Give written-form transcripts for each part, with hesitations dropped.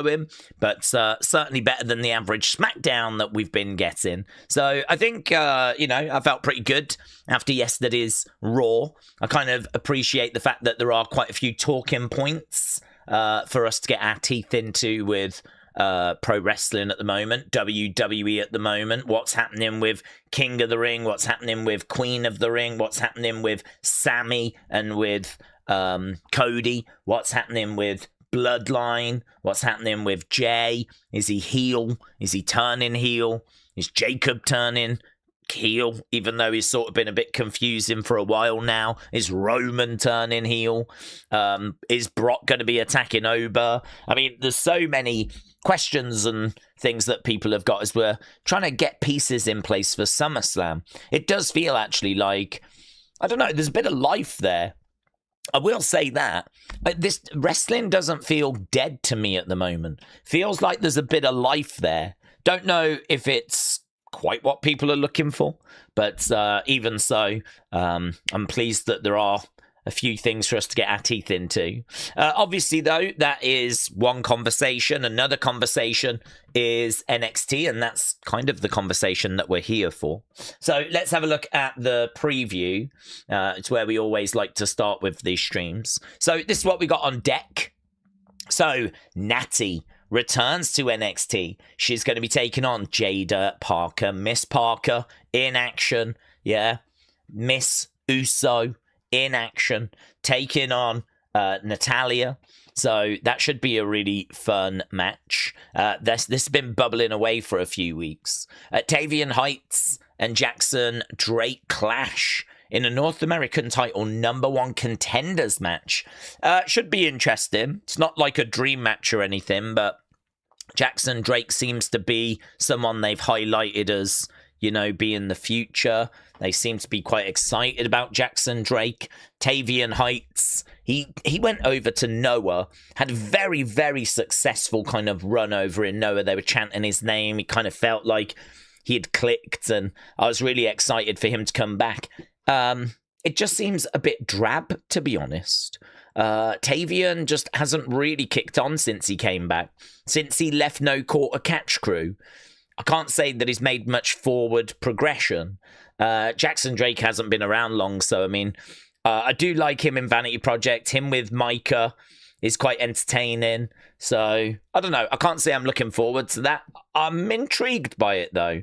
him, but certainly better than the average SmackDown that we've been getting. So I think, I felt pretty good after yesterday's Raw. I kind of appreciate the fact that there are quite a few talking points for us to get our teeth into with pro wrestling at the moment, WWE at the moment, what's happening with King of the Ring, what's happening with Queen of the Ring, what's happening with Sammy and with Cody, what's happening with Bloodline, what's happening with Jay. Is he heel? Is he turning heel? Is Jacob turning heel, even though he's sort of been a bit confusing for a while now? Is Roman turning heel? Is Brock going to be attacking Oba? I mean, there's so many questions and things that people have got as we're trying to get pieces in place for SummerSlam. It does feel actually like, I don't know, there's a bit of life there. I will say that. This wrestling doesn't feel dead to me at the moment. Feels like there's a bit of life there. Don't know if it's quite what people are looking for, but even so, I'm pleased that there are a few things for us to get our teeth into. Obviously, though, that is one conversation. Another conversation is NXT, and that's kind of the conversation that we're here for. So let's have a look at the preview. It's where we always like to start with these streams. So this is what we got on deck. So Natty returns to NXT. She's going to be taking on Jada Parker. Miss Parker in action. Yeah. Miss Uso in action, taking on Natalia. So that should be a really fun match. This has been bubbling away for a few weeks. Tavian Heights and Jackson Drake clash in a North American title #1 contenders match. Should be interesting. It's not like a dream match or anything, but Jackson Drake seems to be someone they've highlighted as, being the future. They seem to be quite excited about Jackson Drake. Tavian Heights, he went over to Noah, had a very, very successful kind of run over in Noah. They were chanting his name. It kind of felt like he had clicked, and I was really excited for him to come back. It just seems a bit drab, to be honest. Tavian just hasn't really kicked on since he came back. Since he left No Quarter Catch Crew, I can't say that he's made much forward progression. Jackson Drake hasn't been around long, so I mean, I do like him in Vanity Project. Him with Micah is quite entertaining. So I don't know. I can't say I'm looking forward to that. I'm intrigued by it though,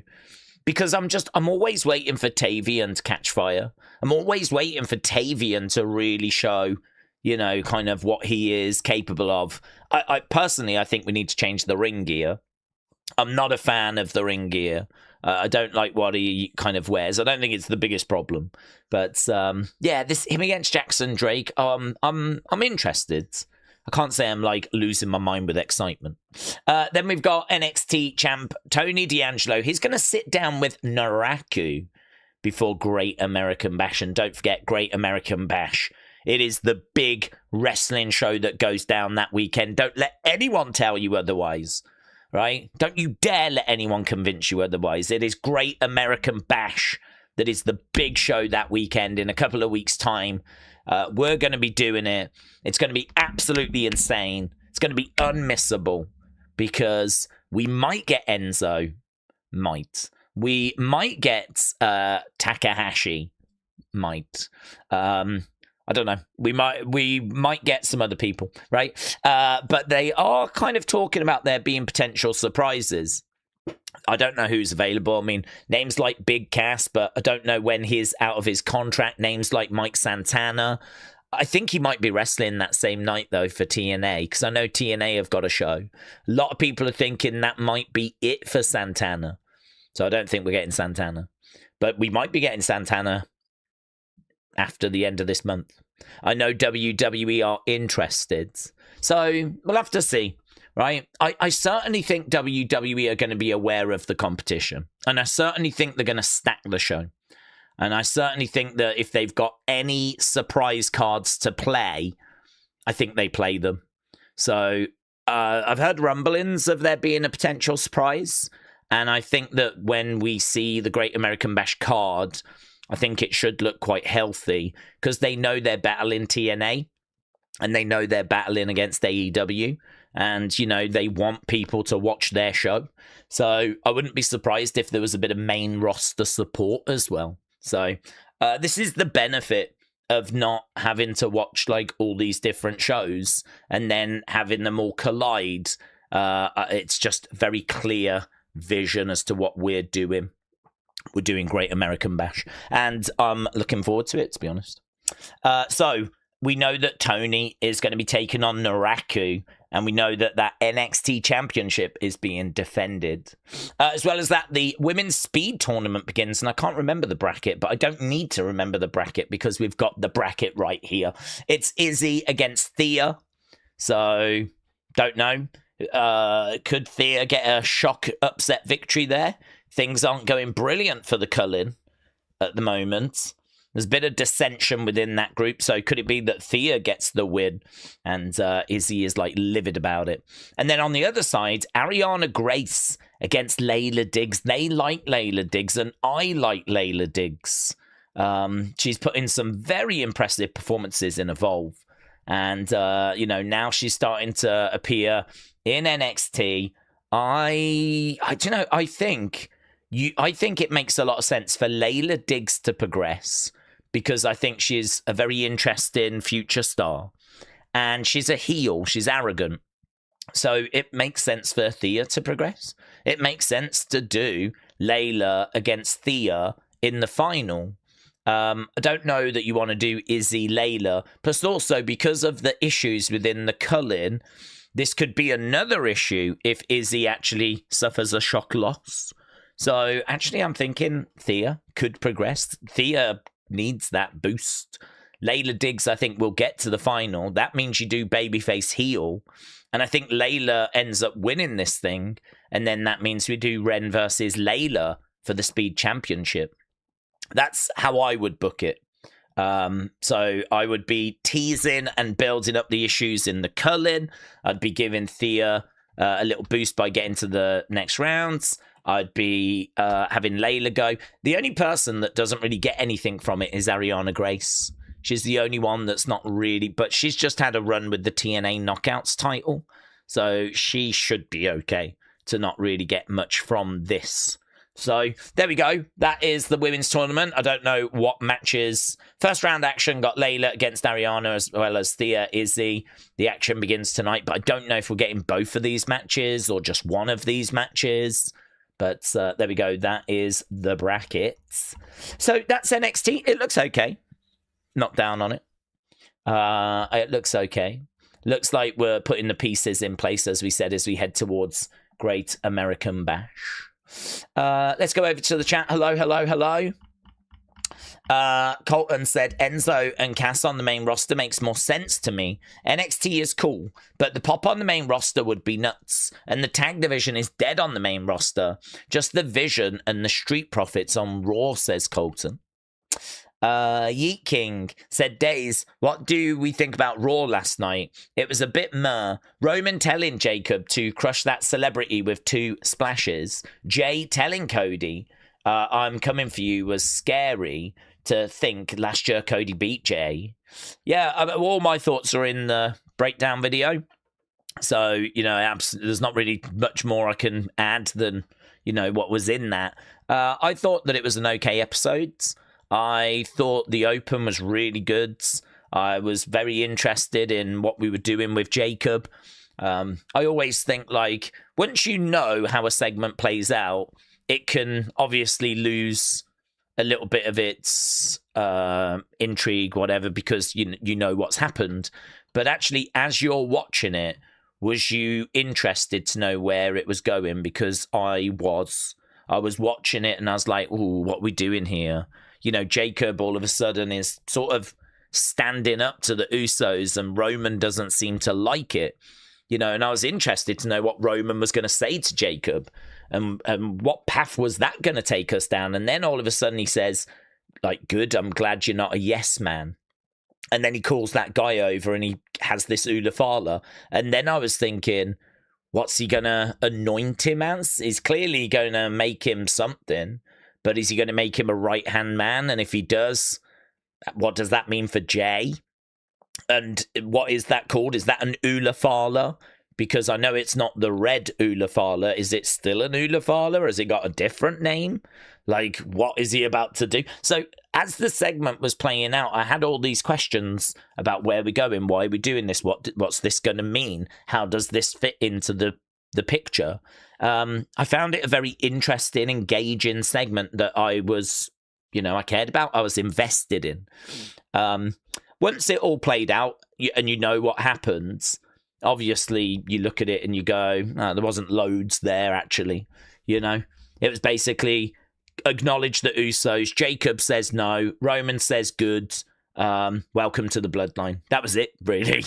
because I'm always waiting for Tavian to catch fire. I'm always waiting for Tavian to really show, kind of what he is capable of. I personally, I think we need to change the ring gear. I'm not a fan of the ring gear. I don't like what he kind of wears. I don't think it's the biggest problem. But him against Jackson Drake, I'm interested. I can't say I'm like losing my mind with excitement. Then we've got NXT champ Tony D'Angelo. He's going to sit down with Naraku before Great American Bash. And don't forget, Great American Bash. It is the big wrestling show that goes down that weekend. Don't let anyone tell you otherwise. Right? Don't you dare let anyone convince you otherwise. It is Great American Bash that is the big show that weekend in a couple of weeks' time. We're going to be doing it. It's going to be absolutely insane. It's going to be unmissable because we might get Enzo. We might get Takahashi. I don't know. We might get some other people, right? But they are kind of talking about there being potential surprises. I don't know who's available. I mean, names like Big Cass, but I don't know when he's out of his contract. Names like Mike Santana. I think he might be wrestling that same night, though, for TNA, because I know TNA have got a show. A lot of people are thinking that might be it for Santana. So I don't think we're getting Santana. But we might be getting Santana after the end of this month. I know WWE are interested. So we'll have to see, right? I certainly think WWE are going to be aware of the competition. And I certainly think they're going to stack the show. And I certainly think that if they've got any surprise cards to play, I think they play them. So I've heard rumblings of there being a potential surprise. And I think that when we see the Great American Bash card, I think it should look quite healthy because they know they're battling TNA and they know they're battling against AEW. and, you know, they want people to watch their show. So I wouldn't be surprised if there was a bit of main roster support as well. So this is the benefit of not having to watch like all these different shows and then having them all collide. It's just very clear vision as to what we're doing. We're doing Great American Bash, and I'm looking forward to it, to be honest. So we know that Tony is going to be taking on Naraku, and we know that that NXT Championship is being defended. As well as that, the Women's Speed Tournament begins, and I can't remember the bracket, but I don't need to remember the bracket because we've got the bracket right here. It's Izzy against Thea, so don't know. Could Thea get a shock upset victory there? Things aren't going brilliant for the Cullen at the moment. There's a bit of dissension within that group, so could it be that Thea gets the win and Izzy is like livid about it? And then on the other side, Ariana Grace against Layla Diggs. They like Layla Diggs, and I like Layla Diggs. She's put in some very impressive performances in Evolve, and you know, now she's starting to appear in NXT. I think it makes a lot of sense for Layla Diggs to progress, because I think she's a very interesting future star. And she's a heel. She's arrogant. So it makes sense for Thea to progress. It makes sense to do Layla against Thea in the final. I don't know that you want to do Izzy Layla. Plus also, because of the issues within the Cullen, this could be another issue if Izzy actually suffers a shock loss. So actually, I'm thinking Thea could progress. Thea needs that boost. Layla Diggs, I think, will get to the final. That means you do babyface heel. And I think Layla ends up winning this thing. And then that means we do Ren versus Layla for the Speed Championship. That's how I would book it. So I would be teasing and building up the issues in the Cullen. I'd be giving Thea a little boost by getting to the next rounds. I'd be having Layla go. The only person that doesn't really get anything from it is Ariana Grace. She's the only one that's not really, but she's just had a run with the TNA Knockouts title. So she should be okay to not really get much from this. So there we go. That is the women's tournament. I don't know what matches. First round action got Layla against Ariana as well as Thea Izzy. The action begins tonight, but I don't know if we're getting both of these matches or just one of these matches. But there we go. That is the brackets. So that's NXT. It looks okay. Not down on it. It looks okay. Looks like we're putting the pieces in place, as we said, as we head towards Great American Bash. Let's go over to the chat. Hello. Colton said, Enzo and Cass on the main roster makes more sense to me. NXT is cool, but the pop on the main roster would be nuts. And the tag division is dead on the main roster. Just the Vision and the Street Profits on Raw, says Colton. Yeet King said, Daze, what do we think about Raw last night? It was a bit meh. Roman telling Jacob to crush that celebrity with 2 splashes. Jay telling Cody, I'm coming for you, was scary to think last year Cody beat Jay. Yeah, all my thoughts are in the breakdown video. So, you know, there's not really much more I can add than, you know, what was in that. I thought that it was an okay episode. I thought the open was really good. I was very interested in what we were doing with Jacob. I always think, like, once you know how a segment plays out, it can obviously lose a little bit of its intrigue, whatever, because you know what's happened. But actually, as you're watching it, was you interested to know where it was going? Because I was watching it and I was like, ooh, what are we doing here? You know, Jacob all of a sudden is sort of standing up to the Usos and Roman doesn't seem to like it. You know, and I was interested to know what Roman was going to say to Jacob and what path was that going to take us down. And then all of a sudden he says, like, good, I'm glad you're not a yes man. And then he calls that guy over and he has this Ula Fala. And then I was thinking, what's he going to anoint him as? He's clearly going to make him something. But is he going to make him a right-hand man? And if he does, what does that mean for Jay? And what is that called? Is that an Ula Fala? because I know it's not the red Ulafala. Is it still an Ulafala? Has it got a different name? Like, what is he about to do? So as the segment was playing out, I had all these questions about where we're going, why we're doing this, what's this going to mean? How does this fit into the picture? I found it a very interesting, engaging segment that I was, I cared about. I was invested in. Once it all played out and you know what happens, obviously you look at it and you go, there wasn't loads there, actually. It was basically acknowledge the Usos. Jacob says no. Roman says good. Welcome to the bloodline. That was it, really.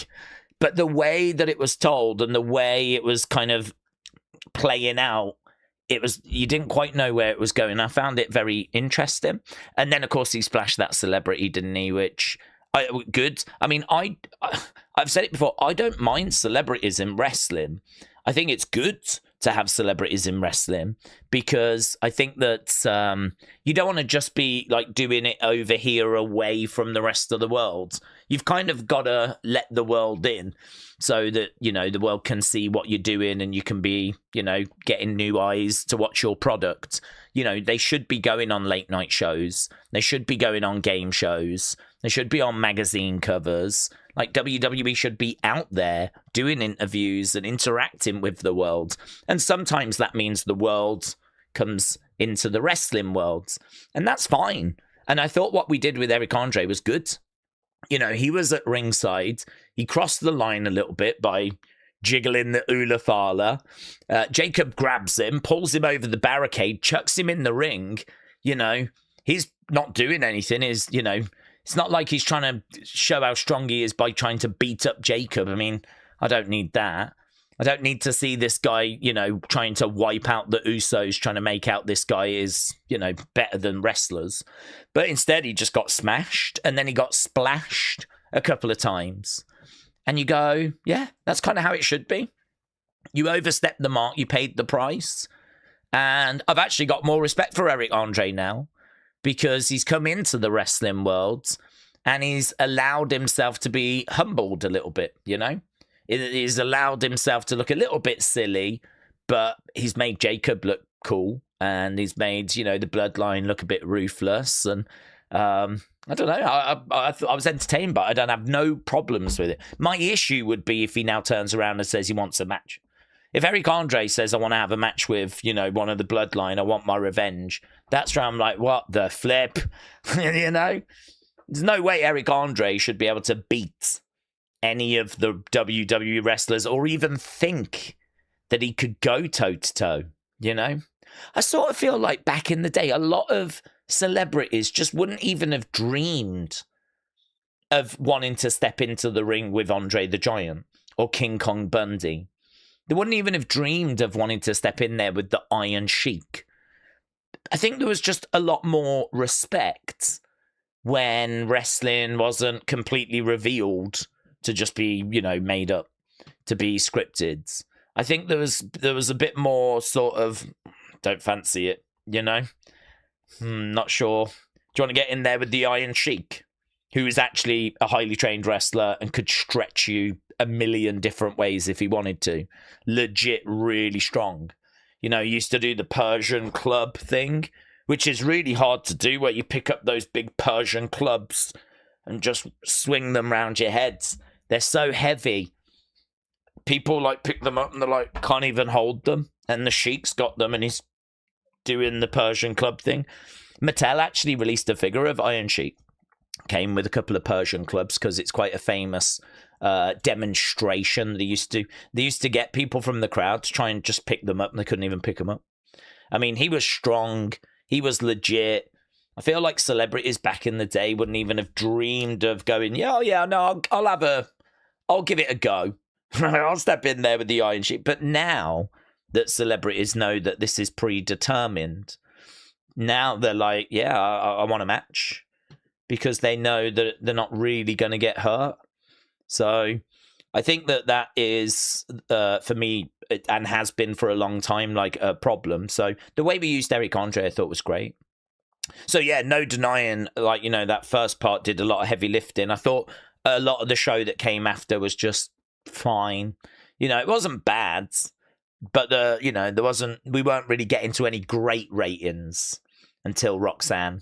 But the way that it was told and the way it was kind of playing out, you didn't quite know where it was going. I found it very interesting. And then, of course, he splashed that celebrity, didn't he? Which, good. I mean, I've said it before. I don't mind celebrities in wrestling. I think it's good to have celebrities in wrestling because I think that you don't want to just be like doing it over here away from the rest of the world. You've kind of got to let the world in so that, the world can see what you're doing and you can be, getting new eyes to watch your product. They should be going on late night shows. They should be going on game shows. They should be on magazine covers. Like, WWE should be out there doing interviews and interacting with the world. And sometimes that means the world comes into the wrestling world. And that's fine. And I thought what we did with Eric Andre was good. He was at ringside. He crossed the line a little bit by jiggling the Ulafala. Jacob grabs him, pulls him over the barricade, chucks him in the ring. He's not doing anything. It's not like he's trying to show how strong he is by trying to beat up Jacob. I mean, I don't need that. I don't need to see this guy, trying to wipe out the Usos, trying to make out this guy is, better than wrestlers. But instead, he just got smashed and then he got splashed a couple of times. And you go, yeah, that's kind of how it should be. You overstepped the mark, you paid the price. And I've actually got more respect for Eric Andre now because he's come into the wrestling world and he's allowed himself to be humbled a little bit, He's allowed himself to look a little bit silly, but he's made Jacob look cool and he's made, the bloodline look a bit ruthless. And I don't know. I was entertained, but I don't have no problems with it. My issue would be if he now turns around and says he wants a match. If Eric Andre says, I want to have a match with, one of the bloodline, I want my revenge, that's where I'm like, what the flip? There's no way Eric Andre should be able to beat any of the WWE wrestlers or even think that he could go toe-to-toe, I sort of feel like back in the day, a lot of celebrities just wouldn't even have dreamed of wanting to step into the ring with Andre the Giant or King Kong Bundy. They wouldn't even have dreamed of wanting to step in there with the Iron Sheik. I think there was just a lot more respect when wrestling wasn't completely revealed to just be, made up, to be scripted. I think there was a bit more sort of, don't fancy it, Not sure. Do you want to get in there with the Iron Sheik, who is actually a highly trained wrestler and could stretch you a million different ways if he wanted to? Legit, really strong. He used to do the Persian club thing, which is really hard to do, where you pick up those big Persian clubs and just swing them round your heads. They're so heavy. People pick them up and they're can't even hold them. And the Sheik's got them and he's doing the Persian club thing. Mattel actually released a figure of Iron Sheik. Came with a couple of Persian clubs because it's quite a famous demonstration. They used to get people from the crowd to try and just pick them up and they couldn't even pick them up. I mean, he was strong. He was legit. I feel like celebrities back in the day wouldn't even have dreamed of going, no, I'll give it a go. I'll step in there with the Iron Sheik. But now that celebrities know that this is predetermined, now they're like, I want a match, because they know that they're not really going to get hurt. So I think that is, for me, and has been for a long time, a problem. So the way we used Eric Andre, I thought was great. So yeah, no denying, that first part did a lot of heavy lifting. I thought a lot of the show that came after was just fine. You know, it wasn't bad, but we weren't really getting to any great ratings until Roxanne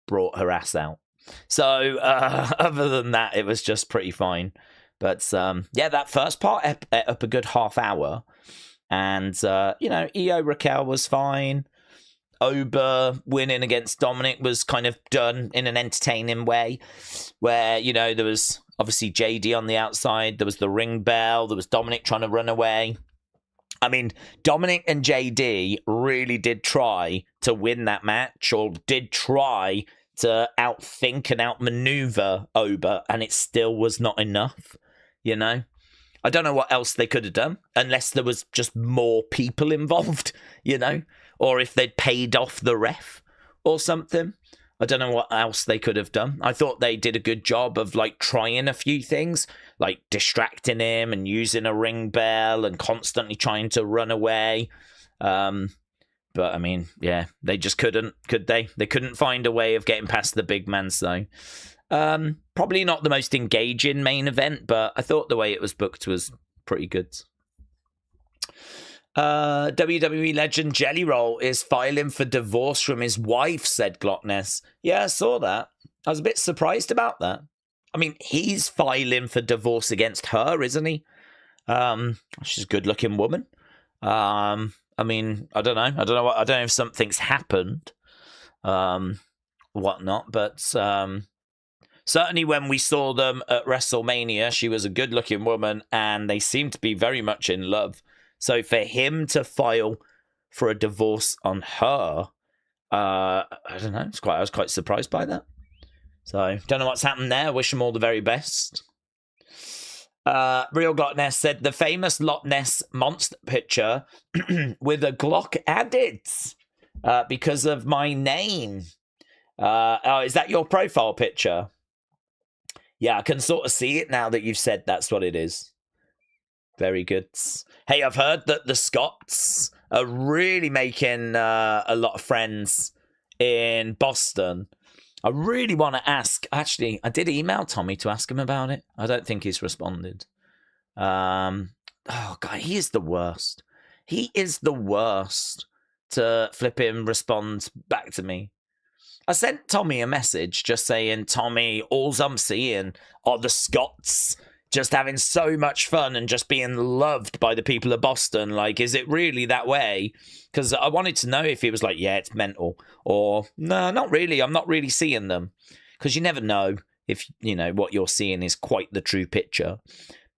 brought her ass out. So other than that, it was just pretty fine. But that first part up a good half hour, and Io Raquel was fine. Oba winning against Dominic was kind of done in an entertaining way, where there was obviously JD on the outside, there was the ring bell, there was Dominic trying to run away. I mean, Dominic and JD really did try to win that match, or did try to outthink and outmaneuver Oba, and it still was not enough, I don't know what else they could have done, unless there was just more people involved, or if they'd paid off the ref or something. I don't know what else they could have done. I thought they did a good job of trying a few things, like distracting him and using a ring bell and constantly trying to run away. But I mean, yeah, they just couldn't, could they? They couldn't find a way of getting past the big man, so probably not the most engaging main event, but I thought the way it was booked was pretty good. WWE legend Jelly Roll is filing for divorce from his wife, said Glockness. Yeah, I saw that. I was a bit surprised about that. I mean, he's filing for divorce against her, isn't he? She's a good-looking woman. I mean, I don't know. I don't know if something's happened, whatnot, but certainly when we saw them at WrestleMania, she was a good-looking woman, and they seemed to be very much in love. So for him to file for a divorce on her, I don't know. I was quite surprised by that. So don't know what's happened there. Wish him all the very best. Real Glock Ness said the famous Loch Ness monster picture with a Glock added because of my name. Is that your profile picture? Yeah, I can sort of see it now that you've said that's what it is. Very good. Hey, I've heard that the Scots are really making a lot of friends in Boston. I really want to ask. Actually, I did email Tommy to ask him about it. I don't think he's responded. Oh, God, he is the worst. He is the worst to flip him respond back to me. I sent Tommy a message just saying, Tommy, all I'm seeing are the Scots just having so much fun and just being loved by the people of Boston. Like, is it really that way? Because I wanted to know if he was like, yeah, it's mental. Or, no, not really. I'm not really seeing them. Because you never know if, what you're seeing is quite the true picture.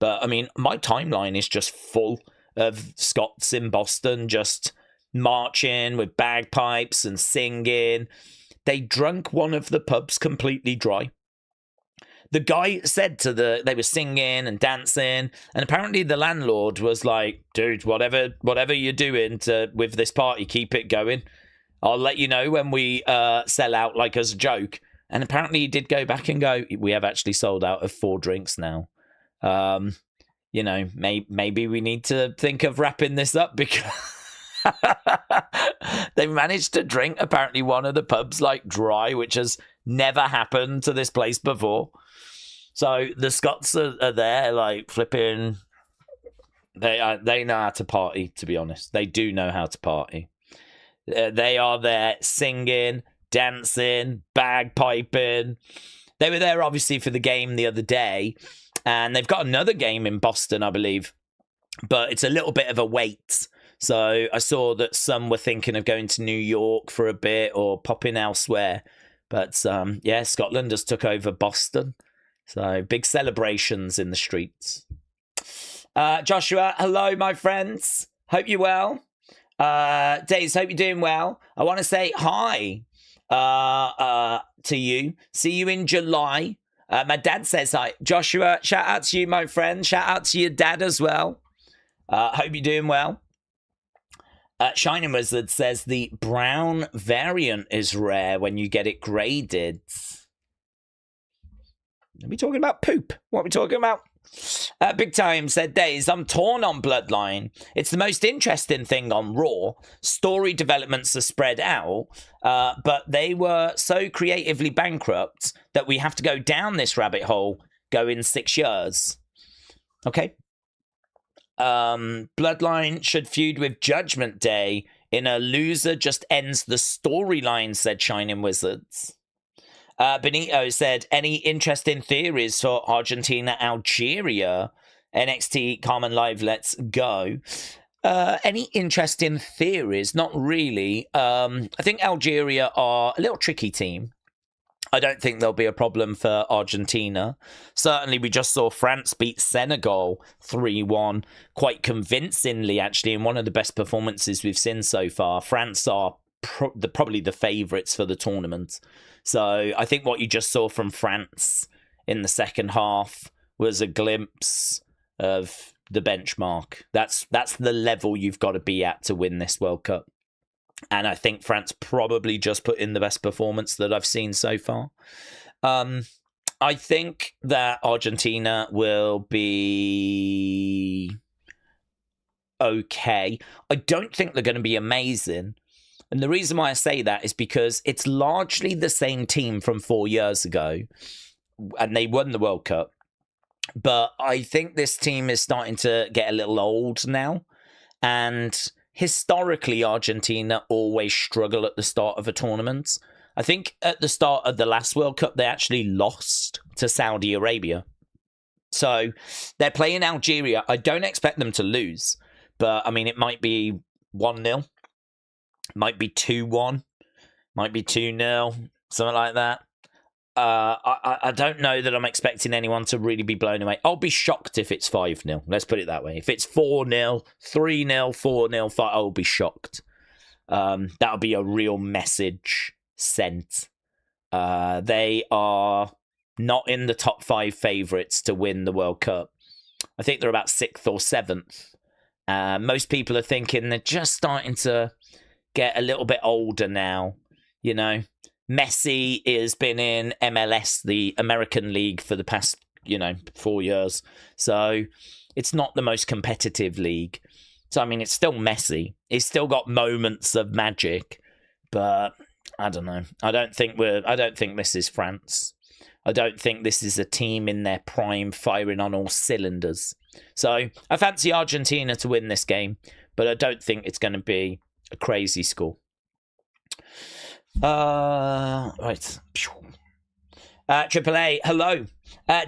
But, I mean, my timeline is just full of Scots in Boston just marching with bagpipes and singing. They drunk one of the pubs completely dry. The guy said they were singing and dancing, and apparently the landlord was like, dude, whatever you're doing with this party, keep it going. I'll let you know when we sell out, like, as a joke. And apparently he did go back and go, we have actually sold out of 4 drinks now. Maybe we need to think of wrapping this up because they managed to drink apparently one of the pubs like dry, which has never happened to this place before. So the Scots are there, like, flipping. They know how to party, to be honest. They do know how to party. They are there singing, dancing, bagpiping. They were there, obviously, for the game the other day. And they've got another game in Boston, I believe. But it's a little bit of a wait. So I saw that some were thinking of going to New York for a bit or popping elsewhere. But, Scotland just took over Boston. So, big celebrations in the streets. Joshua, hello, my friends. Hope you're well. Daze, hope you're doing well. I want to say hi to you. See you in July. My dad says hi. Joshua, shout out to you, my friend. Shout out to your dad as well. Hope you're doing well. Shining Wizard says the brown variant is rare when you get it graded. Are we talking about poop? What are we talking about? Big Time said, Daze, I'm torn on Bloodline. It's the most interesting thing on Raw. Story developments are spread out, but they were so creatively bankrupt that we have to go down this rabbit hole, go in 6 years. Okay. Bloodline should feud with Judgment Day in a loser just ends the storyline, said Shining Wizards. Benito said, any interesting theories for Argentina, Algeria? NXT Carmen Live, let's go. Any interesting theories? Not really. I think Algeria are a little tricky team. I don't think there'll be a problem for Argentina. Certainly, we just saw France beat Senegal 3-1 quite convincingly, actually, in one of the best performances we've seen so far. France are probably the favourites for the tournament. So I think what you just saw from France in the second half was a glimpse of the benchmark. That's the level you've got to be at to win this World Cup. And I think France probably just put in the best performance that I've seen so far. I think that Argentina will be okay. I don't think they're going to be amazing. And the reason why I say that is because it's largely the same team from 4 years ago. And they won the World Cup. But I think this team is starting to get a little old now. And historically, Argentina always struggle at the start of a tournament. I think at the start of the last World Cup, they actually lost to Saudi Arabia. So they're playing Algeria. I don't expect them to lose. But, I mean, it might be 1-0. Might be 2-1. Might be 2-0. Something like that. I don't know that I'm expecting anyone to really be blown away. I'll be shocked if it's 5-0. Let's put it that way. If it's 4-0, 3-0, 4-0, 5, I'll be shocked. That'll be a real message sent. They are not in the top 5 favourites to win the World Cup. I think they're about 6th or 7th. Most people are thinking they're just starting to get a little bit older now, you know. Messi has been in MLS, the American League, for the past, 4 years. So it's not the most competitive league. So, I mean, it's still Messi. He's still got moments of magic. But I don't know. I don't think this is France. I don't think this is a team in their prime firing on all cylinders. So I fancy Argentina to win this game, but I don't think it's going to be a crazy score. Right. AAA, hello.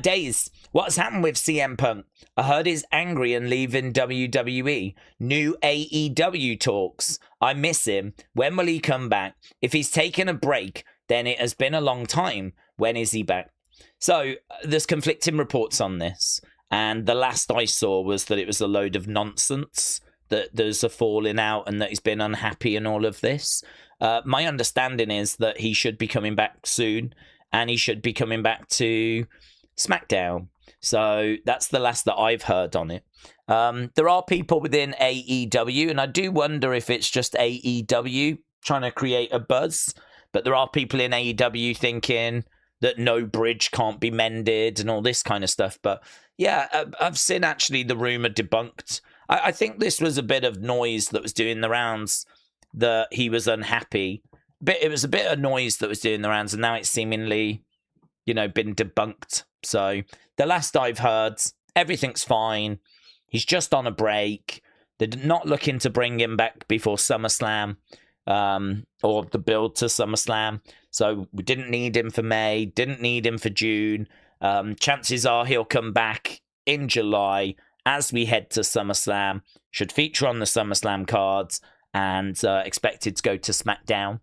Daze, what's happened with CM Punk? I heard he's angry and leaving WWE. New AEW talks. I miss him. When will he come back? If he's taken a break, then it has been a long time. When is he back? So, there's conflicting reports on this. And the last I saw was that it was a load of nonsense, that there's a falling out and that he's been unhappy and all of this. My understanding is that he should be coming back soon, and he should be coming back to SmackDown. So that's the last that I've heard on it. There are people within AEW, and I do wonder if it's just AEW trying to create a buzz, but there are people in AEW thinking that no bridge can't be mended and all this kind of stuff. But yeah, I've seen actually the rumor debunked. I think this was a bit of noise that was doing the rounds, that he was unhappy. But it was a bit of noise that was doing the rounds, and now it's seemingly, been debunked. So the last I've heard, everything's fine. He's just on a break. They're not looking to bring him back before SummerSlam, or the build to SummerSlam. So we didn't need him for May, didn't need him for June. Chances are he'll come back in July as we head to SummerSlam. Should feature on the SummerSlam cards, and expected to go to SmackDown.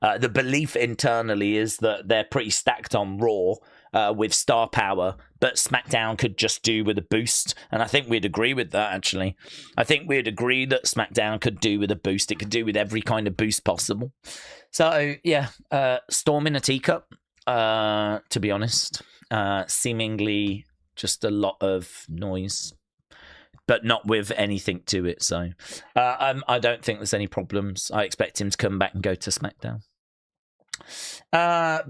The belief internally is that they're pretty stacked on Raw with star power, but SmackDown could just do with a boost. And I think we'd agree with that, actually. I think we'd agree that SmackDown could do with a boost. It could do with every kind of boost possible. So, yeah, storm in a teacup, to be honest. Seemingly just a lot of noise, but not with anything to it. So I don't think there's any problems. I expect him to come back and go to SmackDown.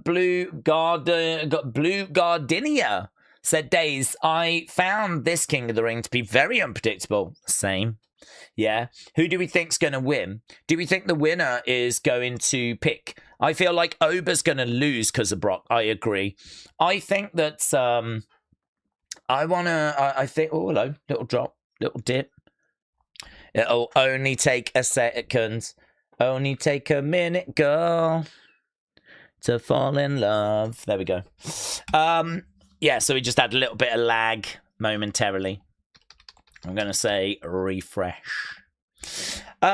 Blue Gardenia said, Daze, I found this King of the Ring to be very unpredictable. Same. Yeah. Who do we think's going to win? Do we think the winner is going to pick? I feel like Ober's going to lose because of Brock. I agree. I think that I think, oh, hello, little drop. Little dip. It'll only take a second. Only take a minute, girl, to fall in love. There we go. Yeah, so we just had a little bit of lag momentarily. I'm going to say refresh.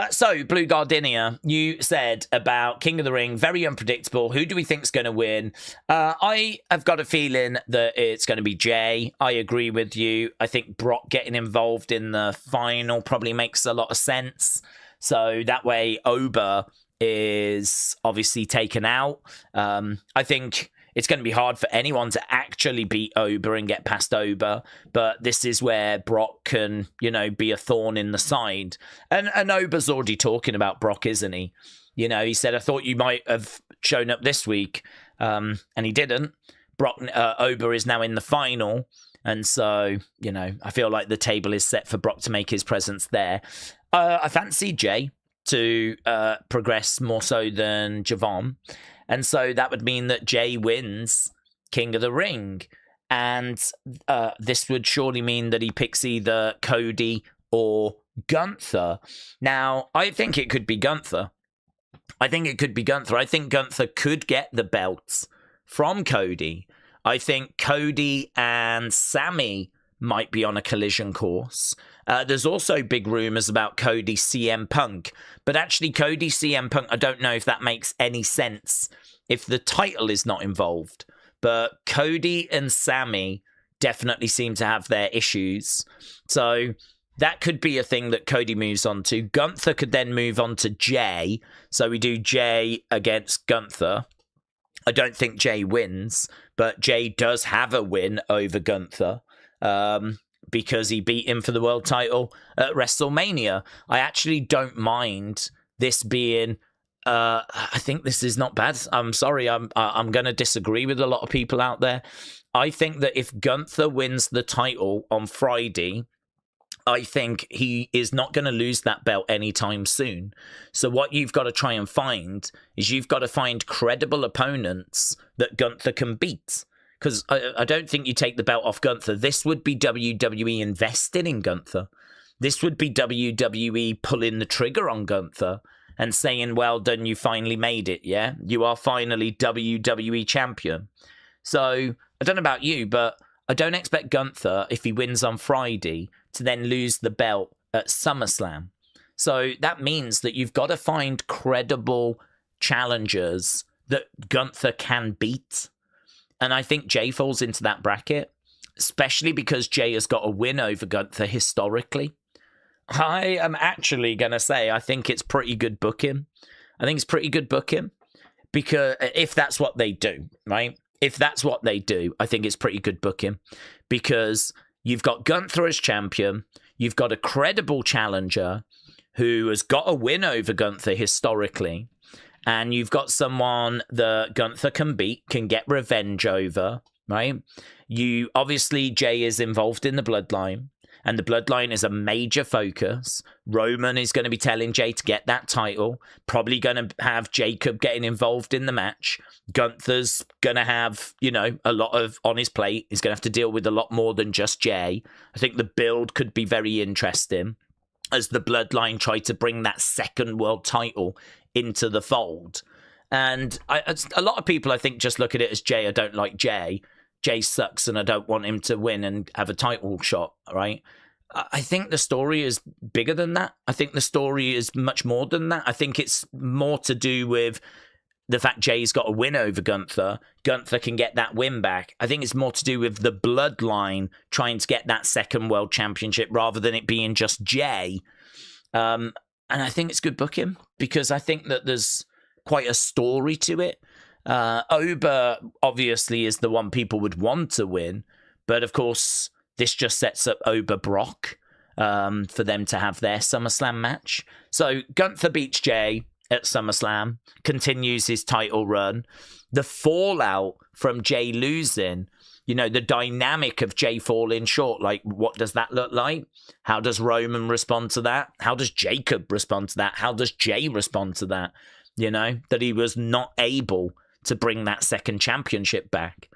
So, Blue Gardenia, you said about King of the Ring, very unpredictable. Who do we think's going to win? I have got a feeling that it's going to be Jay. I agree with you. I think Brock getting involved in the final probably makes a lot of sense. So that way, Oba is obviously taken out. I think it's going to be hard for anyone to actually beat Oba and get past Oba, but this is where Brock can, be a thorn in the side. And Oba's already talking about Brock, isn't he? He said, I thought you might have shown up this week, and he didn't. Oba is now in the final, and so, I feel like the table is set for Brock to make his presence there. I fancy Jay to progress more so than Javon. And so that would mean that Jay wins King of the Ring. And this would surely mean that he picks either Cody or Gunther. Now, I think it could be Gunther. I think Gunther could get the belts from Cody. I think Cody and Sammy might be on a collision course. There's also big rumors about Cody CM Punk, but actually Cody CM Punk, I don't know if that makes any sense if the title is not involved. But Cody and Sammy definitely seem to have their issues. So that could be a thing that Cody moves on to. Gunther could then move on to Jay. So we do Jay against Gunther. I don't think Jay wins, but Jay does have a win over Gunther. Because he beat him for the world title at WrestleMania. I actually don't mind this being. I think this is not bad. I'm sorry. I'm going to disagree with a lot of people out there. I think that if Gunther wins the title on Friday, I think he is not going to lose that belt anytime soon. So what you've got to try and find is you've got to find credible opponents that Gunther can beat. Because I don't think you take the belt off Gunther. This would be WWE investing in Gunther. This would be WWE pulling the trigger on Gunther and saying, well done, you finally made it, yeah? You are finally WWE champion. So, I don't know about you, but I don't expect Gunther, if he wins on Friday, to then lose the belt at SummerSlam. So, that means that you've got to find credible challengers that Gunther can beat. And I think Jay falls into that bracket, especially because Jay has got a win over Gunther historically. I am actually going to say I think it's pretty good booking. Because if that's what they do, right? If that's what they do, I think it's pretty good booking. Because you've got Gunther as champion. You've got a credible challenger who has got a win over Gunther historically. And you've got someone that Gunther can beat, can get revenge over, right? Obviously, Jay is involved in the bloodline, and the bloodline is a major focus. Roman is going to be telling Jay to get that title, probably going to have Jacob getting involved in the match. Gunther's going to have, a lot on his plate. He's going to have to deal with a lot more than just Jay. I think the build could be very interesting as the bloodline try to bring that second world title into the fold. And a lot of people, I think, just look at it as Jay. I don't like Jay. Jay sucks and I don't want him to win and have a title shot, right? I think the story is bigger than that. I think the story is much more than that. I think it's more to do with the fact Jay's got a win over Gunther. Gunther can get that win back. I think it's more to do with the bloodline trying to get that second world championship rather than it being just Jay. And I think it's good booking because I think that there's quite a story to it. Oba obviously is the one people would want to win, but of course this just sets up Oba Brock for them to have their SummerSlam match. So Gunther beats Jay at SummerSlam, continues his title run. The fallout from Jay losing, the dynamic of Jay falling short, like what does that look like? How does Roman respond to that? How does Jacob respond to that? How does Jay respond to that? That he was not able to bring that second championship back.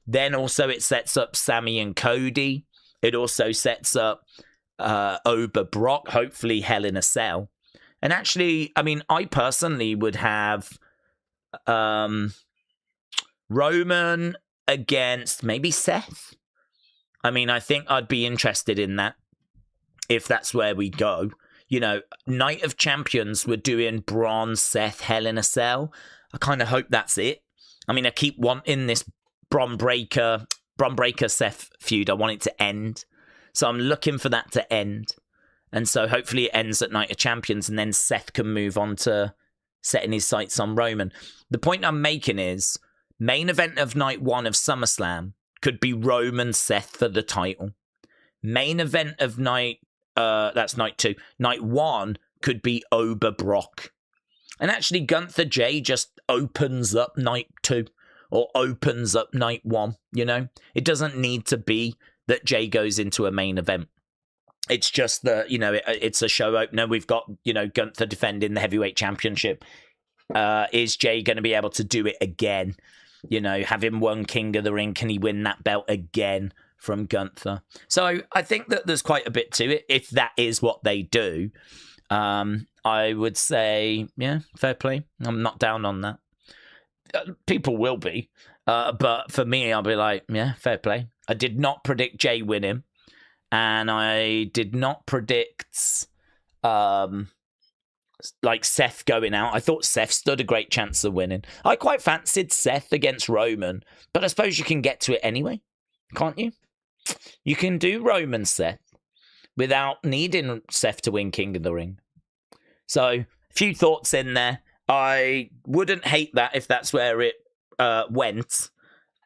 Then also it sets up Sammy and Cody. It also sets up over Brock, hopefully Hell in a Cell. And actually, I mean, I personally would have Roman against maybe Seth. I mean, I think I'd be interested in that if that's where we go. You know, Night of Champions, we're doing Braun, Seth, Hell in a Cell. I kind of hope that's it. I mean, I keep wanting this Braun Breaker Seth feud. I want it to end. So I'm looking for that to end. And so hopefully it ends at Night of Champions and then Seth can move on to setting his sights on Roman. The point I'm making is main event of night 1 of SummerSlam could be Roman Seth for the title. Main event of that's night 2. Night 1 could be Ober Brock. And actually Gunther Jay just opens up night 2 or opens up night 1, you know? It doesn't need to be that Jay goes into a main event. It's just that, you know, it's a show opener. We've got, you know, Gunther defending the heavyweight championship. Is Jay going to be able to do it again? You know, having won King of the Ring, can he win that belt again from Gunther? So I think that there's quite a bit to it. If that is what they do, I would say, yeah, fair play. I'm not down on that. People will be. But for me, I'll be like, yeah, fair play. I did not predict Jay winning. And I did not predict like Seth going out. I thought Seth stood a great chance of winning. I quite fancied Seth against Roman, but I suppose you can get to it anyway, can't you? You can do Roman Seth without needing Seth to win King of the Ring. So, a few thoughts in there. I wouldn't hate that if that's where it went.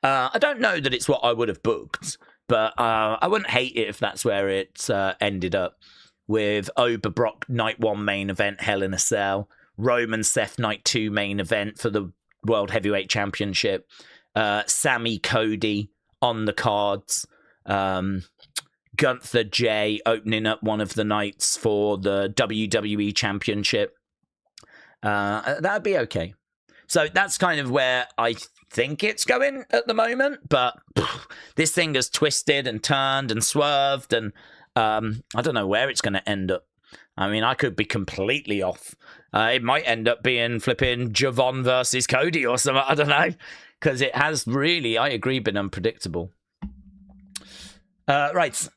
I don't know that it's what I would have booked, but I wouldn't hate it if that's where it ended up, with Ober Brock night 1 main event, Hell in a Cell, Roman Seth night 2 main event for the World Heavyweight Championship, Sammy Cody on the cards, Gunther Jay opening up one of the nights for the WWE Championship. That'd be okay. So that's kind of where I think it's going at the moment, but this thing has twisted and turned and swerved, and I don't know where it's going to end up. I mean, I could be completely off. It might end up being flipping Javon versus Cody or something. I don't know, because it has really, I agree, been unpredictable. Right.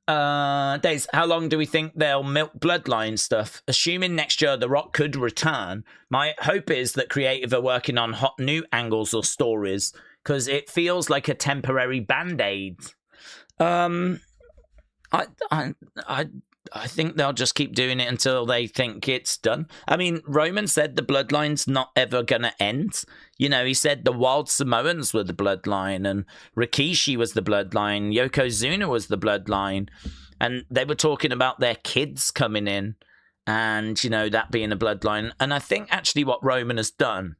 Daze, how long do we think they'll milk Bloodline stuff? Assuming next year The Rock could return, my hope is that creative are working on hot new angles or stories, because it feels like a temporary band-aid. I think they'll just keep doing it until they think it's done. I mean, Roman said the Bloodline's not ever going to end. You know, he said the Wild Samoans were the Bloodline, and Rikishi was the Bloodline, Yokozuna was the Bloodline, and they were talking about their kids coming in and, you know, that being a Bloodline. And I think actually what Roman has done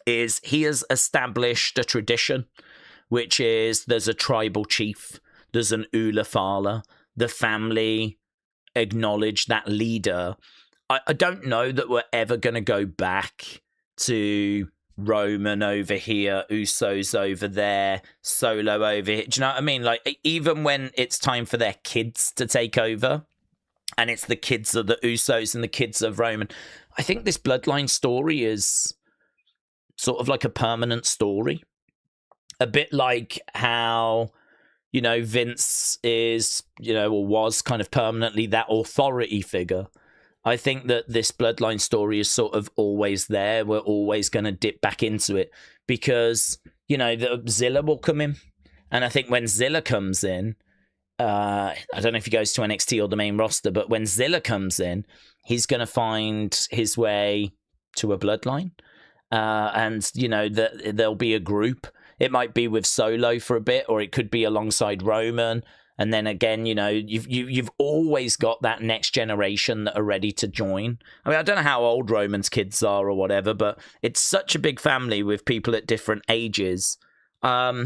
is he has established a tradition, which is there's a tribal chief, there's an Ula Fala, the family acknowledge that leader. I don't know that we're ever going to go back to Roman over here, Usos over there, Solo over here. Do you know what I mean? Like, even when it's time for their kids to take over, and it's the kids of the Usos and the kids of Roman, I think this Bloodline story is sort of like a permanent story. A bit like how, you know, Vince is, you know, or was kind of permanently that authority figure. I think that this Bloodline story is sort of always there. We're always going to dip back into it because, you know, Zilla will come in. And I think when Zilla comes in, I don't know if he goes to NXT or the main roster, but when Zilla comes in, he's going to find his way to a Bloodline. And, you know, there'll be a group. It might be with Solo for a bit, or it could be alongside Roman. And then again, you know, you've always got that next generation that are ready to join. I mean, I don't know how old Roman's kids are or whatever, but it's such a big family with people at different ages. I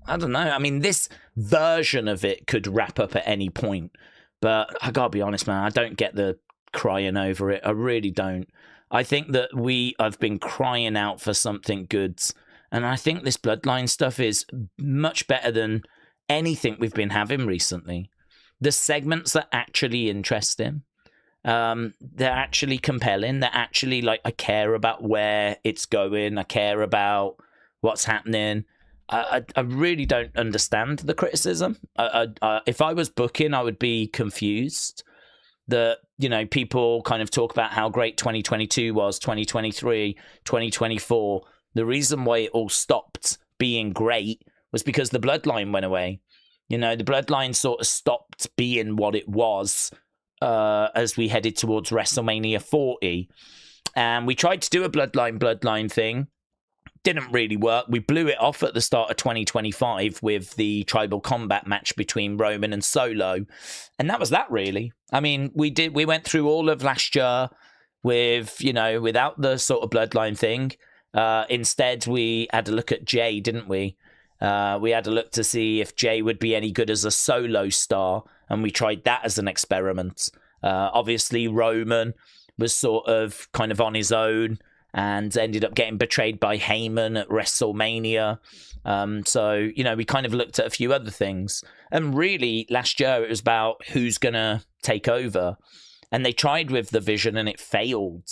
don't know. I mean, this version of it could wrap up at any point. But I gotta be honest, man, I don't get the crying over it. I really don't. I think that I've been crying out for something good. And I think this Bloodline stuff is much better than anything we've been having recently. the segments are actually interesting. They're actually compelling. They're actually like, I care about where it's going. I care about what's happening. I really don't understand the criticism. If I was booking, I would be confused that, you know, people kind of talk about how great 2022 was, 2023, 2024. The reason why it all stopped being great was because the bloodline went away. You know, the bloodline sort of stopped being what it was as we headed towards WrestleMania 40. And we tried to do a bloodline thing. Didn't really work. We blew it off at the start of 2025 with the tribal combat match between Roman and Solo. And that was that, really. I mean, we went through all of last year with, you know, without the sort of bloodline thing. Instead, we had a look at Jay, didn't we? We had a look to see if Jay would be any good as a solo star, and we tried that as an experiment. Obviously, Roman was sort of kind of on his own and ended up getting betrayed by Heyman at WrestleMania. So, you know, we kind of looked at a few other things. And really, last year, it was about who's going to take over. And they tried with the Vision, and it failed.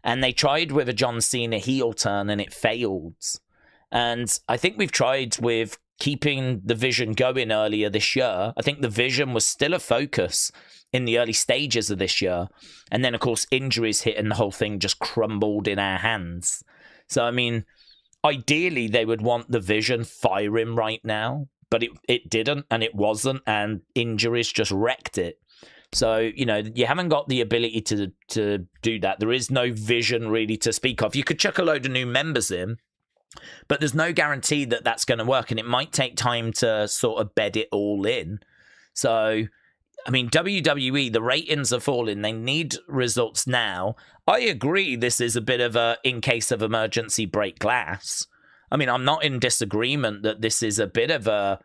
And they tried with a John Cena heel turn, and it failed. And I think we've tried with keeping the Vision going earlier this year. I think the Vision was still a focus in the early stages of this year. And then, of course, injuries hit and the whole thing just crumbled in our hands. So, I mean, ideally, they would want the Vision firing right now, but it didn't, and it wasn't, and injuries just wrecked it. So, you know, you haven't got the ability to do that. There is no Vision really to speak of. You could chuck a load of new members in, but there's no guarantee that that's going to work, and it might take time to sort of bed it all in. So, I mean, WWE, the ratings are falling. They need results now. I agree this is a bit of a in case of emergency break glass. I mean, I'm not in disagreement that this is a bit of a,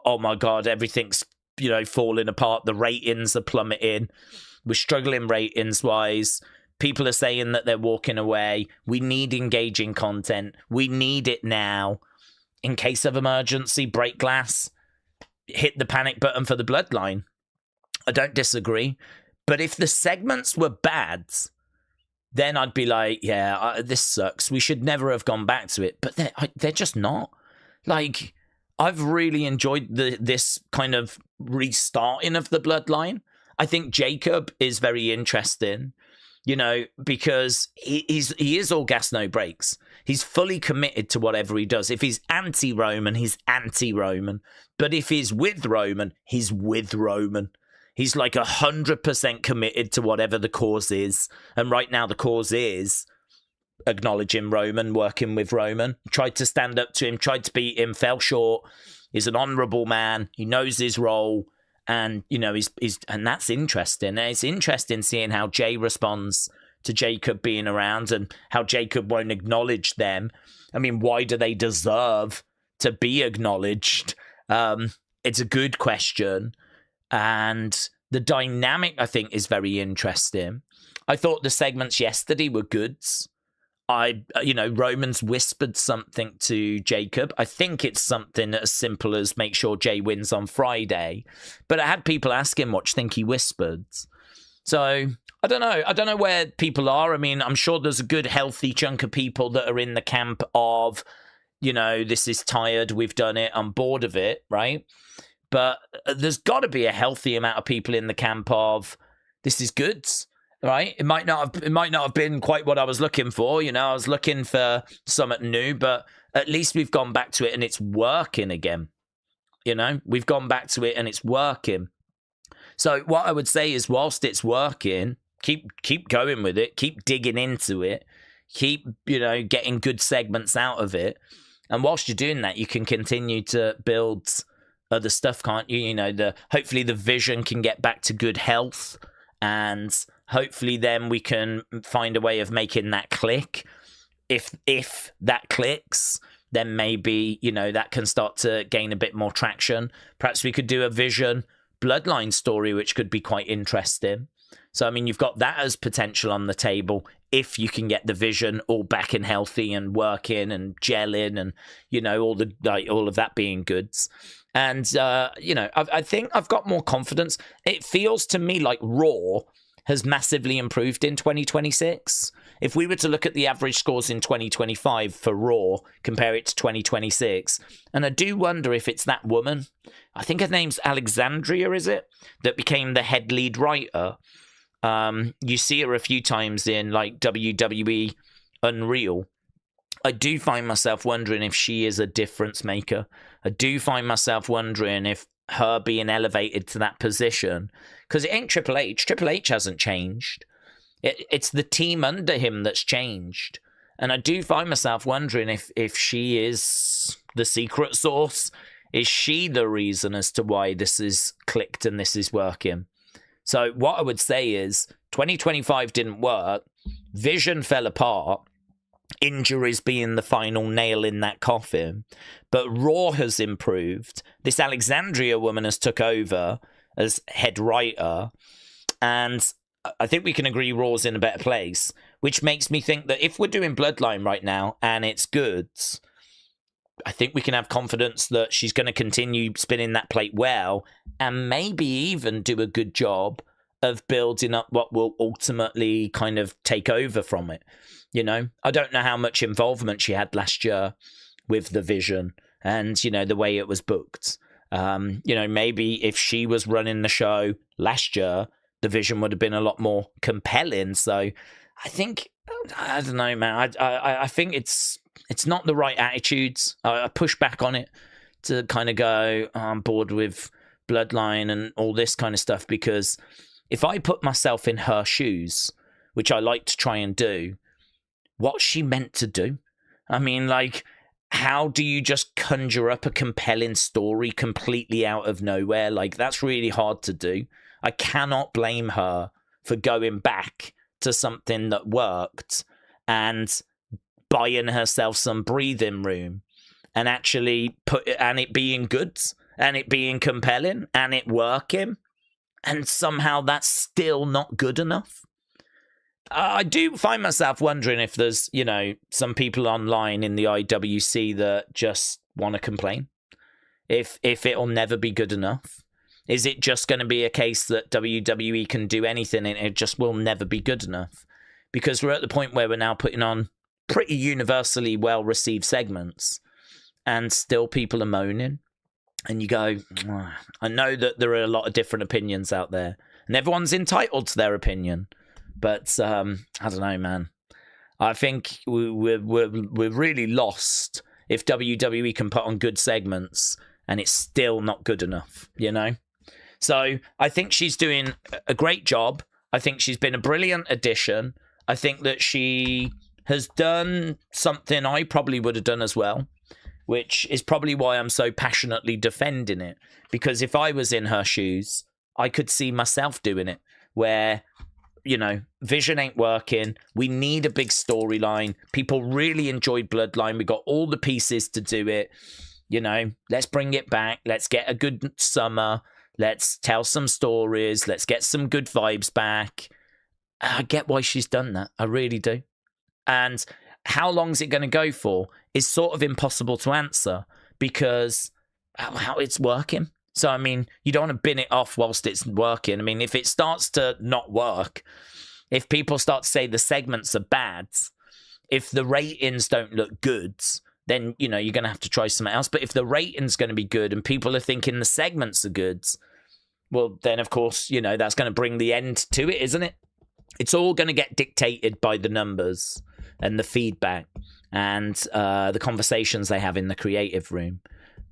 oh my God, everything's, you know, falling apart. The ratings are plummeting. We're struggling ratings-wise. People are saying that they're walking away. We need engaging content. We need it now. In case of emergency, break glass. Hit the panic button for the bloodline. I don't disagree. But if the segments were bad, then I'd be like, yeah, this sucks. We should never have gone back to it. But they're just not. Like, I've really enjoyed this kind of restarting of the bloodline. I think Jacob is very interesting. You know, because he is all gas, no brakes. He's fully committed to whatever he does. If he's anti-Roman, he's anti-Roman. But if he's with Roman, he's with Roman. He's like 100% committed to whatever the cause is. And right now the cause is acknowledging Roman, working with Roman. Tried to stand up to him, tried to beat him, fell short. He's an honourable man. He knows his role. And, you know, he's and that's interesting. And it's interesting seeing how Jay responds to Jacob being around and how Jacob won't acknowledge them. I mean, why do they deserve to be acknowledged? It's a good question. And the dynamic, I think, is very interesting. I thought the segments yesterday were good. Roman's whispered something to Jacob. I think it's something as simple as make sure Jay wins on Friday. But I had people asking what you think he whispered. So, I don't know. I don't know where people are. I mean, I'm sure there's a good, healthy chunk of people that are in the camp of, you know, this is tired, we've done it, I'm bored of it, right? But there's got to be a healthy amount of people in the camp of, this is good. Right, it might not have been quite what I was looking for. You know, I was looking for something new, but at least we've gone back to it and it's working again. You know, we've gone back to it and it's working. So what I would say is, whilst it's working, keep going with it, keep digging into it, keep, you know, getting good segments out of it, and whilst you're doing that, you can continue to build other stuff, can't you? You know, hopefully the Vision can get back to good health. And hopefully then we can find a way of making that click. If that clicks, then maybe, you know, that can start to gain a bit more traction. Perhaps we could do a Vision bloodline story, which could be quite interesting. So, I mean, you've got that as potential on the table if you can get the Vision all back and healthy and working and gelling and, you know, all of that being goods. And, you know, I think I've got more confidence. It feels to me like Raw has massively improved in 2026. If we were to look at the average scores in 2025 for Raw, compare it to 2026, and I do wonder if it's that woman, I think her name's Alexandria, is it, that became the head lead writer. You see her a few times in like WWE Unreal. I do find myself wondering if she is a difference maker. I do find myself wondering if her being elevated to that position, because it ain't Triple H. Triple H hasn't changed. It's the team under him that's changed. And I do find myself wondering if she is the secret sauce. Is she the reason as to why this is clicked and this is working? So what I would say is 2025 didn't work. Vision fell apart. Injuries being the final nail in that coffin. But Raw has improved. This Alexandria woman has took over as head writer. And I think we can agree Raw's in a better place, which makes me think that if we're doing Bloodline right now and it's goods, I think we can have confidence that she's going to continue spinning that plate well and maybe even do a good job of building up what will ultimately kind of take over from it. You know, I don't know how much involvement she had last year with the Vision and, you know, the way it was booked. You know, maybe if she was running the show last year, the Vision would have been a lot more compelling. So I think, I don't know, man. I think it's not the right attitudes. I push back on it to kind of go, oh, I'm bored with Bloodline and all this kind of stuff, because if I put myself in her shoes, which I like to try and do, what's she meant to do? I mean, like, how do you just conjure up a compelling story completely out of nowhere? Like, that's really hard to do. I cannot blame her for going back to something that worked and buying herself some breathing room and actually and it being good and it being compelling and it working, and somehow that's still not good enough. I do find myself wondering if there's, you know, some people online in the IWC that just want to complain. If it'll never be good enough. Is it just going to be a case that WWE can do anything and it just will never be good enough? Because we're at the point where we're now putting on pretty universally well-received segments and still people are moaning. And you go, I know that there are a lot of different opinions out there and everyone's entitled to their opinion. But I don't know, man. I think we're really lost if WWE can put on good segments and it's still not good enough, you know? So I think she's doing a great job. I think she's been a brilliant addition. I think that she has done something I probably would have done as well, which is probably why I'm so passionately defending it. Because if I was in her shoes, I could see myself doing it, where, you know, Vision ain't working. We need a big storyline. People really enjoyed Bloodline. We got all the pieces to do it. You know, let's bring it back. Let's get a good summer. Let's tell some stories. Let's get some good vibes back. I get why she's done that. I really do. And how long is it going to go for is sort of impossible to answer, because how it's working. So, I mean, you don't want to bin it off whilst it's working. I mean, if it starts to not work, if people start to say the segments are bad, if the ratings don't look good, then, you know, you're going to have to try something else. But if the rating's going to be good and people are thinking the segments are good, well, then, of course, you know, that's going to bring the end to it, isn't it? It's all going to get dictated by the numbers and the feedback and the conversations they have in the creative room.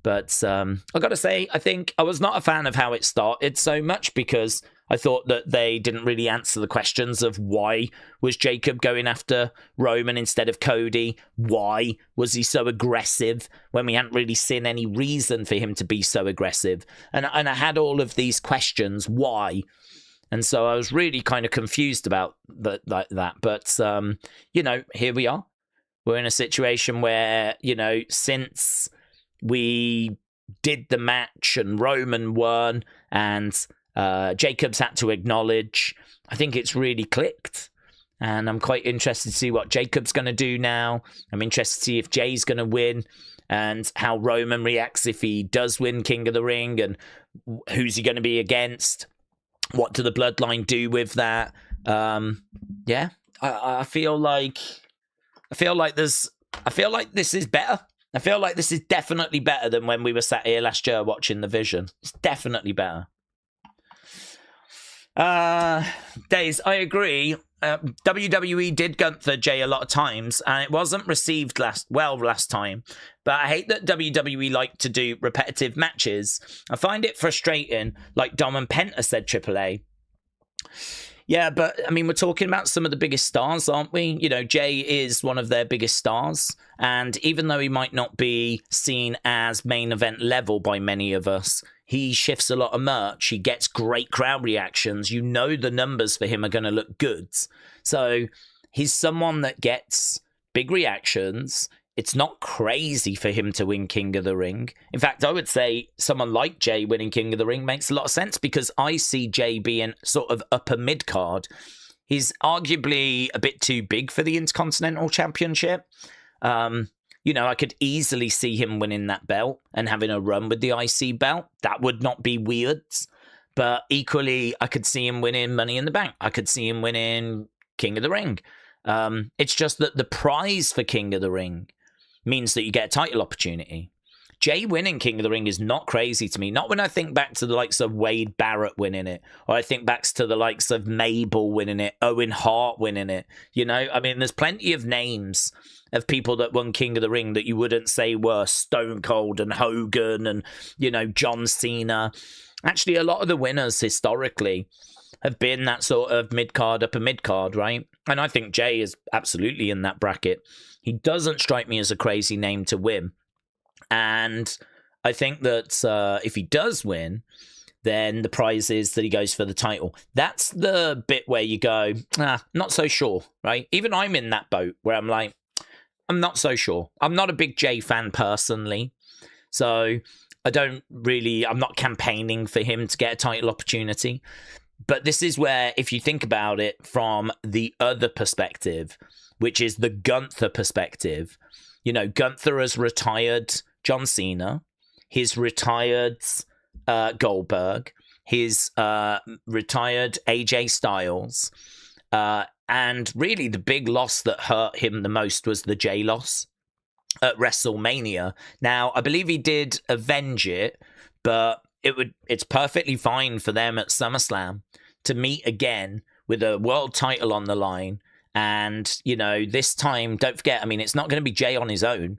But I got to say, I think I was not a fan of how it started so much, because I thought that they didn't really answer the questions of why was Jacob going after Roman instead of Cody? Why was he so aggressive when we hadn't really seen any reason for him to be so aggressive? And I had all of these questions, why? And so I was really kind of confused about that. But, you know, here we are. We're in a situation where, you know, since we did the match and Roman won and Jacobs had to acknowledge, I think it's really clicked. And I'm quite interested to see what Jacob's going to do now. I'm interested to see if Jay's going to win and how Roman reacts if he does win King of the Ring, and who's he going to be against. What do the Bloodline do with that? Yeah, I feel like this is better. I feel like this is definitely better than when we were sat here last year watching the Vision. It's definitely better. Daze, I agree. WWE did Gunther Jay a lot of times, and it wasn't received last time. But I hate that WWE like to do repetitive matches. I find it frustrating, like Dom and Penta said AAA. Yeah, but I mean, we're talking about some of the biggest stars, aren't we? You know, Jay is one of their biggest stars. And even though he might not be seen as main event level by many of us, he shifts a lot of merch. He gets great crowd reactions. You know the numbers for him are going to look good. So he's someone that gets big reactions. It's not crazy for him to win King of the Ring. In fact, I would say someone like Jay winning King of the Ring makes a lot of sense, because I see Jay being sort of upper mid-card. He's arguably a bit too big for the Intercontinental Championship. You know, I could easily see him winning that belt and having a run with the IC belt. That would not be weird. But equally, I could see him winning Money in the Bank. I could see him winning King of the Ring. It's just that the prize for King of the Ring means that you get a title opportunity. Jay winning King of the Ring is not crazy to me. Not when I think back to the likes of Wade Barrett winning it, or I think back to the likes of Mabel winning it, Owen Hart winning it. You know, I mean, there's plenty of names of people that won King of the Ring that you wouldn't say were Stone Cold and Hogan and, you know, John Cena. Actually, a lot of the winners historically have been that sort of mid-card, upper mid-card, right? And I think Jay is absolutely in that bracket. He doesn't strike me as a crazy name to win. And I think that if he does win, then the prize is that he goes for the title. That's the bit where you go, not so sure, right? Even I'm in that boat where I'm like, I'm not so sure. I'm not a big Jay fan personally. So I'm not campaigning for him to get a title opportunity. But this is where, if you think about it from the other perspective, which is the Gunther perspective, you know, Gunther has retired John Cena. He's retired Goldberg. He's retired AJ Styles. And really the big loss that hurt him the most was the Jay loss at WrestleMania. Now, I believe he did avenge it, but it's perfectly fine for them at SummerSlam to meet again with a world title on the line. And, you know, this time, don't forget, I mean, it's not going to be Jay on his own.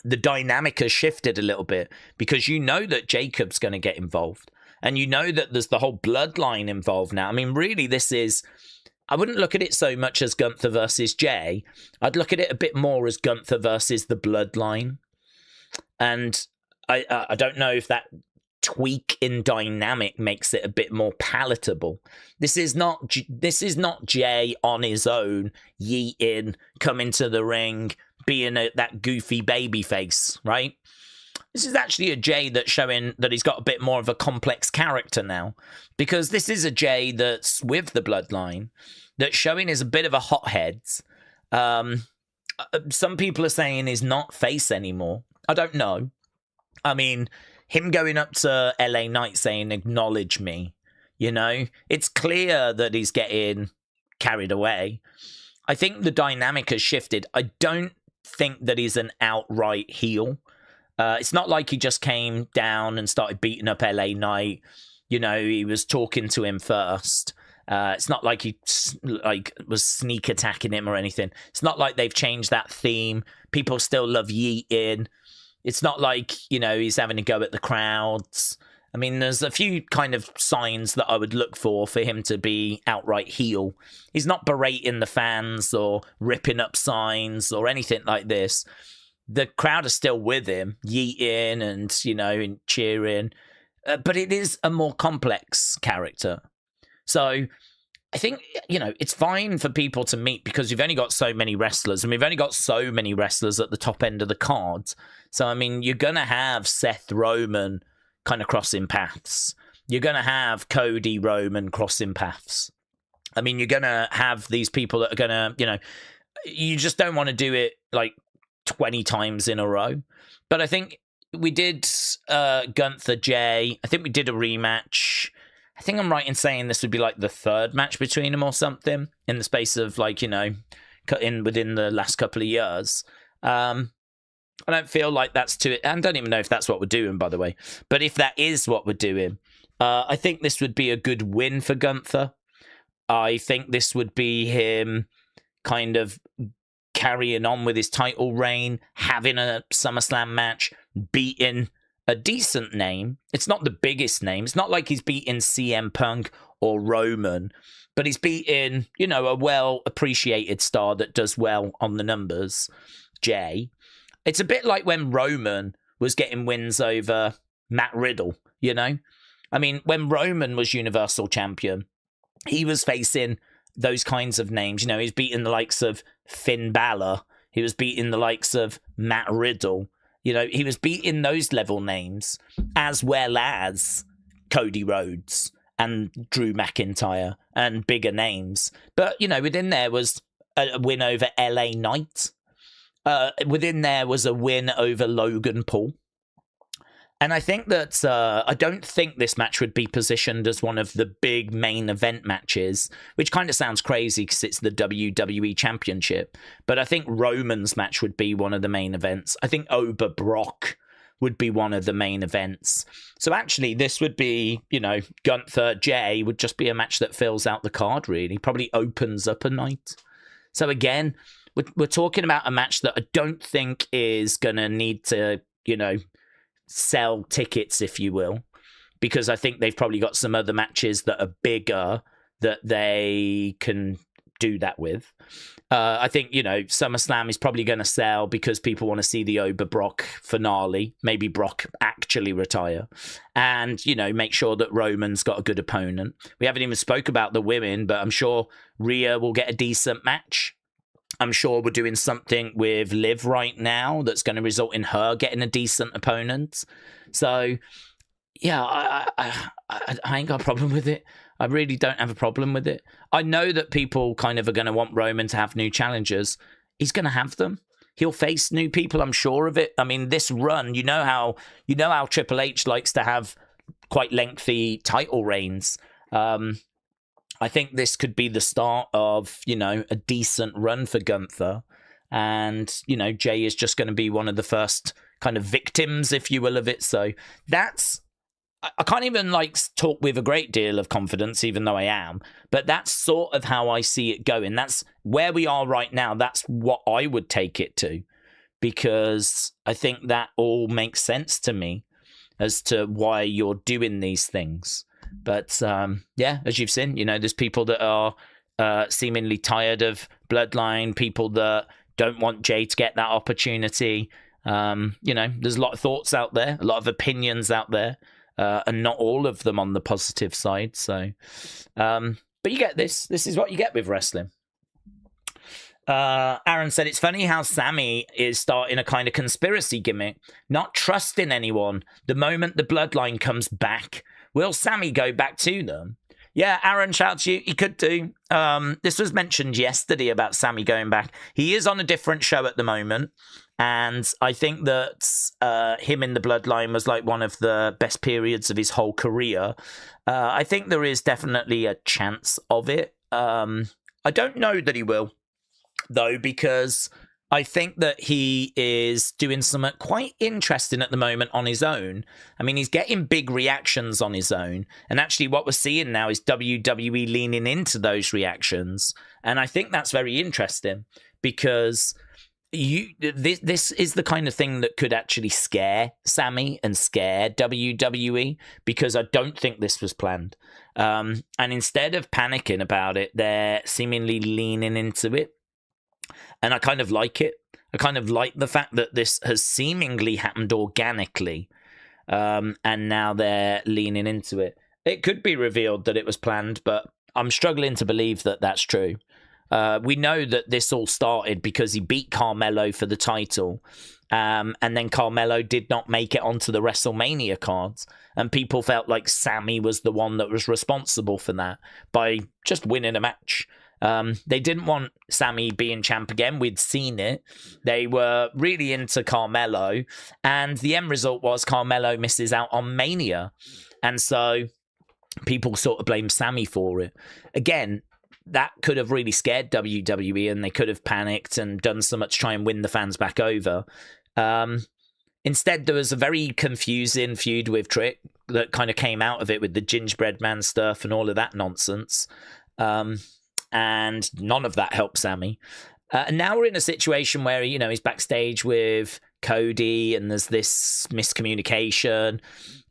The dynamic has shifted a little bit, because you know that Jacob's going to get involved. And you know that there's the whole bloodline involved now. I mean, really, I wouldn't look at it so much as Gunther versus Jay. I'd look at it a bit more as Gunther versus the bloodline. And I don't know if that tweak in dynamic makes it a bit more palatable. This is not Jay on his own, yeeting, coming to the ring, being that goofy baby face, right? This is actually a Jay that's showing that he's got a bit more of a complex character now, because this is a Jay that's with the bloodline, that's showing is a bit of a hothead. Some people are saying he's not face anymore. I don't know. I mean, him going up to LA Knight saying, acknowledge me, you know, it's clear that he's getting carried away. I think the dynamic has shifted. I don't think that he's an outright heel. It's not like he just came down and started beating up LA Knight. You know, he was talking to him first. It's not like he was sneak attacking him or anything. It's not like they've changed that theme. People still love yeeting. It's not like, you know, he's having a go at the crowds. I mean, there's a few kind of signs that I would look for him to be outright heel. He's not berating the fans or ripping up signs or anything like this. The crowd are still with him, yeeting and, you know, and cheering. But it is a more complex character. So I think, you know, it's fine for people to meet, because you've only got so many wrestlers, and we've only got so many wrestlers at the top end of the card. So, I mean, you're going to have Seth Roman kind of crossing paths. You're going to have Cody Roman crossing paths. I mean, you're going to have these people that are going to, you just don't want to do it like 20 times in a row. But I think we did Gunther Jay. I think we did a rematch. I think I'm right in saying this would be like the third match between them or something in the space of like, cut in within the last couple of years. I don't feel like that's too... I don't even know if that's what we're doing, by the way. But if that is what we're doing, I think this would be a good win for Gunther. I think this would be him kind of carrying on with his title reign, having a SummerSlam match, beating a decent name. It's not the biggest name. It's not like he's beating CM Punk or Roman, but he's beating, a well-appreciated star that does well on the numbers, Jay. It's a bit like when Roman was getting wins over Matt Riddle, I mean, when Roman was Universal Champion, he was facing those kinds of names. He was beating the likes of Finn Balor. He was beating the likes of Matt Riddle. He was beating those level names as well as Cody Rhodes and Drew McIntyre and bigger names. But, within there was a win over LA Knight. Within there was a win over Logan Paul. And I think that I don't think this match would be positioned as one of the big main event matches, which kind of sounds crazy because it's the WWE Championship. But I think Roman's match would be one of the main events. I think Ober Brock would be one of the main events. So actually, this would be, Gunther Jay would just be a match that fills out the card, really. Probably opens up a night. So again, we're talking about a match that I don't think is going to need to, sell tickets, if you will, because I think they've probably got some other matches that are bigger that they can do that with. I think, SummerSlam is probably going to sell because people want to see the Ober Brock finale, maybe Brock actually retire, and, make sure that Roman's got a good opponent. We haven't even spoke about the women, but I'm sure Rhea will get a decent match. I'm sure we're doing something with Liv right now that's going to result in her getting a decent opponent. So, yeah, I ain't got a problem with it. I really don't have a problem with it. I know that people kind of are going to want Roman to have new challengers. He's going to have them. He'll face new people, I'm sure of it. I mean, this run, you know how Triple H likes to have quite lengthy title reigns. I think this could be the start of, a decent run for Gunther. And, Jay is just going to be one of the first kind of victims, if you will, of it. So I can't even talk with a great deal of confidence, even though I am. But that's sort of how I see it going. That's where we are right now. That's what I would take it to. Because I think that all makes sense to me as to why you're doing these things. But, as you've seen, there's people that are seemingly tired of Bloodline, people that don't want Jay to get that opportunity. There's a lot of thoughts out there, a lot of opinions out there, and not all of them on the positive side. So, but you get this. This is what you get with wrestling. Aaron said, it's funny how Sammy is starting a kind of conspiracy gimmick, not trusting anyone. The moment the Bloodline comes back, will Sammy go back to them? Yeah, Aaron, shout out to you. He could do. This was mentioned yesterday about Sammy going back. He is on a different show at the moment. And I think that him in the Bloodline was like one of the best periods of his whole career. I think there is definitely a chance of it. I don't know that he will, though, because I think that he is doing something quite interesting at the moment on his own. I mean, he's getting big reactions on his own. And actually what we're seeing now is WWE leaning into those reactions. And I think that's very interesting because this is the kind of thing that could actually scare Sammy and scare WWE, because I don't think this was planned. And instead of panicking about it, they're seemingly leaning into it. And I kind of like it. I kind of like the fact that this has seemingly happened organically. And now they're leaning into it. It could be revealed that it was planned, but I'm struggling to believe that that's true. We know that this all started because he beat Carmelo for the title. And then Carmelo did not make it onto the WrestleMania cards. And people felt like Sammy was the one that was responsible for that by just winning a match. They didn't want Sammy being champ again. We'd seen it. They were really into Carmelo. And the end result was Carmelo misses out on Mania. And so people sort of blame Sammy for it. Again, that could have really scared WWE and they could have panicked and done so much to try and win the fans back over. Instead, there was a very confusing feud with Trick that kind of came out of it with the gingerbread man stuff and all of that nonsense. And none of that helped Sammy. And now we're in a situation where, you know, he's backstage with Cody and there's this miscommunication.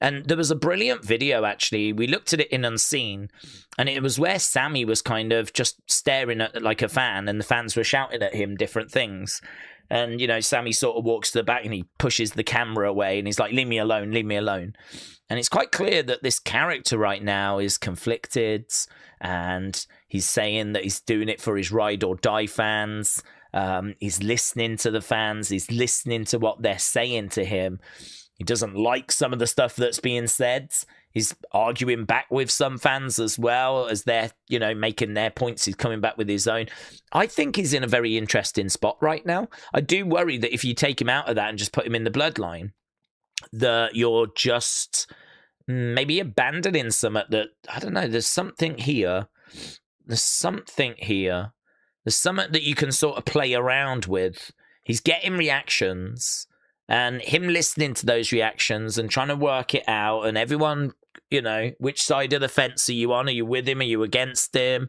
And there was a brilliant video, actually. We looked at it in Unseen, and it was where Sammy was kind of just staring at like a fan, and the fans were shouting at him different things. And, you know, Sammy sort of walks to the back and he pushes the camera away and he's like, leave me alone, leave me alone. And it's quite clear that this character right now is conflicted and he's saying that he's doing it for his ride or die fans. He's listening to the fans. He's listening to what they're saying to him. He doesn't like some of the stuff that's being said. He's arguing back with some fans as well as they're, you know, making their points. He's coming back with his own. I think he's in a very interesting spot right now. I do worry that if you take him out of that and just put him in the bloodline, that you're just maybe abandoning some at that. I don't know. There's something here. There's something here. There's something that you can sort of play around with. He's getting reactions. And him listening to those reactions and trying to work it out, and everyone, you know, which side of the fence are you on? Are you with him? Are you against him?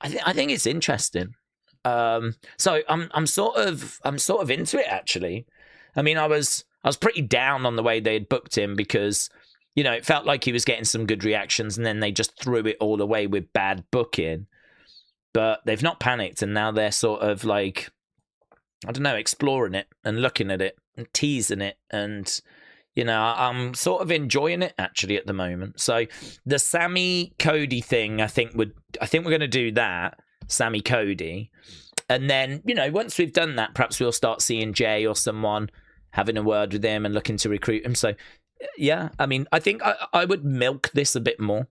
I think it's interesting. So I'm sort of into it, actually. I mean, I was pretty down on the way they had booked him because, you know, it felt like he was getting some good reactions, and then they just threw it all away with bad booking. But they've not panicked, and now they're sort of like, I don't know, exploring it and looking at it and teasing it, and you know, I'm sort of enjoying it actually at the moment. So the Sammy Cody thing, I think we're going to do that, Sammy Cody, and then, you know, once we've done that, perhaps we'll start seeing Jay or someone having a word with him and looking to recruit him. So yeah, I mean, I think I would milk this a bit more.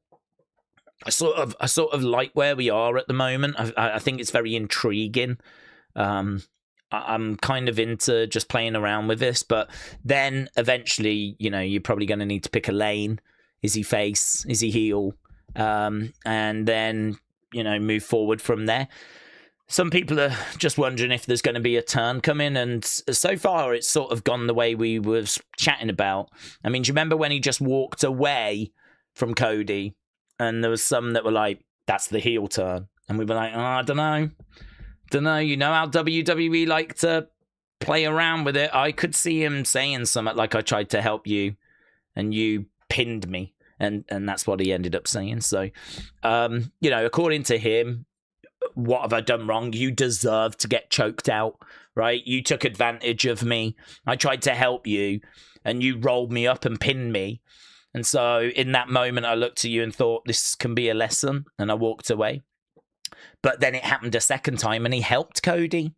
I sort of like where we are at the moment. I think it's very intriguing. I'm kind of into just playing around with this, but then eventually, you know, you're probably going to need to pick a lane. Is he face? Is he heel? And then, you know, move forward from there. Some people are just wondering if there's going to be a turn coming, and so far it's sort of gone the way we were chatting about. I mean, do you remember when he just walked away from Cody, and there was some that were like, that's the heel turn, and we were like, oh, I don't know, you know how WWE like to play around with it. I could see him saying something like, I tried to help you and you pinned me. And that's what he ended up saying. So, you know, according to him, what have I done wrong? You deserve to get choked out, right? You took advantage of me. I tried to help you and you rolled me up and pinned me. And so in that moment, I looked at you and thought, this can be a lesson. And I walked away. But then it happened a second time and he helped Cody.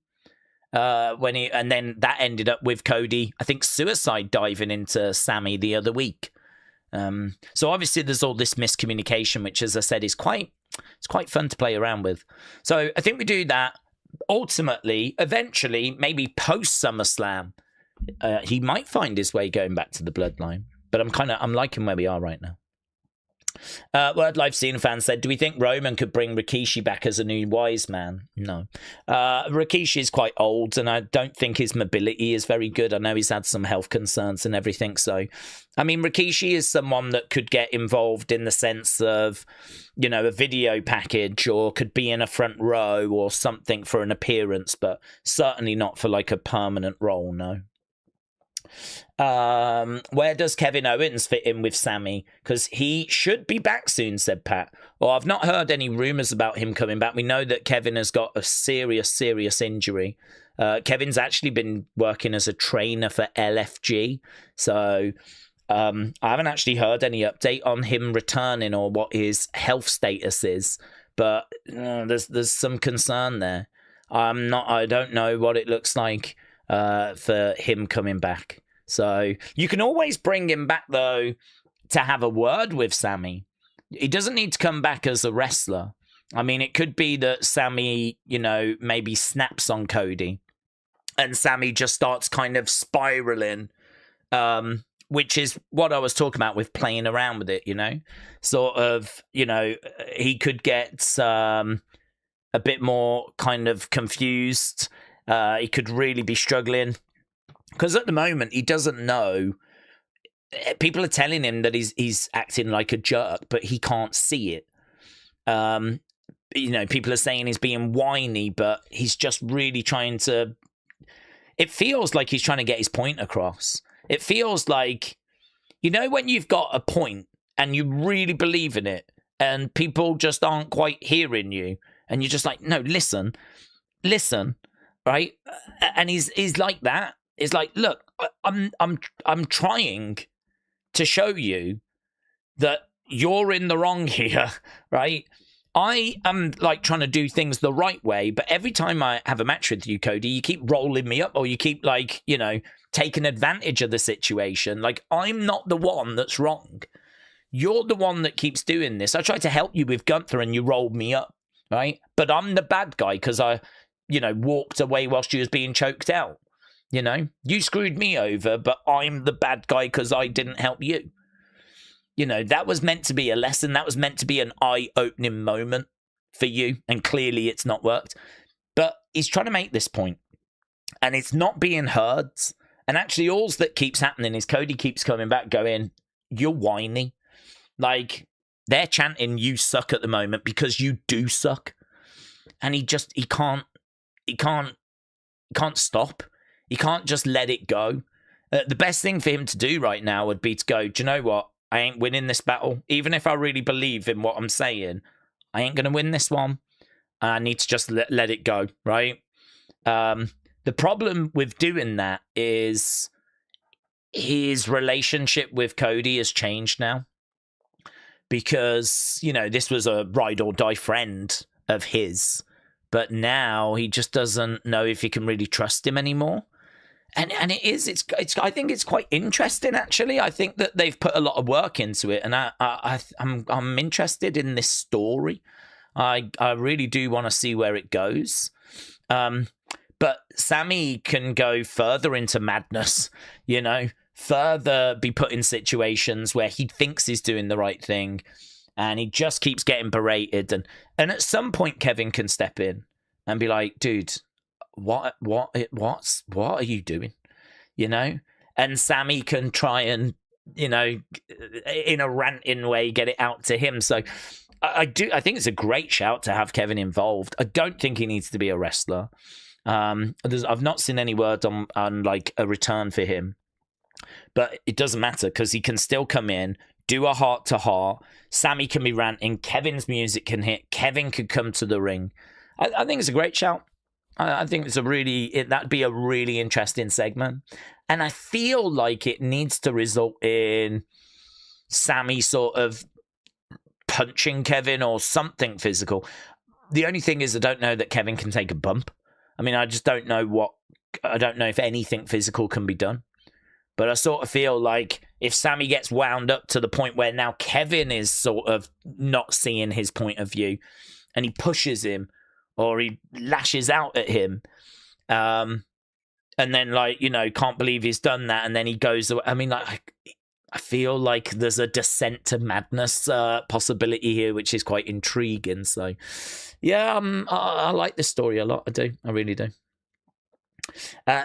And then that ended up with Cody, I think, suicide diving into Sammy the other week. So obviously there's all this miscommunication, which, as I said, is quite fun to play around with. So I think we do that. Ultimately, eventually, maybe post SummerSlam, he might find his way going back to the bloodline. But I'm liking where we are right now. Word Live Scene fan said, do we think Roman could bring Rikishi back as a new wise man? No. Rikishi is quite old and I don't think his mobility is very good. I know he's had some health concerns and everything. So, I mean, Rikishi is someone that could get involved in the sense of, you know, a video package or could be in a front row or something for an appearance, but certainly not for like a permanent role, no. Where does Kevin Owens fit in with Sammy? Because he should be back soon, said Pat. Well, I've not heard any rumours about him coming back. We know that Kevin has got a serious injury. Kevin's actually been working as a trainer for LFG. So I haven't actually heard any update on him returning or what his health status is. but there's some concern there. I don't know what it looks like for him coming back. So you can always bring him back, though, to have a word with Sammy. He doesn't need to come back as a wrestler. I mean, it could be that Sammy, maybe snaps on Cody and Sammy just starts kind of spiraling, which is what I was talking about with playing around with it, Sort of, he could get a bit more kind of confused. He could really be struggling. Because at the moment, he doesn't know. People are telling him that he's acting like a jerk, but he can't see it. People are saying he's being whiny, but he's just really trying to... It feels like he's trying to get his point across. It feels like, when you've got a point and you really believe in it and people just aren't quite hearing you and you're just like, no, listen, right? And he's like that. It's like, look, I'm trying to show you that you're in the wrong here, right? I am like trying to do things the right way, but every time I have a match with you, Cody, you keep rolling me up or you keep taking advantage of the situation. Like, I'm not the one that's wrong. You're the one that keeps doing this. I tried to help you with Gunther and you rolled me up, right? But I'm the bad guy because I, walked away whilst you was being choked out. You screwed me over, but I'm the bad guy because I didn't help you. That was meant to be a lesson. That was meant to be an eye-opening moment for you. And clearly it's not worked. But he's trying to make this point. And it's not being heard. And actually all that keeps happening is Cody keeps coming back going, you're whiny. Like, they're chanting, you suck at the moment because you do suck. And he can't stop. He can't just let it go. The best thing for him to do right now would be to go, do you know what? I ain't winning this battle. Even if I really believe in what I'm saying, I ain't going to win this one. I need to just let it go, right? The problem with doing that is his relationship with Cody has changed now. Because, this was a ride or die friend of his. But now he just doesn't know if he can really trust him anymore. And it's I think it's quite interesting, actually. I think that they've put a lot of work into it, and I'm interested in this story. I really do want to see where it goes. But Sammy can go further into madness, further be put in situations where he thinks he's doing the right thing, and he just keeps getting berated. And at some point, Kevin can step in and be like, dude, what are you doing? And Sammy can try and, in a ranting way, get it out to him. So I think it's a great shout to have Kevin involved. I don't think he needs to be a wrestler. I've not seen any word on like a return for him, but it doesn't matter because he can still come in, do a heart to heart. Sammy can be ranting. Kevin's music can hit. Kevin could come to the ring. I think it's a great shout. I think it's that'd be a really interesting segment. And I feel like it needs to result in Sammy sort of punching Kevin or something physical. The only thing is I don't know that Kevin can take a bump. I mean, I just don't know I don't know if anything physical can be done. But I sort of feel like if Sammy gets wound up to the point where now Kevin is sort of not seeing his point of view and he pushes him, or he lashes out at him, and then, can't believe he's done that, and then he goes away. I mean, I feel like there's a descent to madness possibility here, which is quite intriguing. So, yeah, I like this story a lot. I do. I really do.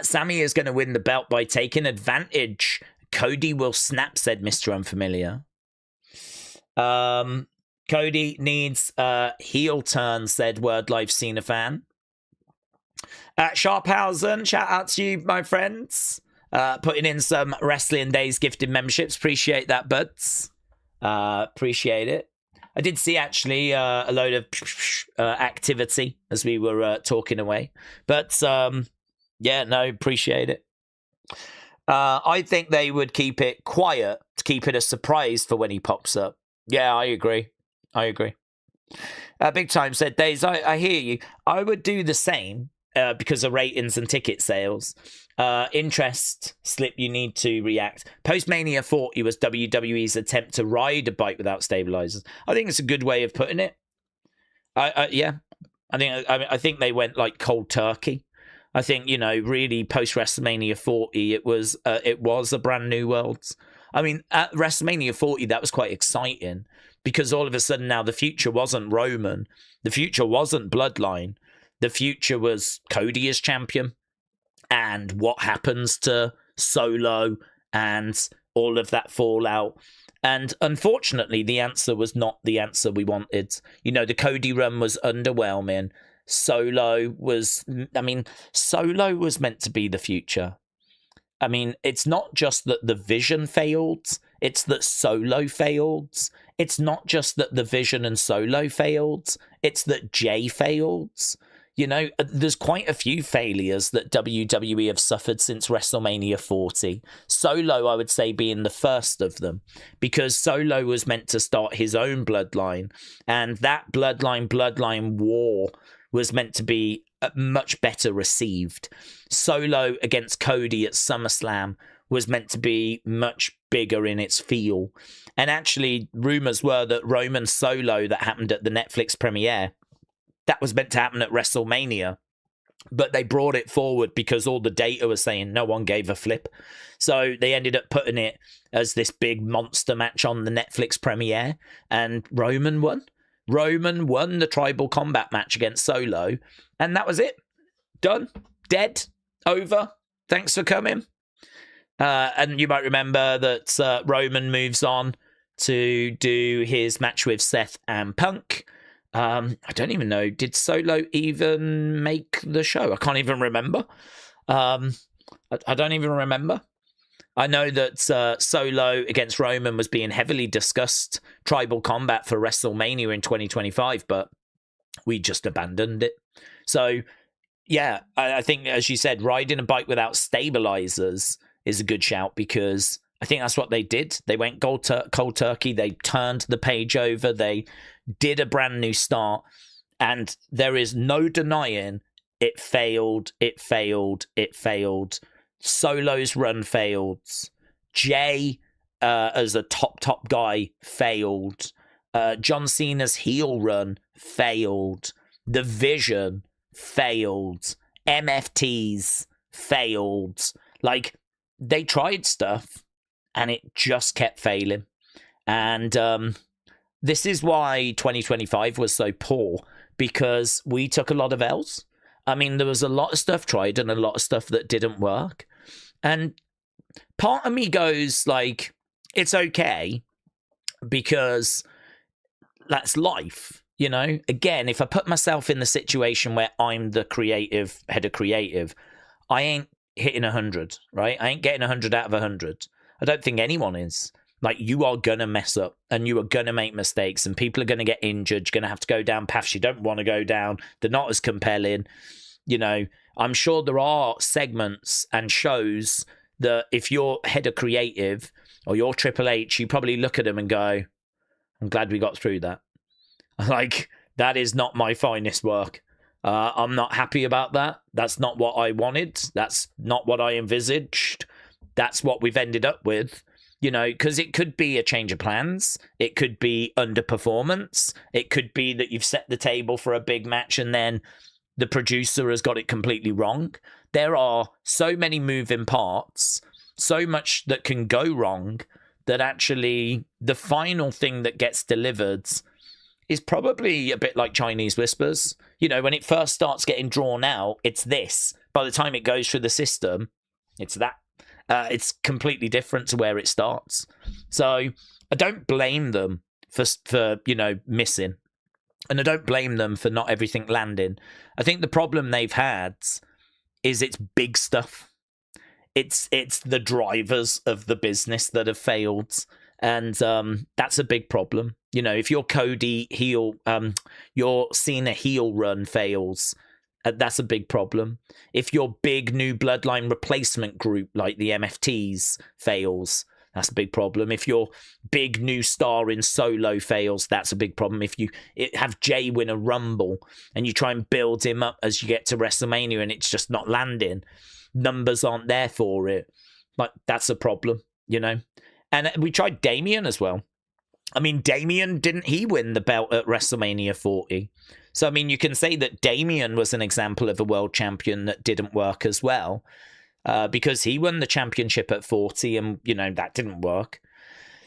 Sammy is going to win the belt by taking advantage. Cody will snap, said Mr. Unfamiliar. Cody needs a heel turn, said Word Life Cena fan. Sharphausen, shout out to you, my friends. Putting in some Wrestling Daze gifted memberships. Appreciate that, buds. Appreciate it. I did see, actually, a load of activity as we were talking away. But, yeah, no, appreciate it. I think they would keep it quiet to keep it a surprise for when he pops up. Yeah, I agree. Big Time said, Daze, I hear you. I would do the same because of ratings and ticket sales. Interest slip, you need to react. Post-Mania 40 was WWE's attempt to ride a bike without stabilizers. I think it's a good way of putting it. Yeah. I think they went like cold turkey. I think, you know, really post WrestleMania 40, it was a brand new world. I mean, at WrestleMania 40, that was quite exciting because all of a sudden now the future wasn't Roman, the future wasn't Bloodline, the future was Cody as champion, and what happens to Solo and all of that fallout. And unfortunately, the answer was not the answer we wanted. You know, the Cody run was underwhelming. Solo was meant to be the future. I mean, it's not just that the vision failed, it's that Solo failed. It's not just that the vision and Solo failed, it's that Jay failed. You know, there's quite a few failures that WWE have suffered since WrestleMania 40. Solo, I would say, being the first of them, because Solo was meant to start his own bloodline, and that bloodline war was meant to be much better received. Solo against Cody at SummerSlam was meant to be much bigger in its feel. And actually, rumors were that Roman Solo that happened at the Netflix premiere, that was meant to happen at WrestleMania, but they brought it forward because all the data was saying no one gave a flip. So they ended up putting it as this big monster match on the Netflix premiere, and Roman won. Roman won the tribal combat match against Solo, and that was it. Done. Dead. Over. Thanks for coming. And you might remember that Roman moves on to do his match with Seth and Punk. I don't even know. Did Solo even make the show? I can't even remember. I don't even remember. I know that Solo against Roman was being heavily discussed, tribal combat for WrestleMania in 2025, but we just abandoned it. So, yeah, I think, as you said, riding a bike without stabilizers is a good shout, because I think that's what they did. They went cold turkey. They turned the page over. They did a brand new start, and there is no denying it failed. It failed. It failed. Solo's run failed. Jay, as a top guy, failed. John Cena's heel run failed. The Vision failed. MFTs failed. Like, they tried stuff and it just kept failing. And this is why 2025 was so poor, because we took a lot of L's. I mean, there was a lot of stuff tried and a lot of stuff that didn't work. And part of me goes, like, it's okay, because that's life, you know? Again, if I put myself in the situation where I'm the head of creative, I ain't hitting 100, right? I ain't getting 100 out of 100. I don't think anyone is. Like, you are going to mess up and you are going to make mistakes, and people are going to get injured. You're going to have to go down paths you don't want to go down. They're not as compelling. You know, I'm sure there are segments and shows that if you're head of creative or you're Triple H, you probably look at them and go, I'm glad we got through that. Like, that is not my finest work. I'm not happy about that. That's not what I wanted. That's not what I envisaged. That's what we've ended up with. You know, because it could be a change of plans. It could be underperformance. It could be that you've set the table for a big match and then the producer has got it completely wrong. There are so many moving parts, so much that can go wrong, that actually the final thing that gets delivered is probably a bit like Chinese whispers. You know, when it first starts getting drawn out, it's this. By the time it goes through the system, it's that. It's completely different to where it starts. So I don't blame them for you know, missing. And I don't blame them for not everything landing. I think the problem they've had is it's big stuff. It's the drivers of the business that have failed. And that's a big problem. You know, if your Cody heel, your Cena heel run fails, that's a big problem. If your big new bloodline replacement group like the MFTs fails, that's a big problem. If your big new star in Solo fails, that's a big problem. If you have Jay win a Rumble and you try and build him up as you get to WrestleMania and it's just not landing, numbers aren't there for it. Like, that's a problem, you know? And we tried Damian as well. I mean, Damian, didn't he win the belt at WrestleMania 40? So, I mean, you can say that Damian was an example of a world champion that didn't work as well, because he won the championship at 40 and, you know, that didn't work.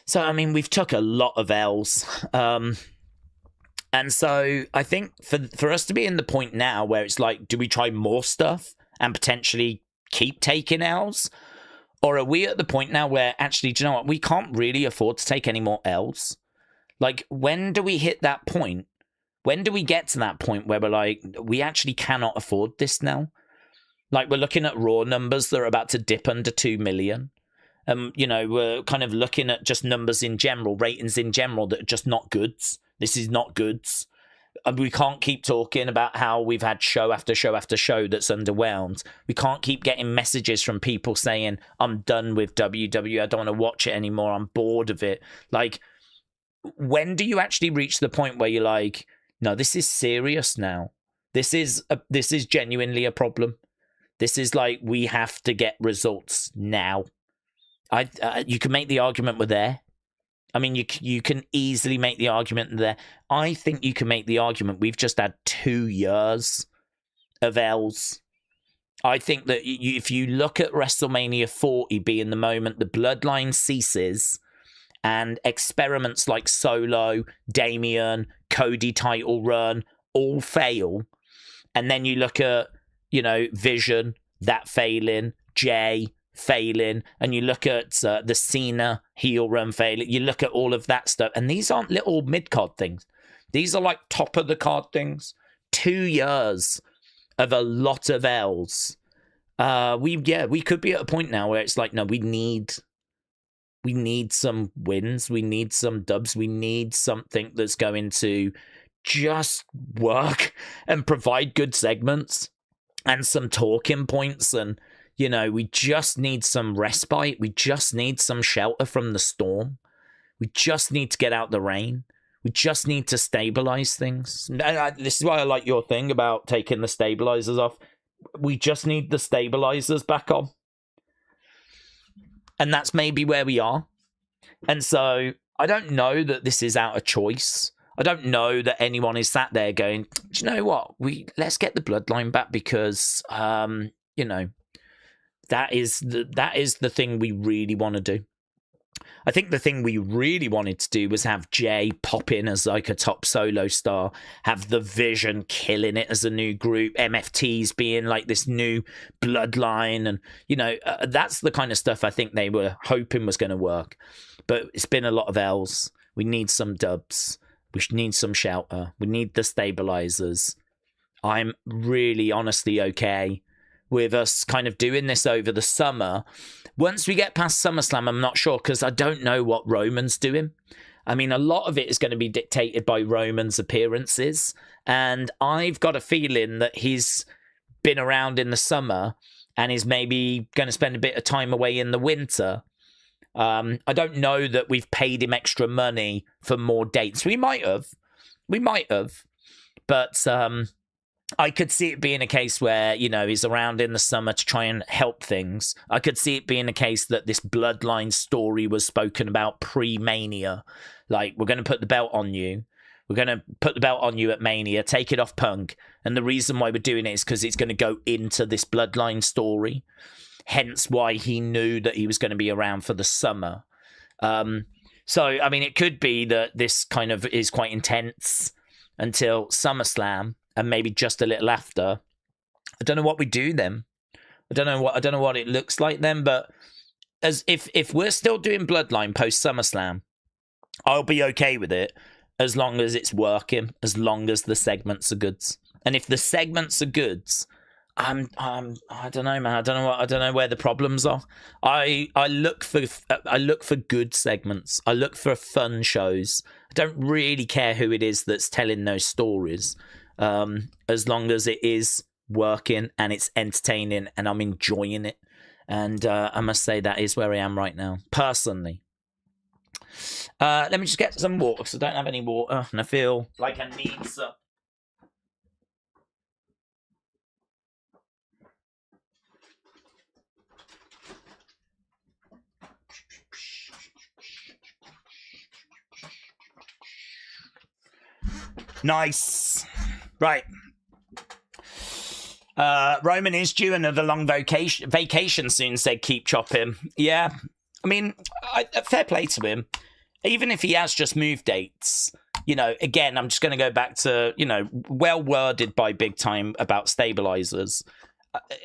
So, I mean, we've took a lot of L's. And so I think for us to be in the point now where it's like, do we try more stuff and potentially keep taking L's? Or are we at the point now where, actually, do you know what? We can't really afford to take any more L's. Like, when do we hit that point? When do we get to that point where we're like, we actually cannot afford this now? Like, we're looking at Raw numbers that are about to dip under 2 million. You know, we're kind of looking at just numbers in general, ratings in general, that are just not goods. This is not goods. We can't keep talking about how we've had show after show after show that's underwhelmed. We can't keep getting messages from people saying, I'm done with WWE. I don't want to watch it anymore. I'm bored of it. Like, when do you actually reach the point where you're like, no, this is serious now. This is genuinely a problem. This is like, we have to get results now. You can make the argument we're there. I mean, you can easily make the argument there. I think you can make the argument we've just had 2 years of L's. I think that if you look at WrestleMania 40 being the moment the bloodline ceases and experiments like Solo, Damian, Cody title run all fail, and then you look at, you know, Vision, that failing, Jay failing, and you look at the Cena heel run failing, you look at all of that stuff, and these aren't little mid-card things. These are like top-of-the-card things. 2 years of a lot of L's. We could be at a point now where it's like, no, we need some wins, we need some dubs, we need something that's going to just work and provide good segments and some talking points, and you know, we just need some respite. We just need some shelter from the storm. We just need to get out the rain. We just need to stabilize things. This is why I like your thing about taking the stabilizers off. We just need the stabilizers back on. And that's maybe where we are. And so I don't know that this is out of choice. I don't know that anyone is sat there going, do you know what? Let's get the bloodline back because, you know, that is the thing we really want to do. I think the thing we really wanted to do was have Jay pop in as like a top solo star, have the Vision killing it as a new group, MFTs being like this new bloodline, and you know, that's the kind of stuff I think they were hoping was going to work. But it's been a lot of L's. We need some dubs. We need some shelter. We need the stabilizers. I'm really honestly okay with us kind of doing this over the summer. Once we get past SummerSlam, I'm not sure, because I don't know what Roman's doing. I mean, a lot of it is going to be dictated by Roman's appearances, and I've got a feeling that he's been around in the summer and is maybe going to spend a bit of time away in the winter. I don't know that we've paid him extra money for more dates. We might have, but I could see it being a case where, you know, he's around in the summer to try and help things. I could see it being a case that this bloodline story was spoken about pre-Mania. Like, we're going to put the belt on you. We're going to put the belt on you at Mania, take it off Punk. And the reason why we're doing it is because it's going to go into this bloodline story. Hence why he knew that he was going to be around for the summer. So, I mean, it could be that this kind of is quite intense until SummerSlam. And maybe just a little after. I don't know what we do then. I don't know what it looks like then. But as if we're still doing Bloodline post SummerSlam, I'll be okay with it as long as it's working, as long as the segments are goods. And if the segments are goods, I don't know, man. I don't know where the problems are. I look for good segments. I look for fun shows. I don't really care who it is that's telling those stories. As long as it is working and it's entertaining and I'm enjoying it. And I must say that is where I am right now, personally. Let me just get some water, because I don't have any water, and I feel like I need some. Nice. Right. Roman is due another long vacation soon, said Keep Chopping. Yeah. I mean, fair play to him. Even if he has just moved dates, you know, again, I'm just going to go back to, you know, well worded by Big Time about stabilizers.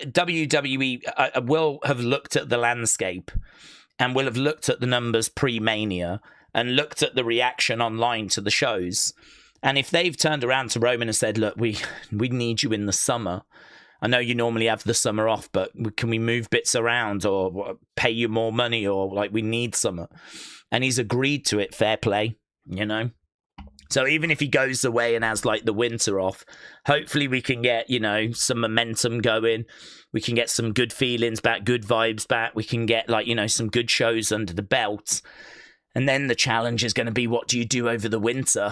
WWE will have looked at the landscape and will have looked at the numbers pre-Mania and looked at the reaction online to the shows. And if they've turned around to Roman and said, look, we need you in the summer. I know you normally have the summer off, but can we move bits around or pay you more money, or like we need summer? And he's agreed to it. Fair play, you know? So even if he goes away and has like the winter off, hopefully we can get, you know, some momentum going. We can get some good feelings back, good vibes back. We can get like, you know, some good shows under the belt. And then the challenge is going to be, what do you do over the winter?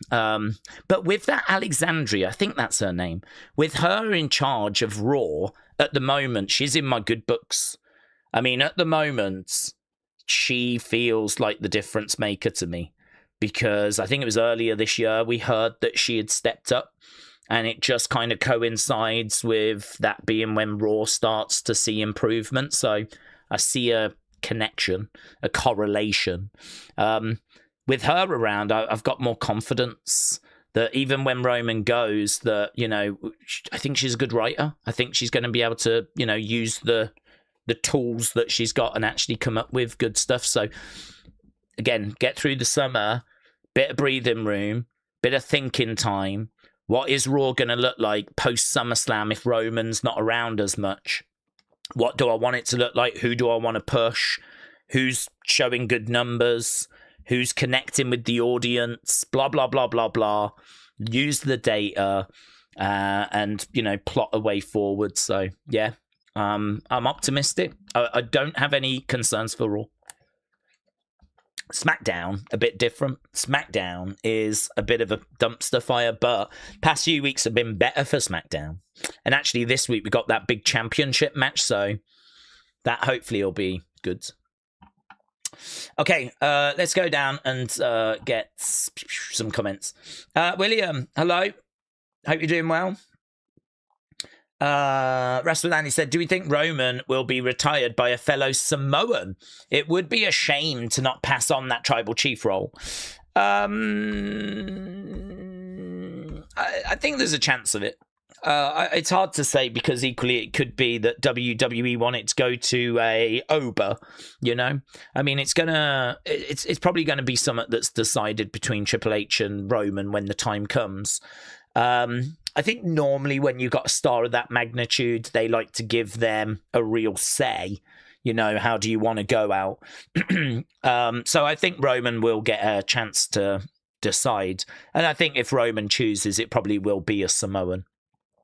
But with that Alexandria, I think that's her name, with her in charge of Raw at the moment, she's in my good books. I mean, at the moment, she feels like the difference maker to me, because I think it was earlier this year we heard that she had stepped up, and it just kind of coincides with that being when Raw starts to see improvement. So I see a connection, a correlation. With her around, I've got more confidence that even when Roman goes, that, you know, I think she's a good writer. I think she's going to be able to, you know, use the tools that she's got and actually come up with good stuff. So again, get through the summer, bit of breathing room, bit of thinking time. What is Raw going to look like post SummerSlam if Roman's not around as much? What do I want it to look like? Who do I want to push? Who's showing good numbers? Who's connecting with the audience? Blah, blah, blah, blah, blah. Use the data and, you know, plot a way forward. So, yeah, I'm optimistic. I don't have any concerns for Raw. SmackDown, a bit different. SmackDown is a bit of a dumpster fire, but past few weeks have been better for SmackDown. And actually this week we got that big championship match, so that hopefully will be good. Okay, let's go down and get some comments. William, hello. Hope you're doing well. Wrestling Andy said, do we think Roman will be retired by a fellow Samoan? It would be a shame to not pass on that tribal chief role. I think there's a chance of it. It's hard to say, because equally it could be that WWE want it to go to a Oba, you know? I mean, it's probably going to be something that's decided between Triple H and Roman when the time comes. I think normally when you've got a star of that magnitude, they like to give them a real say. You know, how do you want to go out? So I think Roman will get a chance to decide. And I think if Roman chooses, it probably will be a Samoan.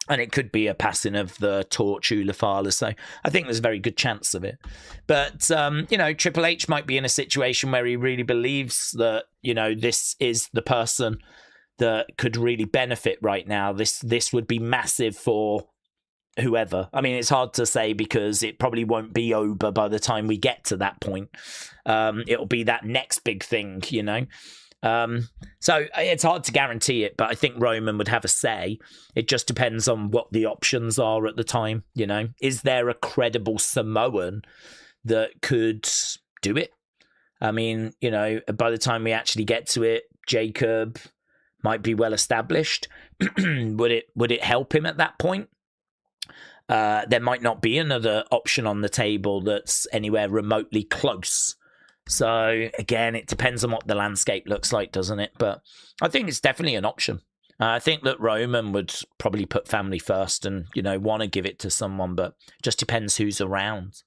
And it could be a passing of the torch, Ulafala. So I think there's a very good chance of it. But, you know, Triple H might be in a situation where he really believes that, you know, this is the person that could really benefit right now. This would be massive for whoever. I mean, it's hard to say, because it probably won't be Oba by the time we get to that point. It'll be that next big thing, you know. So it's hard to guarantee it, but I think Roman would have a say. It just depends on what the options are at the time, you know. Is there a credible Samoan that could do it? I mean, you know, by the time we actually get to it, Jacob might be well established. Would it help him at that point? There might not be another option on the table that's anywhere remotely close. So again, it depends on what the landscape looks like, doesn't it? But I think it's definitely an option. I think that Roman would probably put family first and, you know, want to give it to someone, but just depends who's around.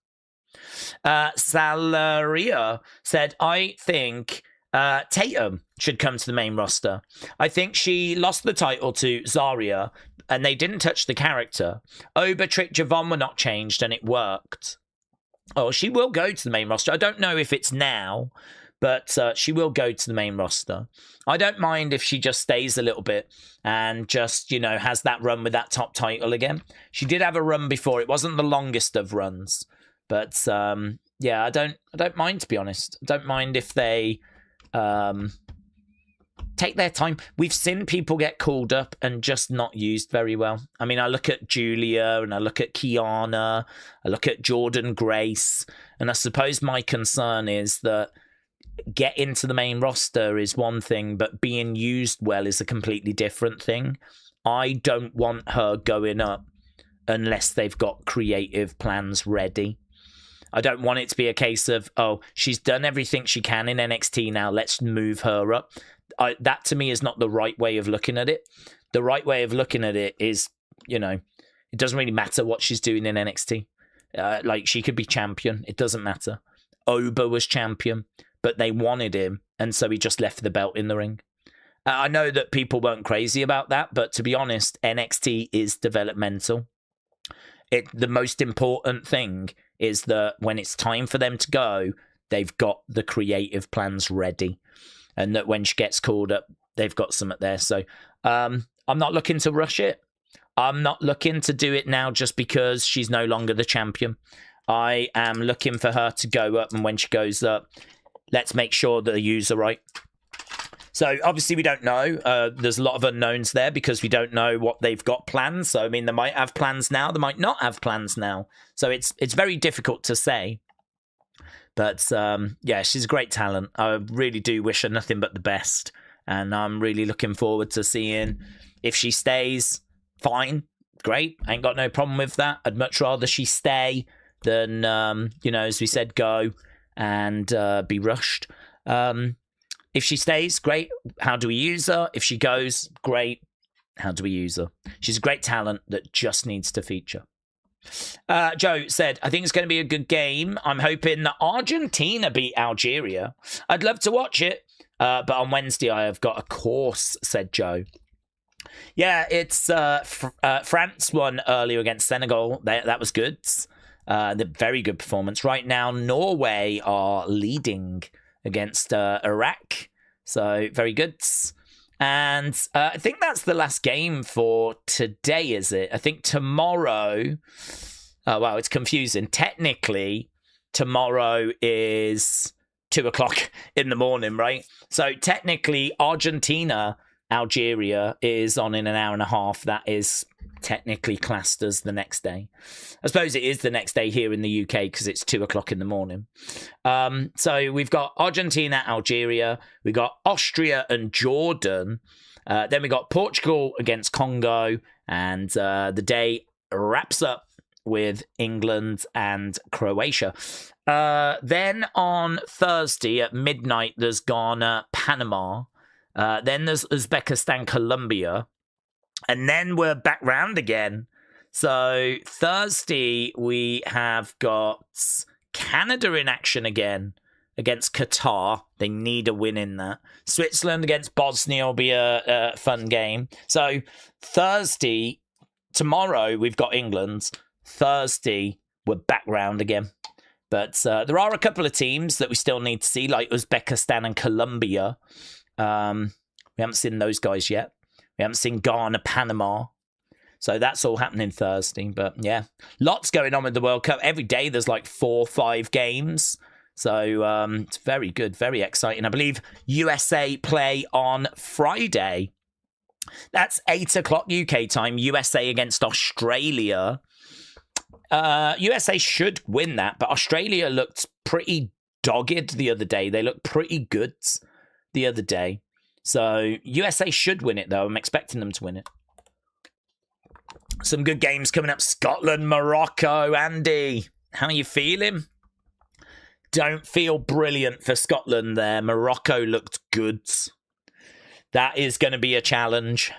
Salaria said, I think Tatum should come to the main roster. I think she lost the title to Zarya and they didn't touch the character. Oba, Trick, Javon were not changed and it worked. Oh, she will go to the main roster. I don't know if it's now, but she will go to the main roster. I don't mind if she just stays a little bit and just, has that run with that top title again. She did have a run before. It wasn't the longest of runs, but yeah, I don't mind, to be honest. I don't mind if they take their time. We've seen people get called up and just not used very well. I mean, I look at Julia and I look at Kiana, I look at Jordan Grace, and I suppose my concern is that get into the main roster is one thing, but being used well is a completely different thing. I don't want her going up unless they've got creative plans ready. I don't want it to be a case of, oh, she's done everything she can in NXT now, let's move her up. That to me is not the right way of looking at it. The right way of looking at it is, it doesn't really matter what she's doing in NXT. Like, she could be champion. It doesn't matter. Oba was champion, but they wanted him, and so he just left the belt in the ring. I know that people weren't crazy about that, but to be honest, NXT is developmental. The most important thing is that when it's time for them to go, they've got the creative plans ready. And that when she gets called up, they've got something there. So I'm not looking to rush it. I'm not looking to do it now just because she's no longer the champion. I am looking for her to go up, and when she goes up, let's make sure that the use are right. So obviously we don't know. There's a lot of unknowns there because we don't know what they've got planned. So I mean, they might have plans now, they might not have plans now. So it's very difficult to say. But yeah, she's a great talent. I really do wish her nothing but the best. And I'm really looking forward to seeing if she stays. Fine, great. I ain't got no problem with that. I'd much rather she stay than, as we said, go and be rushed. If she stays, great. How do we use her? If she goes, great. How do we use her? She's a great talent that just needs to feature. Joe said, I think it's going to be a good game. I'm hoping that Argentina beat Algeria. I'd love to watch it, but on Wednesday I have got a course, said Joe. Yeah, it's France won earlier against Senegal. That was good. The very good performance. Right now, Norway are leading against Iraq. So, very good. And I think that's the last game for today, is it? I think tomorrow... Oh, wow, it's confusing. Technically, tomorrow is 2 o'clock in the morning, right? So technically, Argentina, Algeria is on in an hour and a half. That is technically classed as the next day. I suppose it is the next day here in the UK because it's 2 o'clock in the morning. So we've got Argentina, Algeria. We've got Austria and Jordan. Then we got Portugal against Congo. And the day wraps up with England and Croatia. Then on Thursday at midnight, there's Ghana, Panama. Then there's Uzbekistan, Colombia. And then we're back round again. So Thursday, we have got Canada in action again against Qatar. They need a win in that. Switzerland against Bosnia will be a fun game. So Thursday, tomorrow, we've got England. Thursday, we're back round again. But there are a couple of teams that we still need to see, like Uzbekistan and Colombia. We haven't seen those guys yet. We haven't seen Ghana, Panama. So that's all happening Thursday. But yeah, lots going on with the World Cup. Every day there's like 4 or 5 games. So it's very good, very exciting. I believe USA play on Friday. That's 8 o'clock UK time. USA against Australia. USA should win that, but Australia looked pretty dogged the other day. They looked pretty good the other day. So USA should win it, though. I'm expecting them to win it. Some good games coming up. Scotland, Morocco. Andy, how are you feeling? Don't feel brilliant for Scotland there. Morocco looked good. That is going to be a challenge.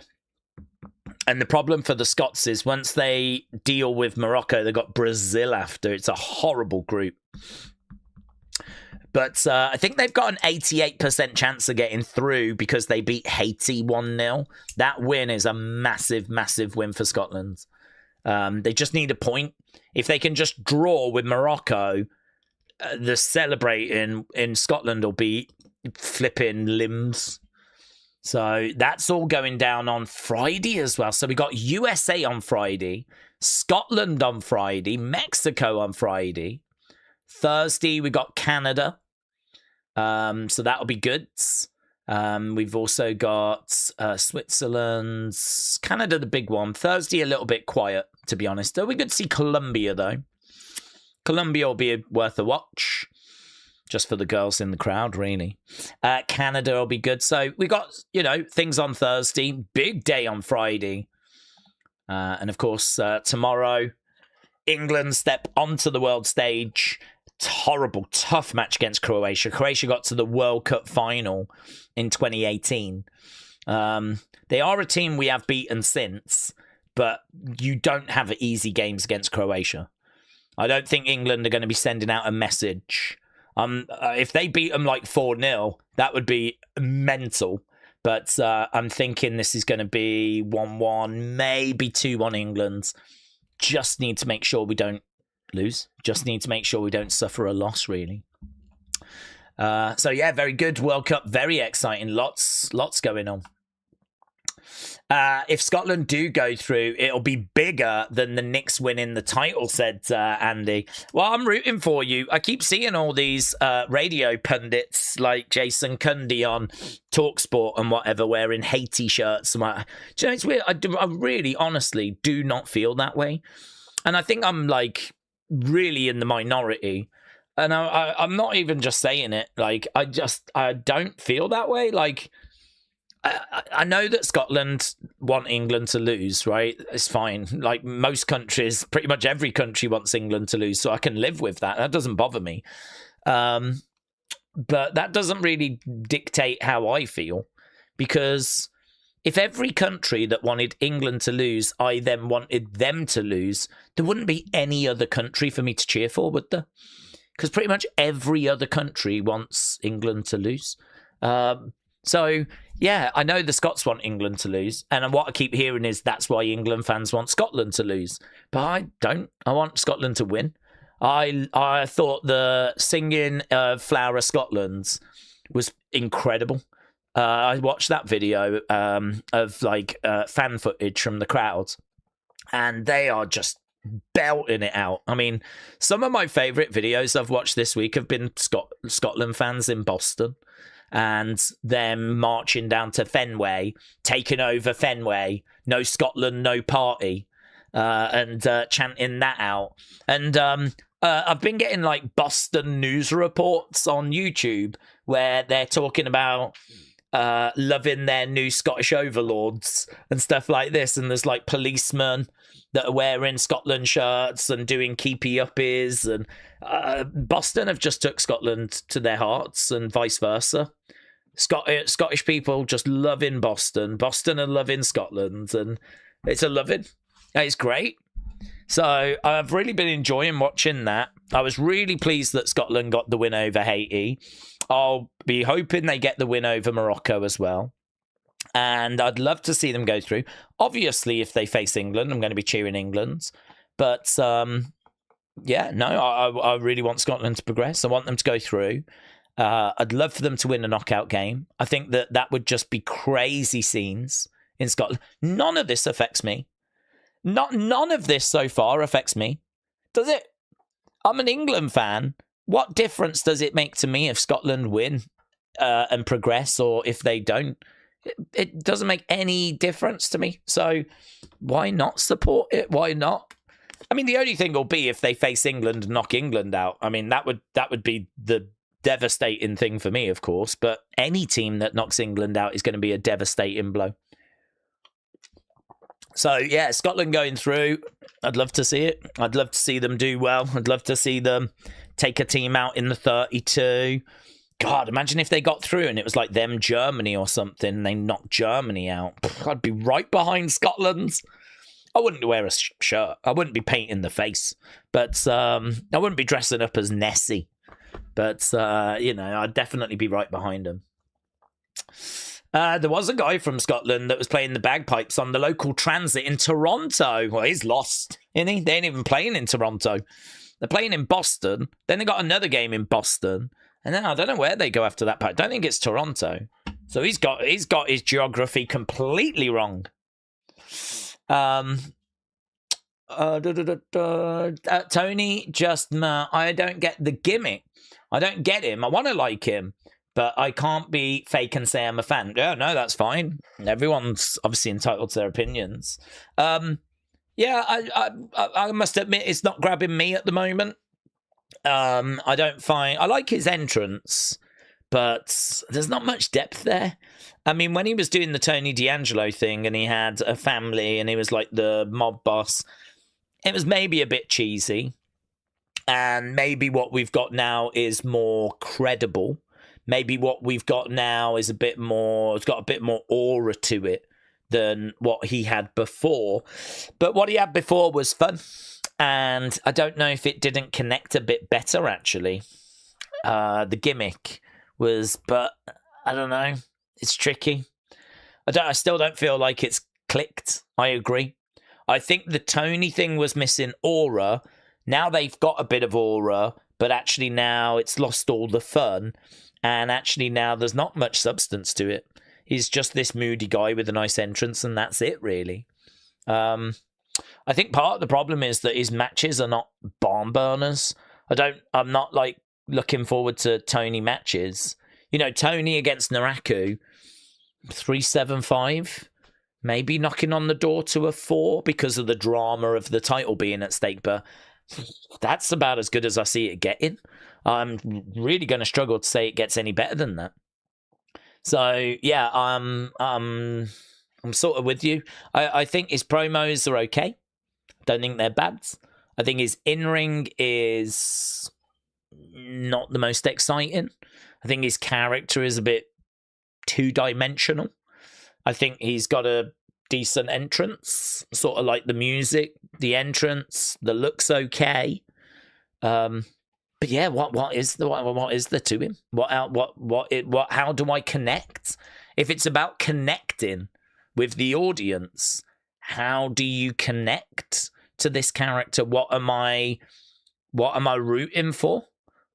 And the problem for the Scots is once they deal with Morocco, they've got Brazil after. It's a horrible group. But I think they've got an 88% chance of getting through because they beat Haiti 1-0. That win is a massive, massive win for Scotland. They just need a point. If they can just draw with Morocco, the celebrating in Scotland will be flipping limbs. So that's all going down on Friday as well. So we got USA on Friday, Scotland on Friday, Mexico on Friday. Thursday, we got Canada. So that'll be good. We've also got Switzerland, Canada, the big one. Thursday, a little bit quiet, to be honest. We could see Colombia, though. Colombia will be worth a watch. Just for the girls in the crowd, really. Canada will be good. So we got, things on Thursday. Big day on Friday. And, of course, tomorrow, England step onto the world stage. Horrible, tough match against Croatia. Croatia got to the World Cup final in 2018. They are a team we have beaten since, but you don't have easy games against Croatia. I don't think England are going to be sending out a message. If they beat them like 4-0, that would be mental. But I'm thinking this is going to be 1-1, maybe 2-1 England. Just need to make sure we don't lose. Just need to make sure we don't suffer a loss, really. So, yeah, very good. World Cup, very exciting. Lots going on. If Scotland do go through, it'll be bigger than the Knicks winning the title, said Andy. Well, I'm rooting for you. I keep seeing all these radio pundits like Jason Cundy on TalkSport and whatever wearing Haiti shirts. Do you know, it's weird. I really, honestly do not feel that way. And I think I'm like really in the minority. And I'm not even just saying it. Like, I don't feel that way. Like, I know that Scotland want England to lose, right? It's fine. Like most countries, pretty much every country wants England to lose, so I can live with that. That doesn't bother me. But that doesn't really dictate how I feel, because if every country that wanted England to lose, I then wanted them to lose, there wouldn't be any other country for me to cheer for, would there? Because pretty much every other country wants England to lose. So, yeah, I know the Scots want England to lose, and what I keep hearing is that's why England fans want Scotland to lose. But I don't. I want Scotland to win. I thought the singing of Flower of Scotland was incredible. I watched that video of fan footage from the crowd, and they are just belting it out. I mean, some of my favourite videos I've watched this week have been Scotland fans in Boston. And them marching down to Fenway, taking over Fenway, no Scotland, no party, and chanting that out. And I've been getting like Boston news reports on YouTube where they're talking about loving their new Scottish overlords and stuff like this. And there's like policemen that are wearing Scotland shirts and doing keepy uppies. And Boston have just took Scotland to their hearts and vice versa. Scottish people just loving Boston. Boston are loving Scotland. And it's a loving. It's great. So I've really been enjoying watching that. I was really pleased that Scotland got the win over Haiti. I'll be hoping they get the win over Morocco as well. And I'd love to see them go through. Obviously, if they face England, I'm going to be cheering England. But, yeah, no, I really want Scotland to progress. I want them to go through. I'd love for them to win a knockout game. I think that would just be crazy scenes in Scotland. None of this affects me. None of this so far affects me. Does it? I'm an England fan. What difference does it make to me if Scotland win and progress, or if they don't? It doesn't make any difference to me. So why not support it? Why not? I mean, the only thing will be if they face England and knock England out. I mean, that would be the devastating thing for me, of course. But any team that knocks England out is going to be a devastating blow. So, yeah, Scotland going through. I'd love to see it. I'd love to see them do well. I'd love to see them take a team out in the 32. God, imagine if they got through and it was like them Germany or something, and they knocked Germany out. I'd be right behind Scotland. I wouldn't wear a shirt. I wouldn't be painting the face. But I wouldn't be dressing up as Nessie. But, I'd definitely be right behind them. There was a guy from Scotland that was playing the bagpipes on the local transit in Toronto. Well, he's lost, isn't he? They ain't even playing in Toronto. They're playing in Boston. Then they got another game in Boston. And then I don't know where they go after that. I don't think it's Toronto. So he's got his geography completely wrong. Tony, just I don't get the gimmick. I don't get him. I want to like him, but I can't be fake and say I'm a fan. Yeah, no, that's fine. Everyone's obviously entitled to their opinions. Yeah, I must admit it's not grabbing me at the moment. I like his entrance, but there's not much depth there. I mean, when he was doing the Tony D'Angelo thing and he had a family and he was like the mob boss, it was maybe a bit cheesy. And maybe what we've got now is more credible. Maybe what we've got now is it's got a bit more aura to it than what he had before. But what he had before was fun. And I don't know if it didn't connect a bit better, actually. The gimmick was, but I don't know. It's tricky. I still don't feel like it's clicked. I agree. I think the Tony thing was missing aura. Now they've got a bit of aura, but actually now it's lost all the fun. And actually now there's not much substance to it. He's just this moody guy with a nice entrance, and that's it, really. I think part of the problem is that his matches are not barn burners. I'm not like looking forward to Tony matches. You know, Tony against Naraku, 375, maybe knocking on the door to a 4 because of the drama of the title being at stake, but that's about as good as I see it getting. I'm really going to struggle to say it gets any better than that. So yeah, I'm sort of with you. I think his promos are okay. Don't think they're bad. I think his in-ring is not the most exciting. I think his character is a bit two-dimensional. I think he's got a decent entrance, sort of like the music, the entrance, the looks okay. But yeah, what is there to him? How do I connect? If it's about connecting with the audience, how do you connect to this character? What am I rooting for?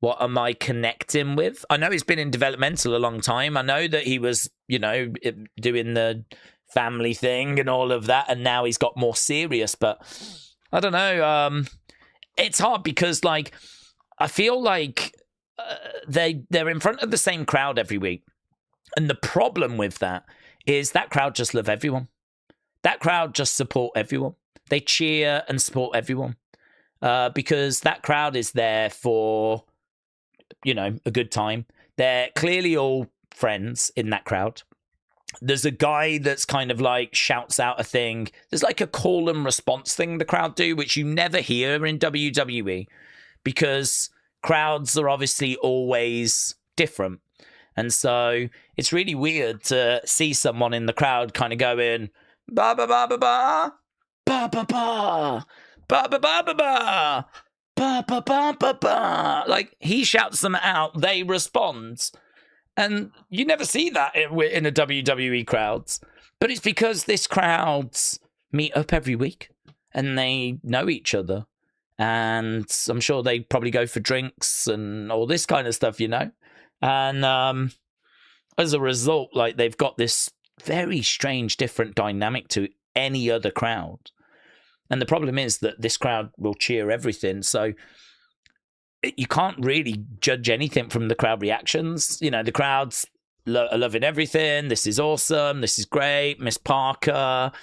What am I connecting with? I know he's been in developmental a long time. I know that he was, doing the family thing and all of that, and now he's got more serious, but I don't know. It's hard because, like, I feel like they're in front of the same crowd every week. And the problem with that is that crowd just love everyone. That crowd just support everyone. They cheer and support everyone because that crowd is there for, a good time. They're clearly all friends in that crowd. There's a guy that's kind of like shouts out a thing. There's like a call and response thing the crowd do, which you never hear in WWE. Because crowds are obviously always different. And so it's really weird to see someone in the crowd kind of going, ba ba ba ba ba, ba ba ba, ba ba ba ba ba, ba ba ba ba ba. Like, he shouts them out, they respond. And you never see that in a WWE crowd. But it's because this crowds meet up every week and they know each other. And I'm sure they probably go for drinks and all this kind of stuff, And as a result, like, they've got this very strange, different dynamic to any other crowd. And the problem is that this crowd will cheer everything. So you can't really judge anything from the crowd reactions. The crowds are loving everything. This is awesome. This is great. Miss Parker,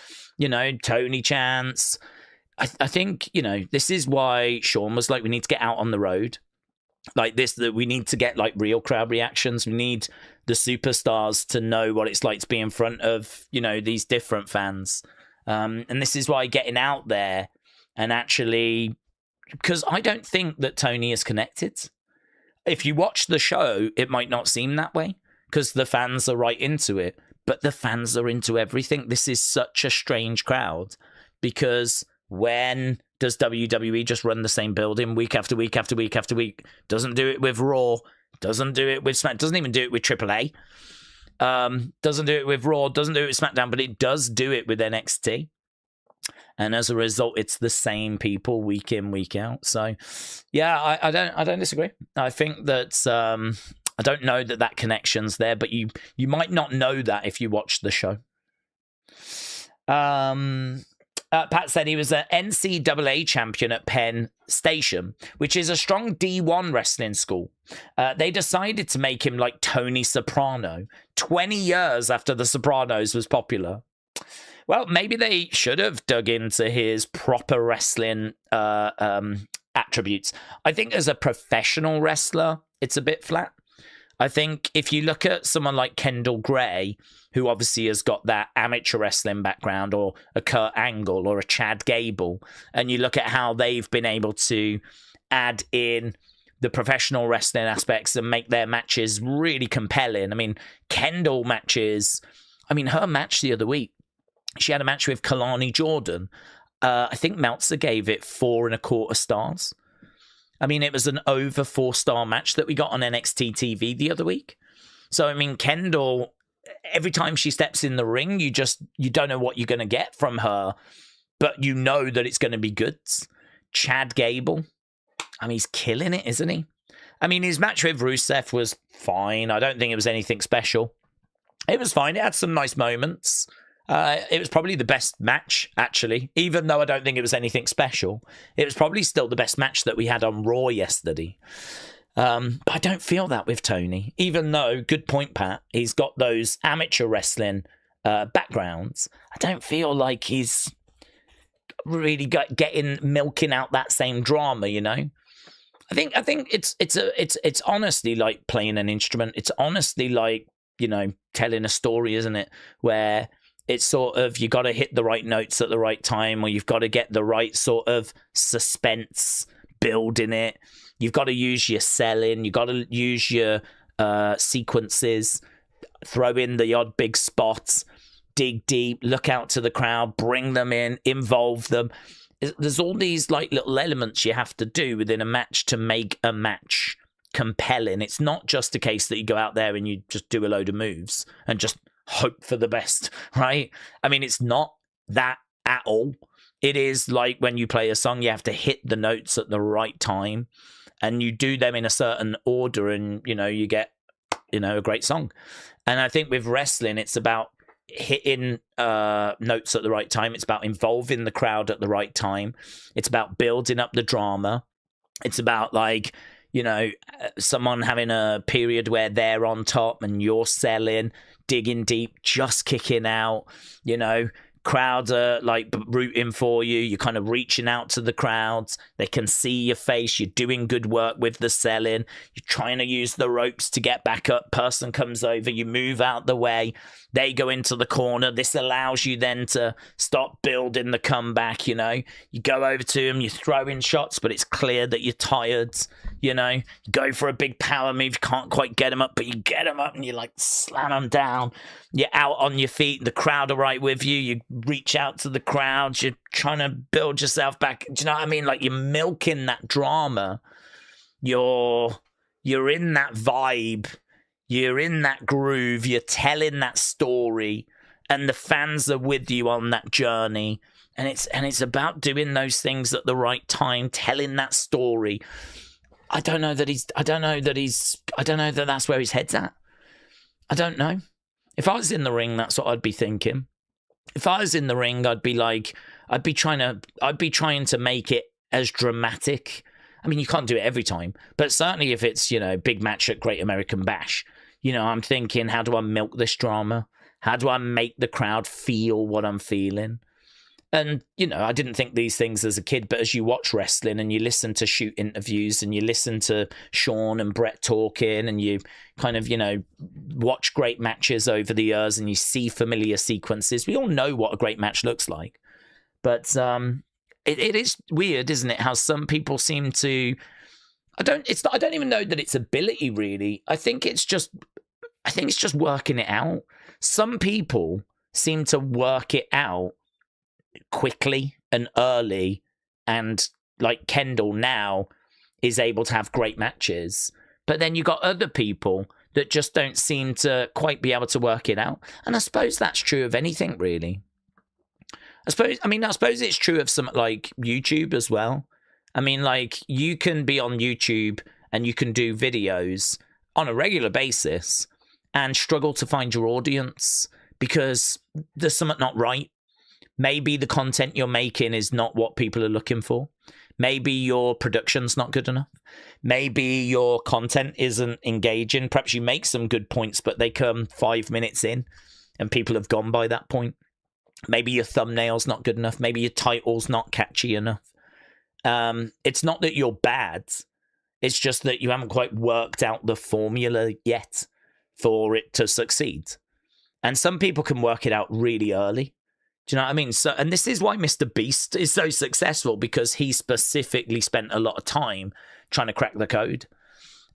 Tony chants. I think, this is why Sean was like, we need to get out on the road like this, that we need to get like real crowd reactions. We need the superstars to know what it's like to be in front of, these different fans. And this is why getting out there and actually, because I don't think that Tony is connected. If you watch the show, it might not seem that way because the fans are right into it, but the fans are into everything. This is such a strange crowd because when does WWE just run the same building week after week after week after week? Doesn't do it with Raw. Doesn't do it with SmackDown. Doesn't even do it with AAA. Doesn't do it with Raw. Doesn't do it with SmackDown. But it does do it with NXT. And as a result, it's the same people week in, week out. So, yeah, I don't disagree. I think that I don't know that connection's there, but you might not know that if you watch the show. Pat said he was an NCAA champion at Penn Station, which is a strong D1 wrestling school. They decided to make him like Tony Soprano 20 years after The Sopranos was popular. Well, maybe they should have dug into his proper wrestling attributes. I think as a professional wrestler, it's a bit flat. I think if you look at someone like Kendall Gray, who obviously has got that amateur wrestling background, or a Kurt Angle or a Chad Gable, and you look at how they've been able to add in the professional wrestling aspects and make their matches really compelling. I mean, Kendall matches, her match the other week, she had a match with Kalani Jordan. I think Meltzer gave it 4.25 stars. It was an over 4-star match that we got on NXT TV the other week. So, Kendall, every time she steps in the ring, you don't know what you're going to get from her, but you know that it's going to be good. Chad Gable, he's killing it, isn't he? His match with Rusev was fine. I don't think it was anything special. It was fine. It had some nice moments. It was probably the best match, actually, even though I don't think it was anything special. It was probably still the best match that we had on Raw yesterday. But I don't feel that with Tony, even though, good point, Pat, he's got those amateur wrestling backgrounds. I don't feel like he's really milking out that same drama, I think it's honestly like playing an instrument. It's honestly like, telling a story, isn't it? Where it's sort of, you got to hit the right notes at the right time, or you've got to get the right sort of suspense building it. You've got to use your selling. You've got to use your sequences, throw in the odd big spots, dig deep, look out to the crowd, bring them in, involve them. There's all these like little elements you have to do within a match to make a match compelling. It's not just a case that you go out there and you just do a load of moves and just hope for the best, right? It's not that at all. It is like when you play a song, you have to hit the notes at the right time, and you do them in a certain order, and you get a great song. And I think with wrestling, it's about hitting notes at the right time. It's about involving the crowd at the right time. It's about building up the drama. It's about like, someone having a period where they're on top and you're selling, digging deep, just kicking out, crowds are like rooting for you. You're kind of reaching out to the crowds. They can see your face. You're doing good work with the selling. You're trying to use the ropes to get back up. Person comes over. You move out the way. They go into the corner. This allows you then to start building the comeback, You go over to them. You throw in shots, but it's clear that you're tired. You go for a big power move. You can't quite get them up, but you get them up and you like slam them down. You're out on your feet. The crowd are right with you. You reach out to the crowd. You're trying to build yourself back. Do you know what I mean? Like, you're milking that drama. You're in that vibe. You're in that groove. You're telling that story, and the fans are with you on that journey. And it's about doing those things at the right time, telling that story. I don't know that that's where his head's at. I don't know. If I was in the ring, that's what I'd be thinking. If I was in the ring, I'd be trying to make it as dramatic. You can't do it every time, but certainly if it's, big match at Great American Bash, I'm thinking, how do I milk this drama? How do I make the crowd feel what I'm feeling? And, I didn't think these things as a kid, but as you watch wrestling and you listen to shoot interviews and you listen to Sean and Brett talking, and you kind of, watch great matches over the years and you see familiar sequences, we all know what a great match looks like. But it is weird, isn't it, how some people seem to... I don't even know that it's ability, really. I think it's just working it out. Some people seem to work it out quickly and early, and like Kendall now is able to have great matches, but then you got other people that just don't seem to quite be able to work it out. And I suppose that's true of anything, really. I suppose it's true of some like YouTube as well. I mean, like, you can be on YouTube and you can do videos on a regular basis and struggle to find your audience because there's something not right. Maybe the content you're making is not what people are looking for. Maybe your production's not good enough. Maybe your content isn't engaging. Perhaps you make some good points, but they come 5 minutes in and people have gone by that point. Maybe your thumbnail's not good enough. Maybe your title's not catchy enough. It's not that you're bad. It's just that you haven't quite worked out the formula yet for it to succeed. And some people can work it out really early. Do you know what I mean? So, and this is why Mr. Beast is so successful, because he specifically spent a lot of time trying to crack the code.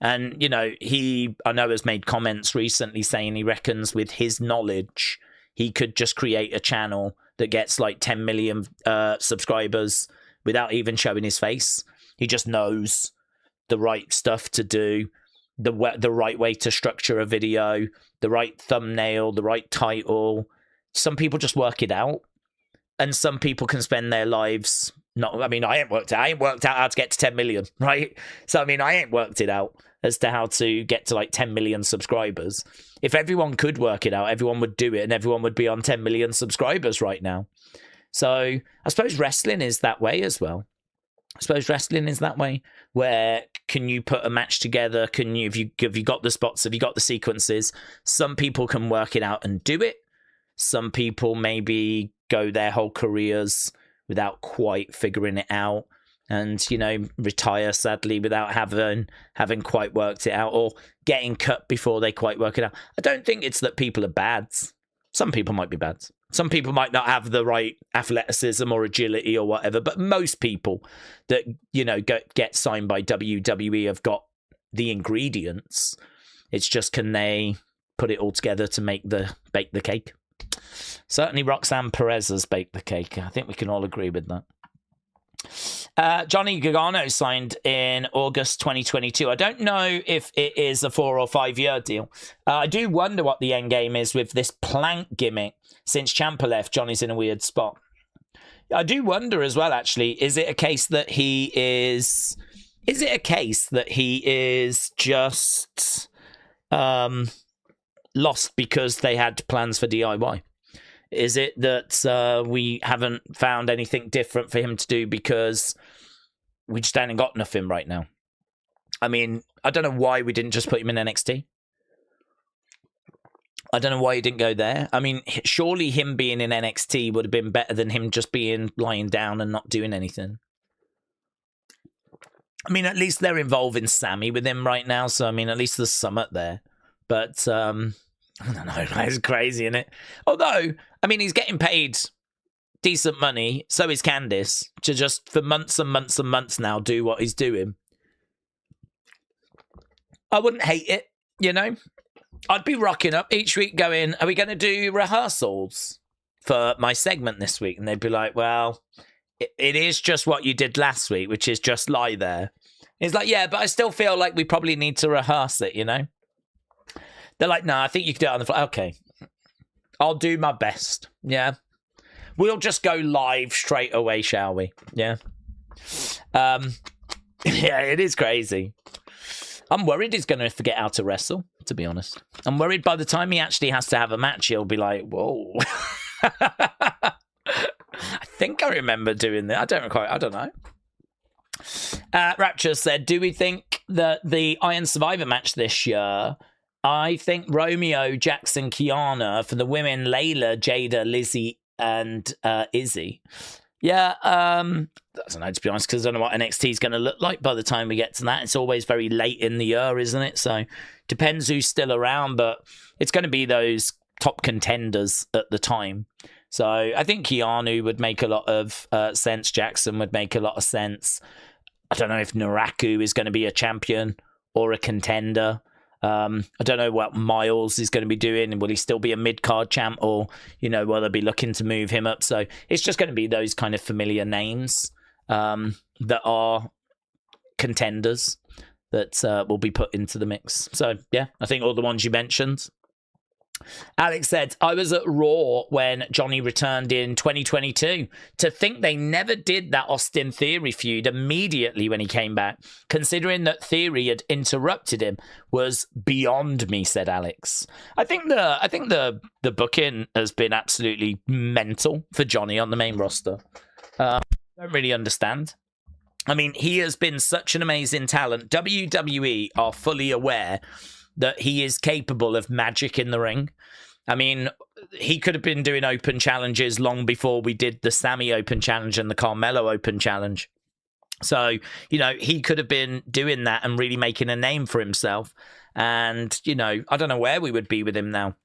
And, you know, I know has made comments recently saying he reckons with his knowledge, he could just create a channel that gets like 10 million subscribers without even showing his face. He just knows the right stuff to do, the right way to structure a video, the right thumbnail, the right title. Some people just work it out, and some people can spend their lives I ain't worked out how to get to 10 million, right? So, I mean, I ain't worked it out as to how to get to like 10 million subscribers. If everyone could work it out, everyone would do it, and everyone would be on 10 million subscribers right now. So I suppose wrestling is that way as well. Where can you put a match together? Have you got the spots? Have you got the sequences? Some people can work it out and do it. Some people maybe go their whole careers without quite figuring it out, and, you know, retire sadly without having quite worked it out, or getting cut before they quite work it out. I don't think it's that people are bad. Some people might be bad. Some people might not have the right athleticism or agility or whatever, but most people that, you know, get signed by WWE have got the ingredients. It's just, can they put it all together to bake the cake? Certainly Roxanne Perez has baked the cake. I think we can all agree with that. Johnny Gargano signed in August 2022. I don't know if it is a 4 or 5 year deal. I do wonder what the end game is with this plank gimmick. Since Ciampa left, Johnny's in a weird spot. I do wonder as well, actually, is it a case that he is just lost because they had plans for DIY? Is it that we haven't found anything different for him to do because we just haven't got nothing right now? I mean, I don't know why we didn't just put him in NXT. I don't know why he didn't go there. I mean, surely him being in NXT would have been better than him just lying down and not doing anything. I mean, at least they're involving Sammy with him right now, so I mean, at least there's something there. But I don't know, it's crazy, isn't it? Although, I mean, he's getting paid decent money, so is Candice, to just for months and months and months now do what he's doing. I wouldn't hate it, you know? I'd be rocking up each week going, are we going to do rehearsals for my segment this week? And they'd be like, well, it is just what you did last week, which is just lie there. It's like, yeah, but I still feel like we probably need to rehearse it, you know? They're like, no, I think you can do it on the fly. Okay, I'll do my best. Yeah. We'll just go live straight away, shall we? Yeah. Yeah, it is crazy. I'm worried he's going to forget how to wrestle, to be honest. I'm worried by the time he actually has to have a match, he'll be like, whoa. I think I remember doing that. I don't know. Rapture said, do we think that the Iron Survivor match this year, I think Romeo, Jackson, Kiana, for the women, Layla, Jada, Lizzie, and Izzy. Yeah, I don't know, to be honest, because I don't know what NXT is going to look like by the time we get to that. It's always very late in the year, isn't it? So depends who's still around, but it's going to be those top contenders at the time. So I think Keanu would make a lot of sense. Jackson would make a lot of sense. I don't know if Naraku is going to be a champion or a contender. I don't know what Miles is going to be doing. Will he still be a mid-card champ, or, you know, will they be looking to move him up? So it's just going to be those kind of familiar names that are contenders that will be put into the mix. So, yeah, I think all the ones you mentioned Alex said, I was at Raw when Johnny returned in 2022. To think they never did that Austin Theory feud immediately when he came back, considering that Theory had interrupted him, was beyond me, said Alex. I think the booking has been absolutely mental for Johnny on the main roster. I don't really understand. I mean, he has been such an amazing talent. WWE are fully aware that he is capable of magic in the ring. I mean, he could have been doing open challenges long before we did the Sammy Open Challenge and the Carmelo Open Challenge. So, you know, he could have been doing that and really making a name for himself. And, you know, I don't know where we would be with him now.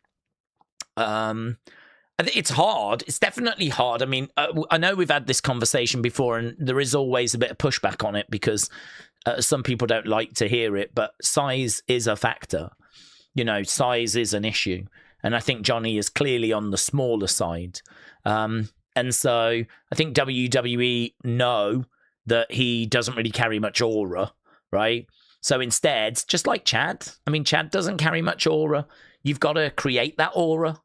It's hard. It's definitely hard. I mean, I know we've had this conversation before, and there is always a bit of pushback on it because some people don't like to hear it, but size is a factor. You know, size is an issue. And I think Johnny is clearly on the smaller side. And so I think WWE know that he doesn't really carry much aura, right? So instead, just like Chad, I mean, Chad doesn't carry much aura. You've got to create that aura.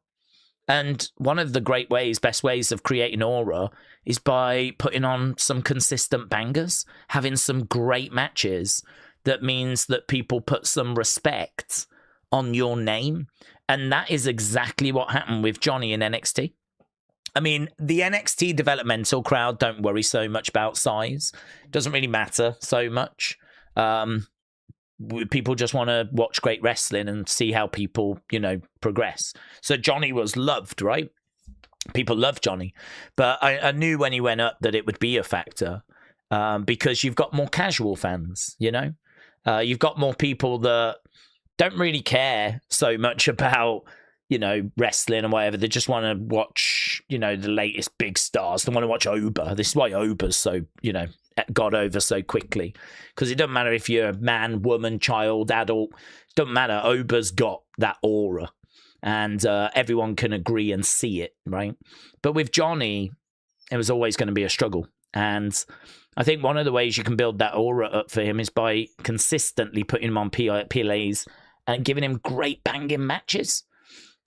And one of the best ways of creating aura is by putting on some consistent bangers, having some great matches. That means that people put some respect on your name. And that is exactly what happened with Johnny in NXT. I mean, the NXT developmental crowd don't worry so much about size. It doesn't really matter so much. People just want to watch great wrestling and see how people, you know, progress. So Johnny was loved, right? People love Johnny. But I knew when he went up that it would be a factor because you've got more casual fans, you know? You've got more people that don't really care so much about, you know, wrestling and whatever. They just want to watch, you know, the latest big stars. They want to watch Oba. This is why Oba's so, you know, got over so quickly, because it doesn't matter if you're a man, woman, child, adult, doesn't matter. Oba's got that aura, and everyone can agree and see it, right? But with Johnny, it was always going to be a struggle, and I think one of the ways you can build that aura up for him is by consistently putting him on PLAs and giving him great banging matches.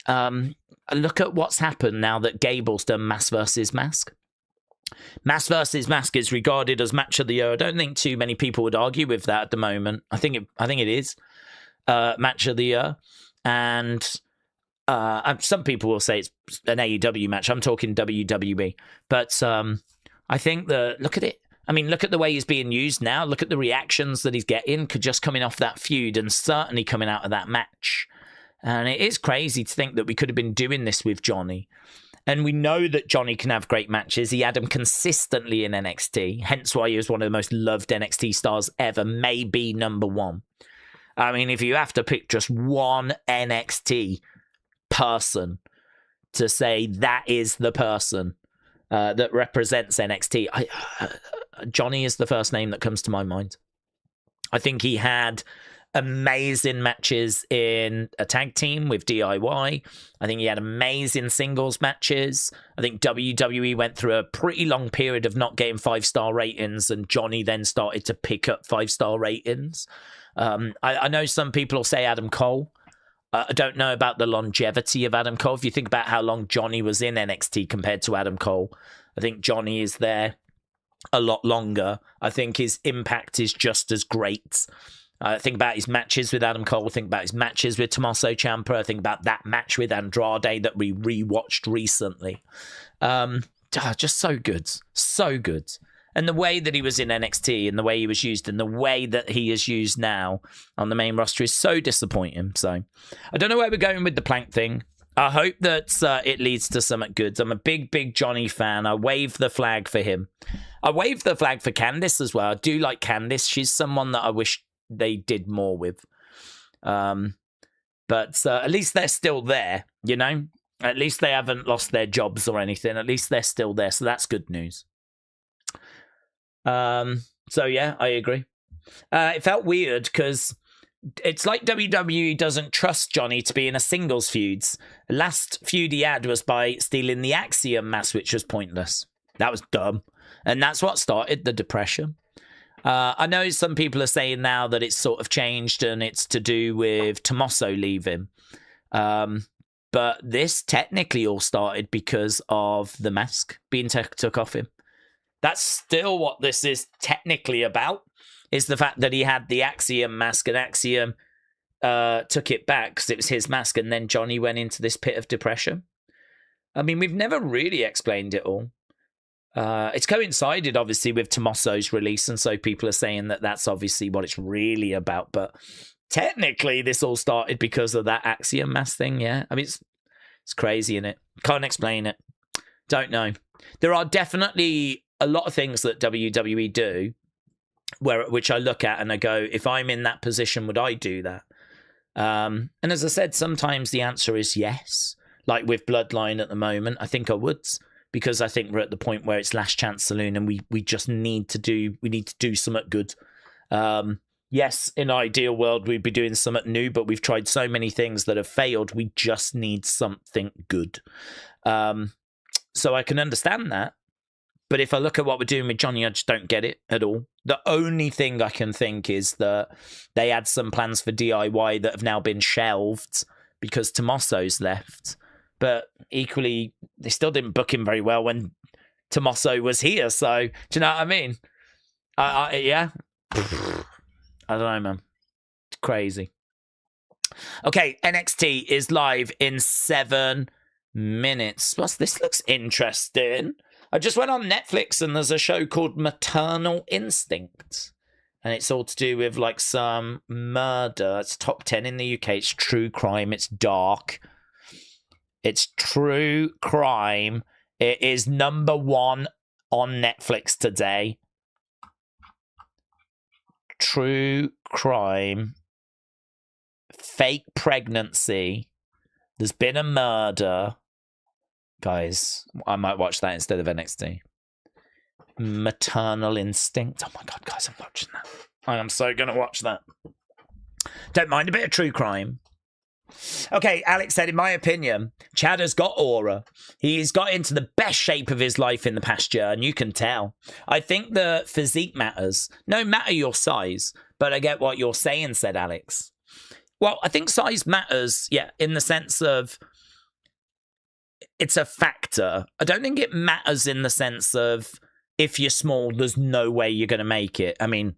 Look at what's happened now that Gable's done Mask versus Mask. Mask versus Mask is regarded as match of the year. I don't think too many people would argue with that at the moment. I think it is match of the year, and some people will say it's an AEW match. I'm talking WWE, but I think look at it. I mean, look at the way he's being used now. Look at the reactions that he's getting, just coming off that feud and certainly coming out of that match. And it is crazy to think that we could have been doing this with Johnny. And we know that Johnny can have great matches. He had them consistently in NXT, hence why he was one of the most loved NXT stars ever, maybe number one. I mean, if you have to pick just one NXT person to say that is the person that represents NXT, Johnny is the first name that comes to my mind. I think he had amazing matches in a tag team with DIY. I think he had amazing singles matches. I think WWE went through a pretty long period of not getting 5-star ratings, and Johnny then started to pick up 5-star ratings. I know some people will say Adam Cole. I don't know about the longevity of Adam Cole. If you think about how long Johnny was in NXT compared to Adam Cole, I think Johnny is there a lot longer. I think his impact is just as great. Think about his matches with Adam Cole. Think about his matches with Tommaso Ciampa. Think about that match with Andrade that we rewatched recently. Just so good. So good. And the way that he was in NXT and the way he was used and the way that he is used now on the main roster is so disappointing. So I don't know where we're going with the plank thing. I hope that it leads to something good. I'm a big Johnny fan. I wave the flag for him. I wave the flag for Candice as well. I do like Candice. She's someone that I wish they did more with. But at least they're still there, you know? At least they haven't lost their jobs or anything. At least they're still there. So that's good news. So yeah, I agree. It felt weird because it's like WWE doesn't trust Johnny to be in a singles feuds. The last feud he had was by stealing the Axiom mask, which was pointless. That was dumb. And that's what started the depression. I know some people are saying now that it's sort of changed and it's to do with Tommaso leaving. But this technically all started because of the mask being took off him. That's still what this is technically about, is the fact that he had the Axiom mask, and Axiom took it back because it was his mask, and then Johnny went into this pit of depression. I mean, we've never really explained it all. It's coincided, obviously, with Tommaso's release, and so people are saying that that's obviously what it's really about. But technically, this all started because of that Axiom mask thing, yeah? I mean, it's crazy, innit? Can't explain it. Don't know. There are definitely a lot of things that WWE do which I look at and I go, if I'm in that position, would I do that? And as I said, sometimes the answer is yes. Like with Bloodline at the moment, I think I would, because I think we're at the point where it's Last Chance Saloon, and we just need to do something good. Yes, in an ideal world, we'd be doing something new, but we've tried so many things that have failed. We just need something good. So I can understand that. But if I look at what we're doing with Johnny, I just don't get it at all. The only thing I can think is that they had some plans for DIY that have now been shelved because Tommaso's left. But equally, they still didn't book him very well when Tommaso was here. So, do you know what I mean? Yeah. I don't know, man. It's crazy. Okay, NXT is live in 7 minutes. This looks interesting. I just went on Netflix and there's a show called Maternal Instinct. And it's all to do with like some murder. It's top 10 in the UK. It's true crime. It's dark. It's true crime. It is #1 on Netflix today. True crime. Fake pregnancy. There's been a murder. Guys, I might watch that instead of NXT. Maternal Instinct. Oh my God, guys, I'm watching that. I am so going to watch that. Don't mind a bit of true crime. Okay, Alex said, in my opinion, Chad has got aura. He's got into the best shape of his life in the past year, and you can tell. I think the physique matters. No matter your size, but I get what you're saying, said Alex. Well, I think size matters, yeah, in the sense of it's a factor. I don't think it matters in the sense of if you're small, there's no way you're going to make it. I mean,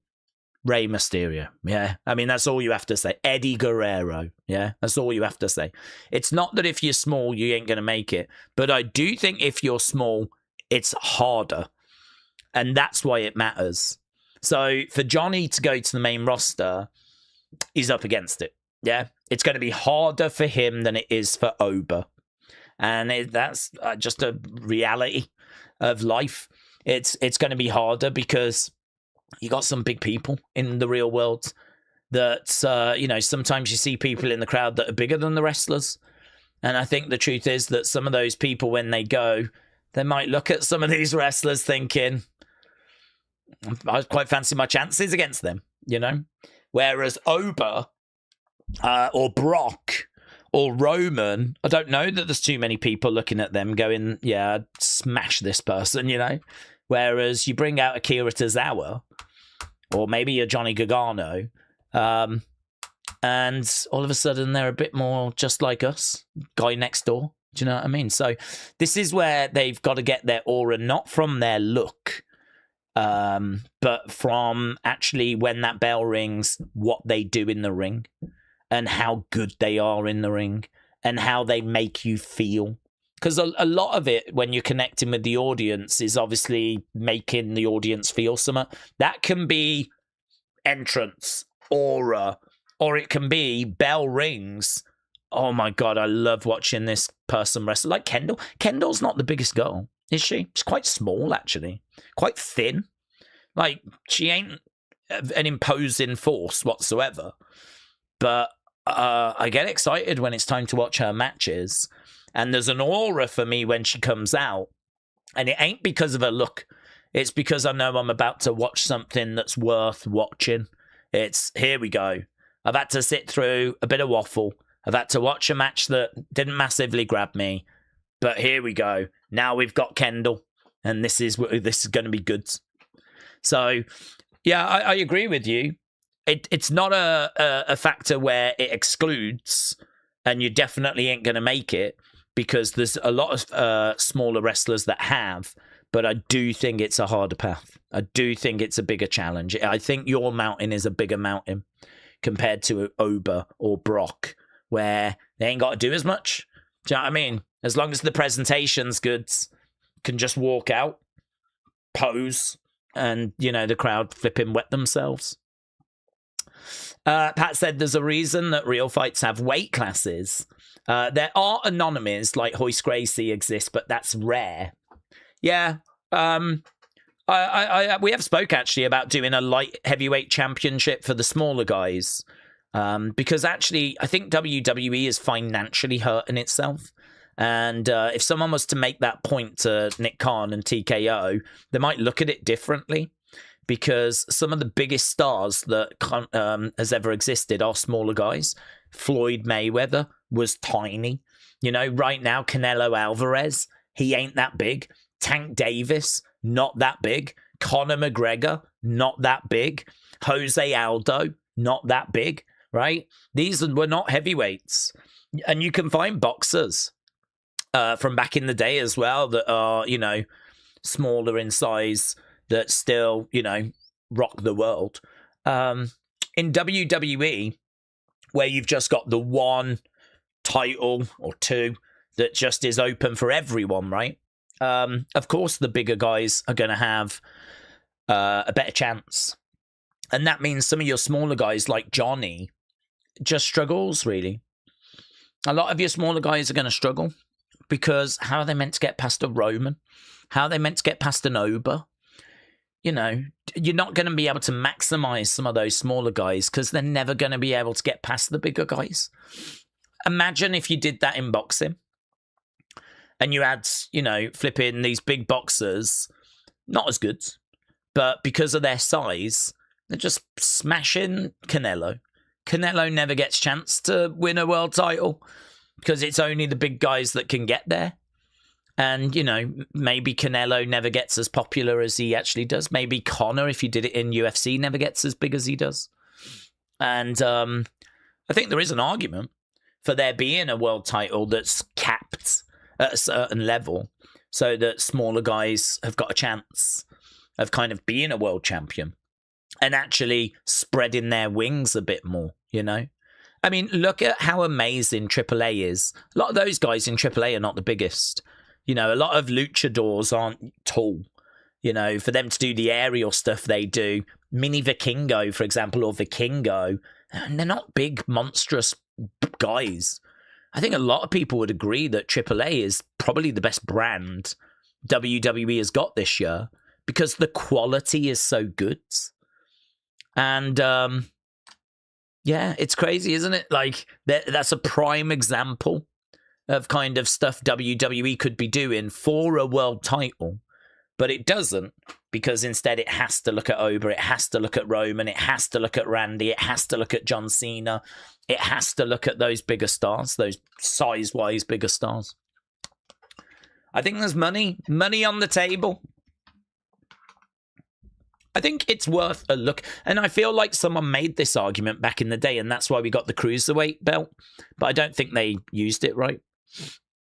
Rey Mysterio, yeah. I mean, that's all you have to say. Eddie Guerrero, yeah. That's all you have to say. It's not that if you're small, you ain't going to make it. But I do think if you're small, it's harder. And that's why it matters. So for Johnny to go to the main roster, he's up against it, yeah. It's going to be harder for him than it is for Oba. And that's just a reality of life. It's going to be harder because you got some big people in the real world that, sometimes you see people in the crowd that are bigger than the wrestlers. And I think the truth is that some of those people, when they go, they might look at some of these wrestlers thinking, I quite fancy my chances against them, you know? Whereas Oba or Brock or Roman, I don't know that there's too many people looking at them going, yeah, I'd smash this person, you know? Whereas you bring out Akira Tozawa, or maybe a Johnny Gargano, and all of a sudden they're a bit more just like us, guy next door. Do you know what I mean? So this is where they've got to get their aura, not from their look, but from actually when that bell rings, what they do in the ring and how good they are in the ring and how they make you feel. Because a lot of it, when you're connecting with the audience, is obviously making the audience feel something. That can be entrance, aura, or it can be bell rings. Oh my God, I love watching this person wrestle. Like Kendall. Kendall's not the biggest girl, is she? She's quite small, actually. Quite thin. Like, she ain't an imposing force whatsoever. But I get excited when it's time to watch her matches. And there's an aura for me when she comes out. And it ain't because of her look. It's because I know I'm about to watch something that's worth watching. It's, here we go. I've had to sit through a bit of waffle. I've had to watch a match that didn't massively grab me. But here we go. Now we've got Kendall. And this is going to be good. So, yeah, I agree with you. It's not a factor where it excludes and you definitely ain't going to make it because there's a lot of smaller wrestlers that have, but I do think it's a harder path. I do think it's a bigger challenge. I think your mountain is a bigger mountain compared to Oba or Brock, where they ain't got to do as much. Do you know what I mean? As long as the presentation's good, can just walk out, pose, and, you know, the crowd flipping wet themselves. Pat said there's a reason that real fights have weight classes. There are anomalies like Hoist Gracie exist, but that's rare. Yeah. We have spoke actually about doing a light heavyweight championship for the smaller guys. Because actually, I think WWE is financially hurting itself. And if someone was to make that point to Nick Khan and TKO, they might look at it differently. Because some of the biggest stars that has ever existed are smaller guys. Floyd Mayweather was tiny. You know, right now, Canelo Alvarez, he ain't that big. Tank Davis, not that big. Conor McGregor, not that big. Jose Aldo, not that big, right? These were not heavyweights. And you can find boxers from back in the day as well that are, you know, smaller in size that still, you know, rock the world. In WWE, where you've just got the one title or two that just is open for everyone, right? Of course, the bigger guys are going to have a better chance. And that means some of your smaller guys like Johnny just struggles, really. A lot of your smaller guys are going to struggle because how are they meant to get past a Roman? How are they meant to get past an Oba? You know, you're not going to be able to maximize some of those smaller guys because they're never going to be able to get past the bigger guys. Imagine if you did that in boxing and you had, you know, flipping these big boxers, not as good, but because of their size, they're just smashing Canelo. Canelo never gets a chance to win a world title because it's only the big guys that can get there. And, you know, maybe Canelo never gets as popular as he actually does. Maybe Conor, if you did it in UFC, never gets as big as he does. And I think there is an argument for there being a world title that's capped at a certain level so that smaller guys have got a chance of kind of being a world champion and actually spreading their wings a bit more, you know? I mean, look at how amazing AAA is. A lot of those guys in AAA are not the biggest. You know, a lot of luchadors aren't tall. You know, for them to do the aerial stuff they do, Mini Vikingo, for example, or Vikingo, they're not big, monstrous guys. I think a lot of people would agree that AAA is probably the best brand WWE has got this year because the quality is so good. And, yeah, it's crazy, isn't it? Like, that's a prime example of kind of stuff WWE could be doing for a world title, but it doesn't because instead it has to look at Oba, it has to look at Roman, it has to look at Randy, it has to look at John Cena, it has to look at those bigger stars, those size-wise bigger stars. I think there's money on the table. I think it's worth a look, and I feel like someone made this argument back in the day, and that's why we got the Cruiserweight belt, but I don't think they used it right.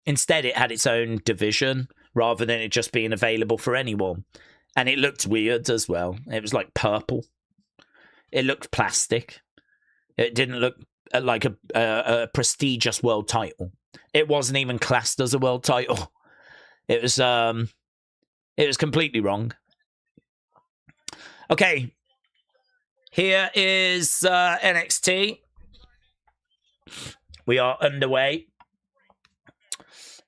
Instead, it had its own division rather than it just being available for anyone. And it looked weird as well. It was like purple. It looked plastic. It didn't look like a prestigious world title. It wasn't even classed as a world title. It was completely wrong. Okay. Here is NXT. We are underway.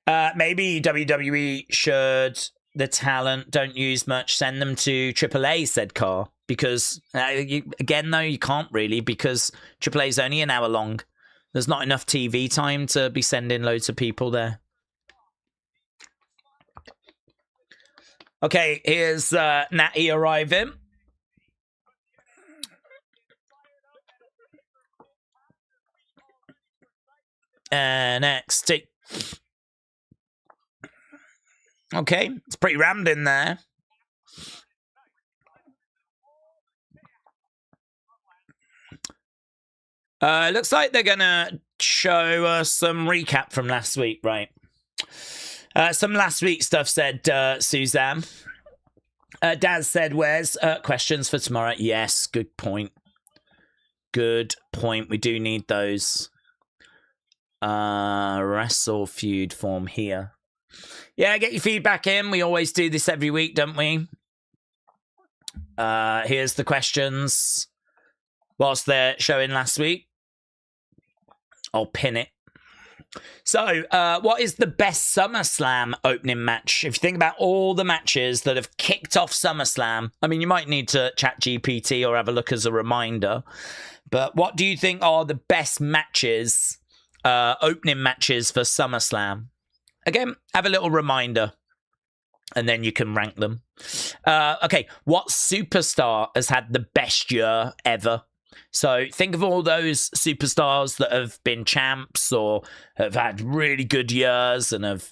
Maybe WWE should, the talent, don't use much, send them to AAA, said Carr. Because, again, though, you can't really, because AAA is only an hour long. There's not enough TV time to be sending loads of people there. Okay, here's Natty arriving. NXT. Okay, it's pretty rammed in there. Looks like they're gonna show us some recap from last week, right? Some last week stuff, said Suzanne. Daz said, where's questions for tomorrow? Yes, good point. Good point. We do need those. Wrestle feud form here. Yeah, get your feedback in. We always do this every week, don't we? Here's the questions. Whilst they're showing last week, I'll pin it. So, what is the best SummerSlam opening match? If you think about all the matches that have kicked off SummerSlam, I mean, you might need to chat GPT or have a look as a reminder. But what do you think are the best matches, opening matches for SummerSlam? Again, have a little reminder, and then you can rank them. Okay, what superstar has had the best year ever? So think of all those superstars that have been champs or have had really good years and have,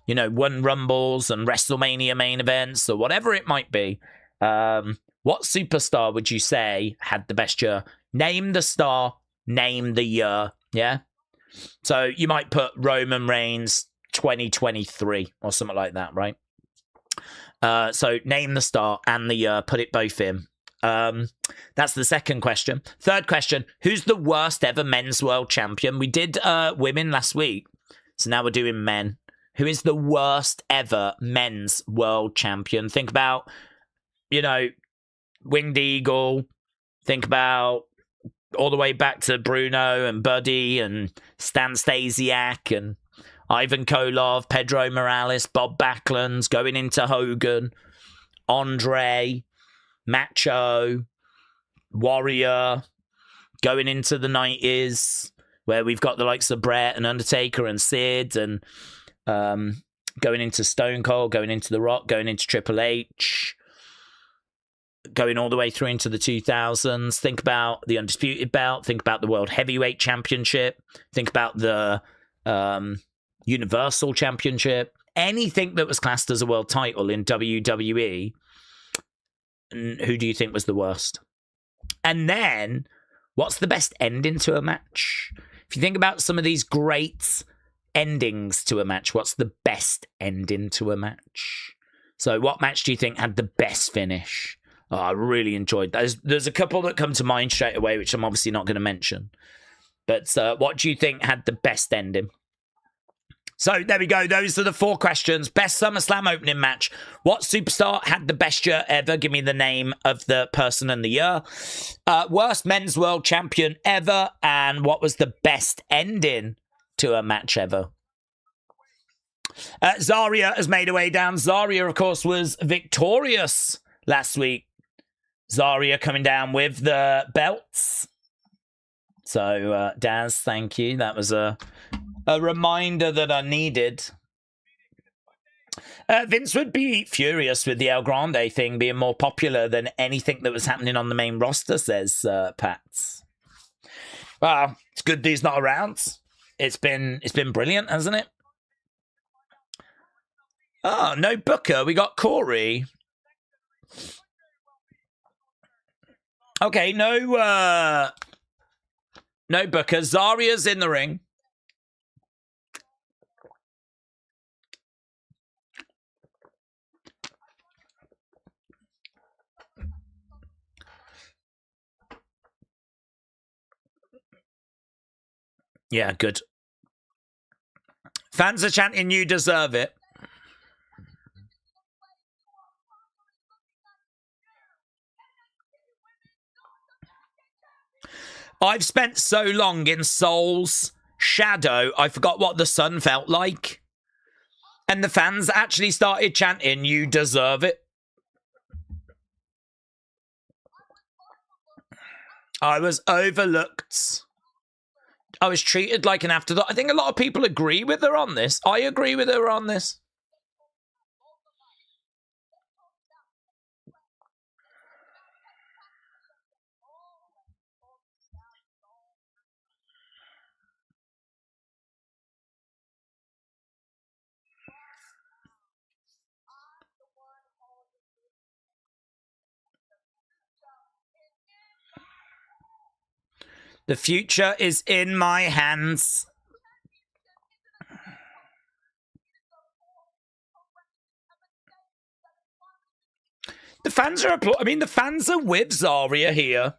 you know, won Rumbles and WrestleMania main events or whatever it might be. What superstar would you say had the best year? Name the star, name the year. Yeah. So you might put Roman Reigns 2023 or something like that, right? So name the star and the year, put it both in. That's the second question. Third question, who's the worst ever men's world champion? We did women last week, so now we're doing men. Who is the worst ever men's world champion? Think about, you know, Winged Eagle. Think about all the way back to Bruno and Buddy and Stan Stasiak and Ivan Koloff, Pedro Morales, Bob Backlund, going into Hogan, Andre, Macho, Warrior, going into the 90s, where we've got the likes of Bret and Undertaker and Sid, and going into Stone Cold, going into The Rock, going into Triple H, going all the way through into the 2000s. Think about the Undisputed Belt. Think about the World Heavyweight Championship. Think about the Universal Championship. Anything that was classed as a world title in WWE. Who do you think was the worst? And then, what's the best ending to a match? If you think about some of these great endings to a match, what's the best ending to a match? So what match do you think had the best finish? Oh, I really enjoyed that. There's a couple that come to mind straight away, which I'm obviously not going to mention. But what do you think had the best ending? So there we go. Those are the 4 questions. Best SummerSlam opening match. What superstar had the best year ever? Give me the name of the person and the year. Worst men's world champion ever. And what was the best ending to a match ever? Zarya has made her way down. Zarya, of course, was victorious last week. Zarya coming down with the belts. So, Daz, thank you. That was a reminder that I needed. Vince would be furious with the El Grande thing being more popular than anything that was happening on the main roster, says Pats. Well, it's good that he's not around. It's been brilliant, hasn't it? Oh, no Booker. We got Corey. Okay, no Booker. Zarya's in the ring. Yeah, good. Fans are chanting, you deserve it. I've spent so long in Soul's shadow, I forgot what the sun felt like. And the fans actually started chanting, you deserve it. I was overlooked. I was treated like an afterthought. I think a lot of people agree with her on this. I agree with her on this. The future is in my hands. The fans are the fans are with Zarya here.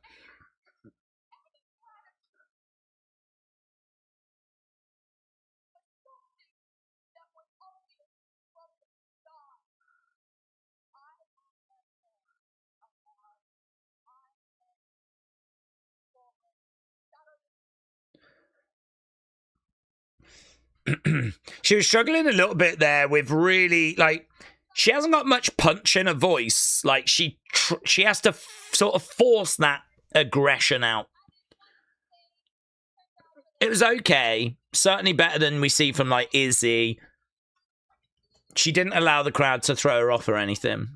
She was struggling a little bit there with really, like, she hasn't got much punch in her voice. Like, she has to sort of force that aggression out. It was okay. Certainly better than we see from, like, Izzy. She didn't allow the crowd to throw her off or anything.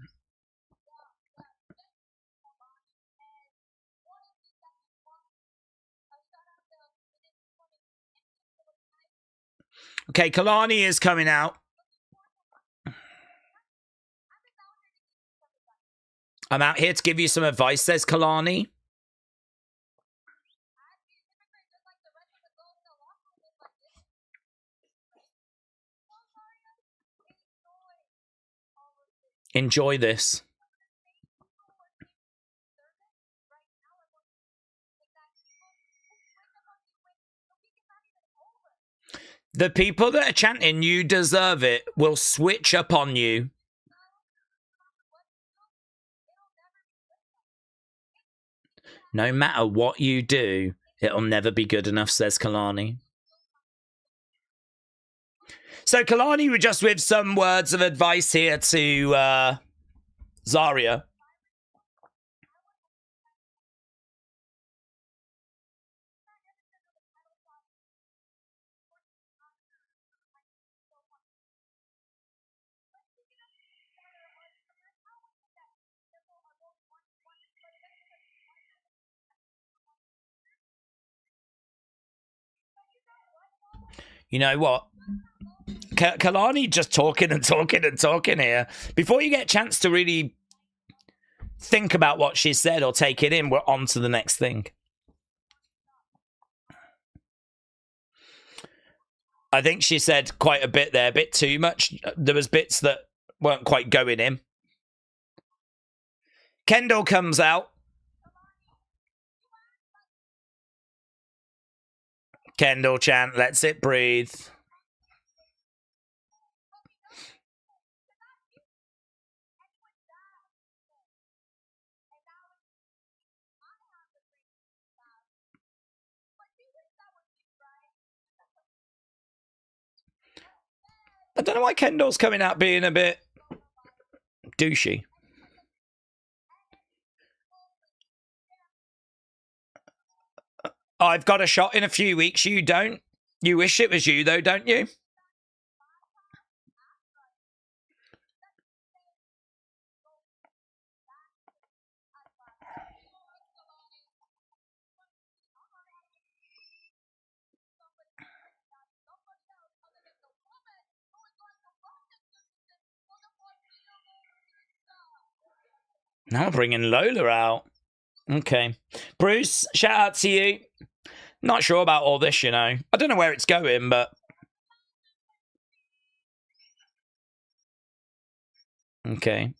Okay, Kalani is coming out. I'm out here to give you some advice, says Kalani. Enjoy this. The people that are chanting, "You deserve it," will switch up on you. No matter what you do, it'll never be good enough, says Kalani. So Kalani was just with some words of advice here to Zarya. You know what? Kalani just talking and talking and talking here. Before you get a chance to really think about what she said or take it in, we're on to the next thing. I think she said quite a bit there, a bit too much. There was bits that weren't quite going in. Kendall comes out. Kendall chant, "Let's it breathe." I don't know why Kendall's coming out being a bit douchey. I've got a shot in a few weeks. You don't. You wish it was you, though, don't you? Now bringing Lola out. Okay. Bruce, shout out to you. Not sure about all this, you know. I don't know where it's going, but... Okay.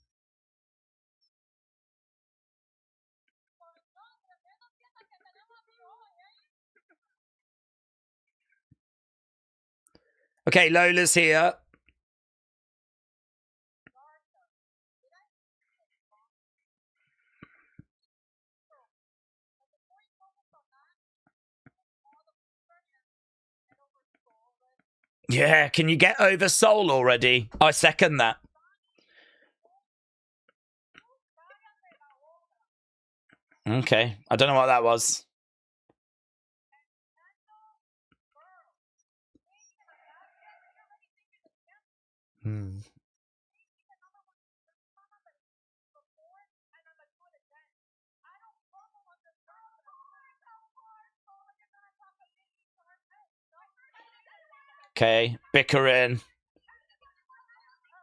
Okay, Lola's here. Yeah, can you get over Soul already? I second that. Okay, I don't know what that was. Okay, bickering.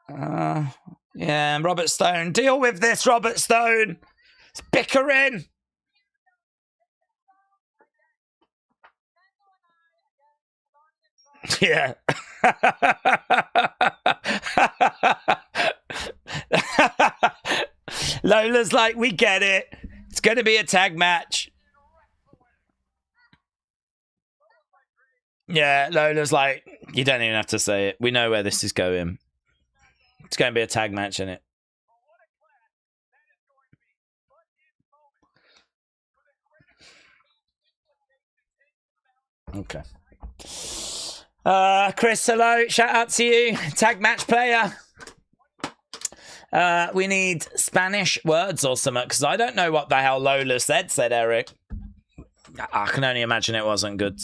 Yeah, Robert Stone. Deal with this, Robert Stone. It's bickering. Yeah. Lola's like, we get it. It's going to be a tag match. Yeah, Lola's like, you don't even have to say it. We know where this is going. It's going to be a tag match, isn't it? Okay. Chris, hello. Shout out to you. Tag match player. We need Spanish words or something, because I don't know what the hell Lola said Eric. I can only imagine it wasn't good.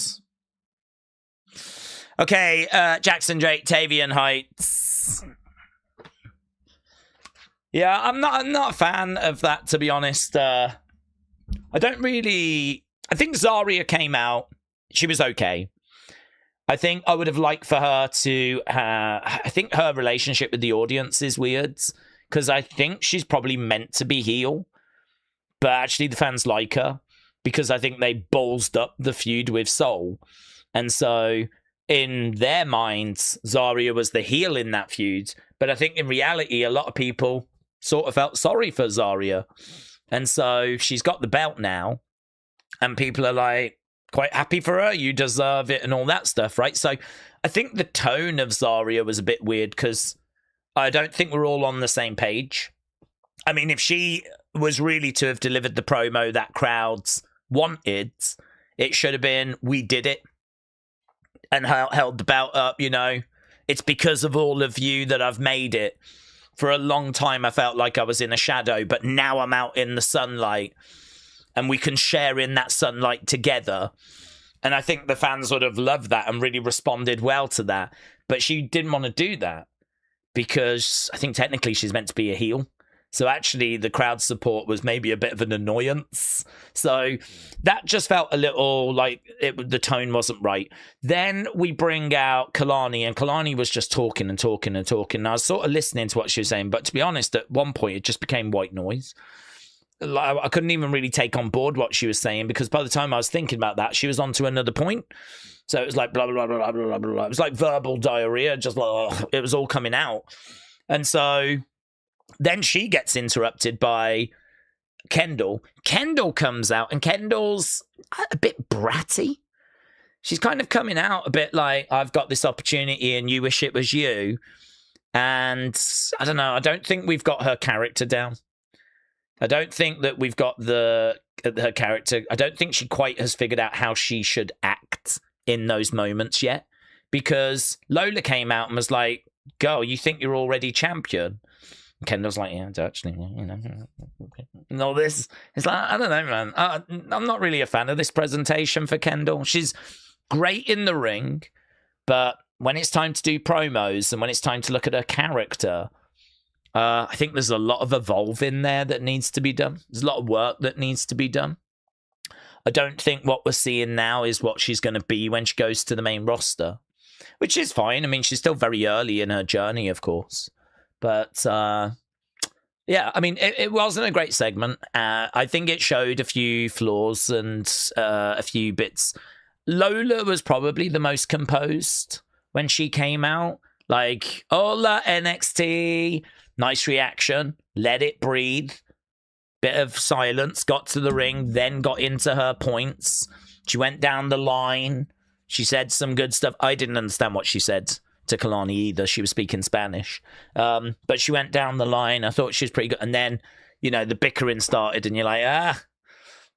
Okay, Jackson Drake, Tavian Heights. Yeah, I'm not a fan of that, to be honest. I don't really... I think Zarya came out. She was okay. I think I would have liked for her to... I think her relationship with the audience is weird, because I think she's probably meant to be heel, but actually the fans like her, because I think they ballsed up the feud with Soul. And so, in their minds, Zarya was the heel in that feud, but I think in reality, a lot of people sort of felt sorry for Zarya. And so, she's got the belt now, and people are like, quite happy for her, you deserve it, and all that stuff, right? So, I think the tone of Zarya was a bit weird, because I don't think we're all on the same page. I mean, if she was really to have delivered the promo that crowds wanted, it should have been, we did it, and held the belt up, you know. It's because of all of you that I've made it. For a long time, I felt like I was in a shadow, but now I'm out in the sunlight, and we can share in that sunlight together. And I think the fans would have loved that and really responded well to that. But she didn't want to do that, because I think technically she's meant to be a heel. So actually the crowd support was maybe a bit of an annoyance. So that just felt a little like the tone wasn't right. Then we bring out Kalani, and Kalani was just talking and talking and talking. And I was sort of listening to what she was saying, but to be honest, at one point it just became white noise. Like, I couldn't even really take on board what she was saying, because by the time I was thinking about that, she was on to another point. So it was like blah, blah, blah, blah, blah, blah, blah. It was like verbal diarrhea, just like, it was all coming out. And so then she gets interrupted by Kendall. Kendall comes out, and Kendall's a bit bratty. She's kind of coming out a bit like, I've got this opportunity and you wish it was you. And I don't know, I don't think we've got her character down. I don't think that we've got her character. I don't think she quite has figured out how she should act in those moments yet, because Lola came out and was like, girl, you think you're already champion? And Kendall's like, yeah, actually, you know. And all this, it's like, I don't know, man. I'm not really a fan of this presentation for Kendall. She's great in the ring, but when it's time to do promos and when it's time to look at her character, I think there's a lot of evolving there that needs to be done. There's a lot of work that needs to be done. I don't think what we're seeing now is what she's going to be when she goes to the main roster, which is fine. I mean, she's still very early in her journey, of course. But, yeah, I mean, it wasn't a great segment. I think it showed a few flaws and a few bits. Lola was probably the most composed when she came out. Like, hola, NXT. Nice reaction. Let it breathe. Bit of silence. Got to the ring. Then got into her points. She went down the line. She said some good stuff. I didn't understand what she said to Kalani either. She was speaking Spanish. But she went down the line. I thought she was pretty good. And then, you know, the bickering started. And you're like,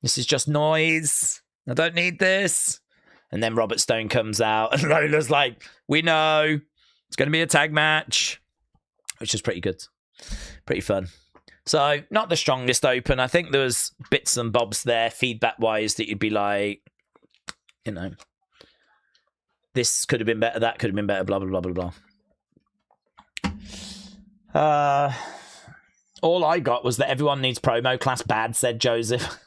this is just noise. I don't need this. And then Robert Stone comes out. And Lola's like, we know. It's going to be a tag match. Which is pretty good. Pretty fun. So, not the strongest open. I think there was bits and bobs there, feedback-wise, that you'd be like, you know, this could have been better, that could have been better, blah, blah, blah, blah, blah. All I got was that everyone needs promo class bad, said Joseph.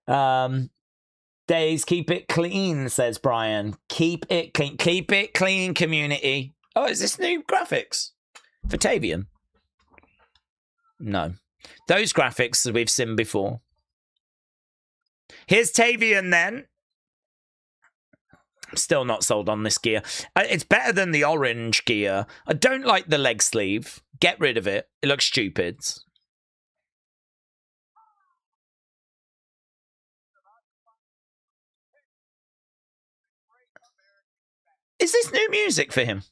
Daze, keep it clean, says Brian. Keep it clean. Keep it clean, community. Oh, is this new graphics? For Tavian? No. Those graphics we've seen before. Here's Tavian then. Still not sold on this gear. It's better than the orange gear. I don't like the leg sleeve. Get rid of it. It looks stupid. Is this new music for him?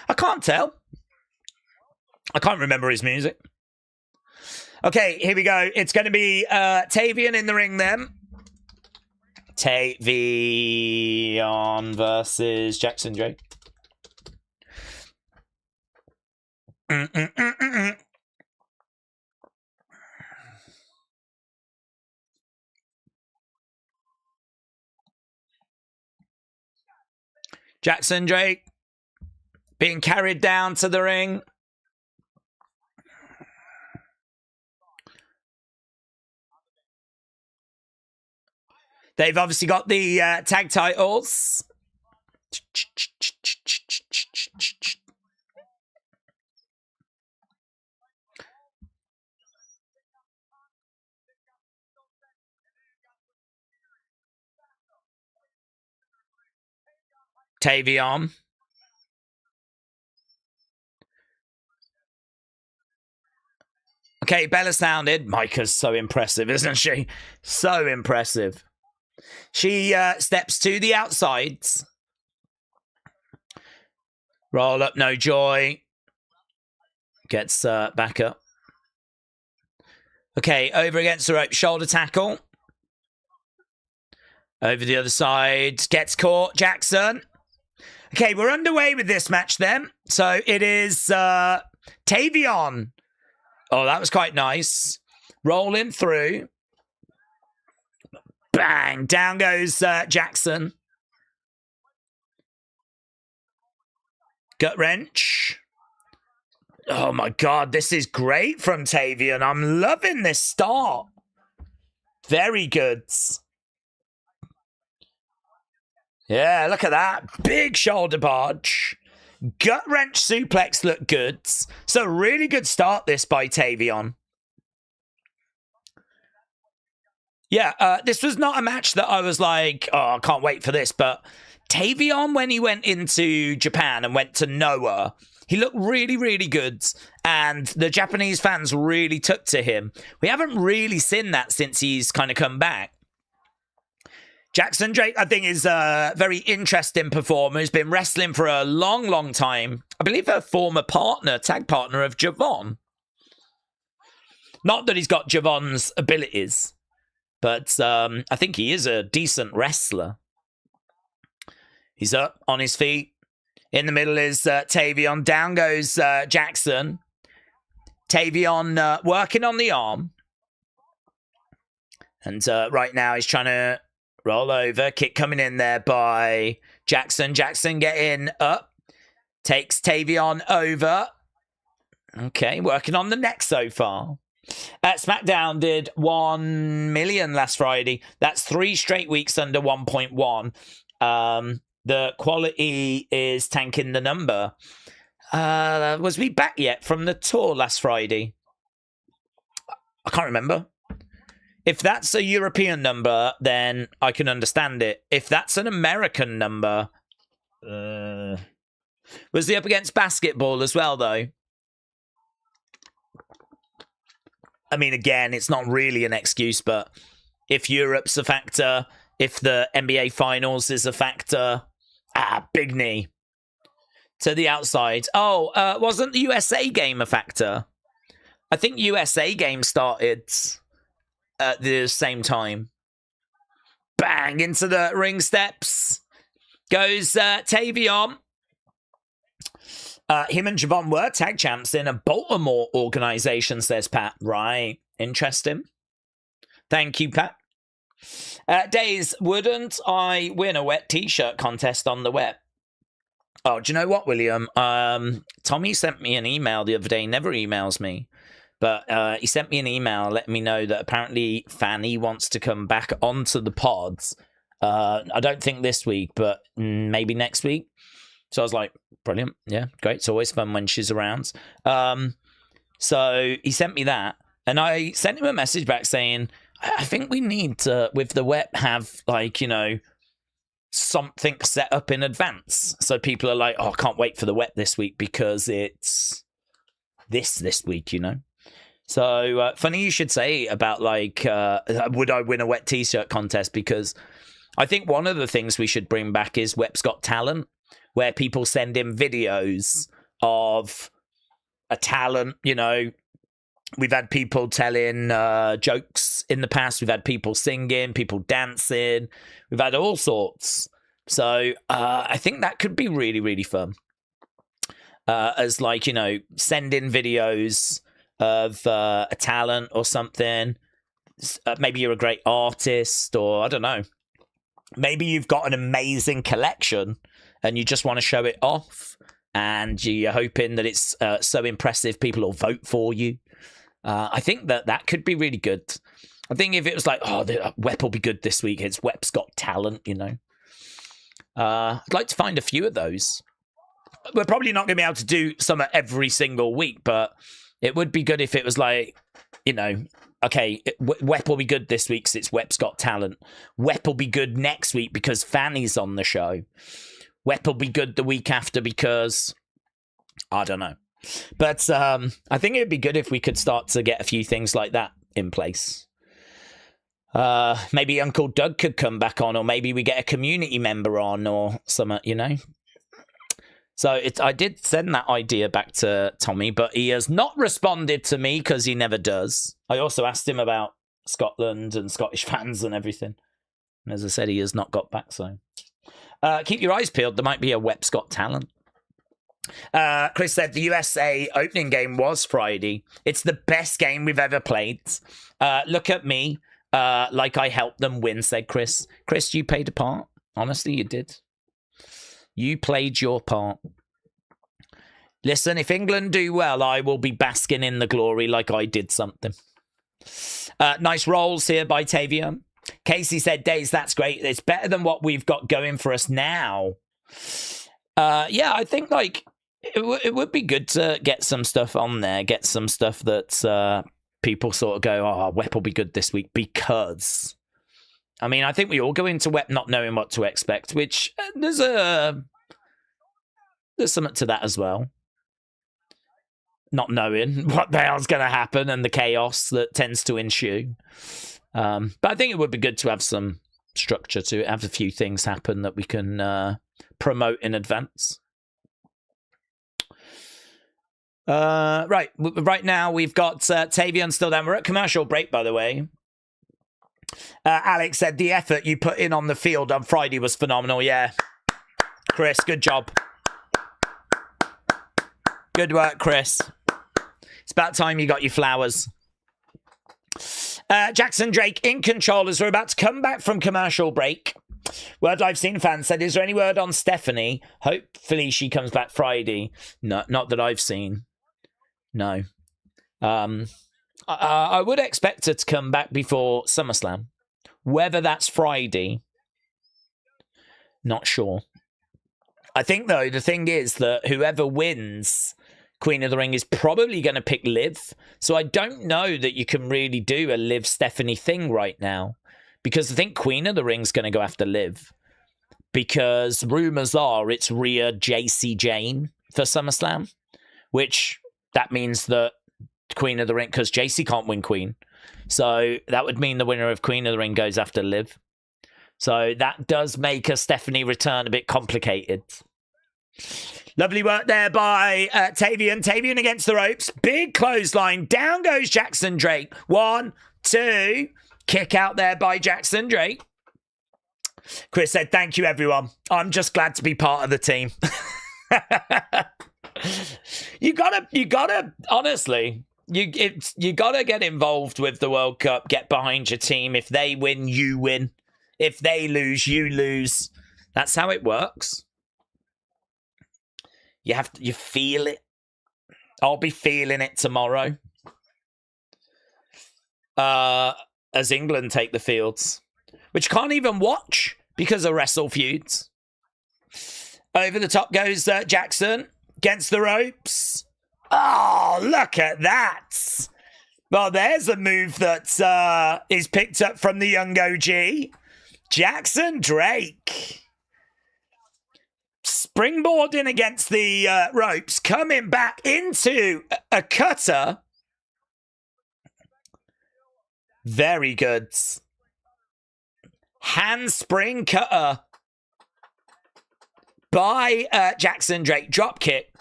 I can't tell. I can't remember his music. Okay, here we go. It's going to be Tavion in the ring then. Tavion versus Jackson Drake. Jackson Drake being carried down to the ring. They've obviously got the tag titles. Tavion. Okay, Bella sounded. Micah's so impressive, isn't she? So impressive. She steps to the outsides. Roll up, no joy. Gets back up. Okay, over against the rope. Shoulder tackle. Over the other side. Gets caught. Jackson. Okay, we're underway with this match then. So it is Tavion. Oh, that was quite nice. Rolling through. Bang! Down goes Jackson. Gut wrench. Oh my God, this is great from Tavion. I'm loving this start. Very good. Yeah, look at that. Big shoulder barge. Gut wrench suplex looked good. So really good start this by Tavion. Yeah, this was not a match that I was like, oh, I can't wait for this. But Tavion, when he went into Japan and went to Noah, he looked really, really good. And the Japanese fans really took to him. We haven't really seen that since he's kind of come back. Jackson Drake, I think, is a very interesting performer. He's been wrestling for a long, long time. I believe a former partner, tag partner of Javon. Not that he's got Javon's abilities, but I think he is a decent wrestler. He's up on his feet. In the middle is Tavion. Down goes Jackson. Tavion working on the arm. And right now he's trying to roll over. Kick coming in there by Jackson. Jackson getting up. Takes Tavion over. Okay, working on the neck so far. SmackDown did 1 million last Friday. That's 3 straight weeks under 1.1. The quality is tanking the number. Was we back yet from the tour last Friday? I can't remember. If that's a European number, then I can understand it. If that's an American number... was he up against basketball as well, though? I mean, again, it's not really an excuse, but if Europe's a factor, if the NBA Finals is a factor... big knee. To the outside. Oh, wasn't the USA game a factor? I think USA game started at the same time. Bang! Into the ring steps. Goes Tavion. Him and Javon were tag champs in a Baltimore organization, says Pat. Right. Interesting. Thank you, Pat. Daze, wouldn't I win a wet t-shirt contest on the web? Oh, do you know what, William? Tommy sent me an email the other day. He never emails me. But he sent me an email letting me know that apparently Fanny wants to come back onto the pods. I don't think this week, but maybe next week. So I was like, brilliant. Yeah, great. It's always fun when she's around. So he sent me that, and I sent him a message back saying, I think we need to, with the web, have like, something set up in advance. So people are like, oh, I can't wait for the web this week because it's this week, So funny you should say about like, would I win a wet t-shirt contest? Because I think one of the things we should bring back is Web's Got Talent, where people send in videos of a talent, We've had people telling jokes in the past. We've had people singing, people dancing. We've had all sorts. So I think that could be really, really fun. As like, send in videos of a talent or something. Maybe you're a great artist, or I don't know. Maybe you've got an amazing collection and you just want to show it off. And you're hoping that it's so impressive people will vote for you. I think that could be really good. I think if it was like, oh, the Web will be good this week. It's Web's Got Talent, I'd like to find a few of those. We're probably not going to be able to do some every single week, but it would be good if it was like, okay, Web will be good this week because it's Web's Got Talent. Web will be good next week because Fanny's on the show. Web will be good the week after because, I don't know. But I think it would be good if we could start to get a few things like that in place. Maybe Uncle Doug could come back on, or maybe we get a community member on or something, So I did send that idea back to Tommy, but he has not responded to me because he never does. I also asked him about Scotland and Scottish fans and everything. And as I said, he has not got back, so... keep your eyes peeled. There might be a Web's Got Talent. Chris said the USA opening game was Friday. It's the best game we've ever played. Look at me. Like I helped them win, said Chris. Chris, you played a part. Honestly, you did. You played your part. Listen, if England do well, I will be basking in the glory like I did something. Nice rolls here by Tavian. Casey said, Daze, that's great. It's better than what we've got going for us now. Yeah, I think like it would be good to get some stuff on there, get some stuff that people sort of go, oh, Web will be good this week because... I mean, I think we all go into Web not knowing what to expect, which there's something to that as well. Not knowing what the hell's going to happen and the chaos that tends to ensue. But I think it would be good to have some structure to it, have a few things happen that we can promote in advance. Right now we've got Tavian still down. We're at commercial break, by the way. Alex said the effort you put in on the field on Friday was phenomenal. Yeah, Chris, good job. Good work, Chris. It's about time you got your flowers. Jackson Drake in control as we're about to come back from commercial break. Word I've seen fan said, is there any word on Stephanie? Hopefully she comes back Friday. No, not that I've seen. No. I would expect her to come back before SummerSlam. Whether that's Friday, not sure. I think, though, the thing is that whoever wins Queen of the Ring is probably going to pick Liv. So I don't know that you can really do a Liv Stephanie thing right now. Because I think Queen of the Ring's going to go after Liv. Because rumours are it's Rhea JC Jane for SummerSlam. Which, that means that Queen of the Ring, because JC can't win Queen. So that would mean the winner of Queen of the Ring goes after Liv. So that does make a Stephanie return a bit complicated. Lovely work there by Tavian. Tavian against the ropes. Big clothesline. Down goes Jackson Drake. 1, 2. Kick out there by Jackson Drake. Chris said, thank you, everyone. I'm just glad to be part of the team. You gotta, honestly, you gotta get involved with the World Cup. Get behind your team. If they win, you win. If they lose, you lose. That's how it works. You feel it. I'll be feeling it tomorrow. As England take the fields, which can't even watch because of Wrestle Feuds. Over the top goes Jackson against the ropes. Oh, look at that. Well, there's a move that is picked up from the young OG, Jackson Drake. Springboarding against the ropes, coming back into a cutter. Very good. Handspring cutter by Jackson Drake. Drop kick.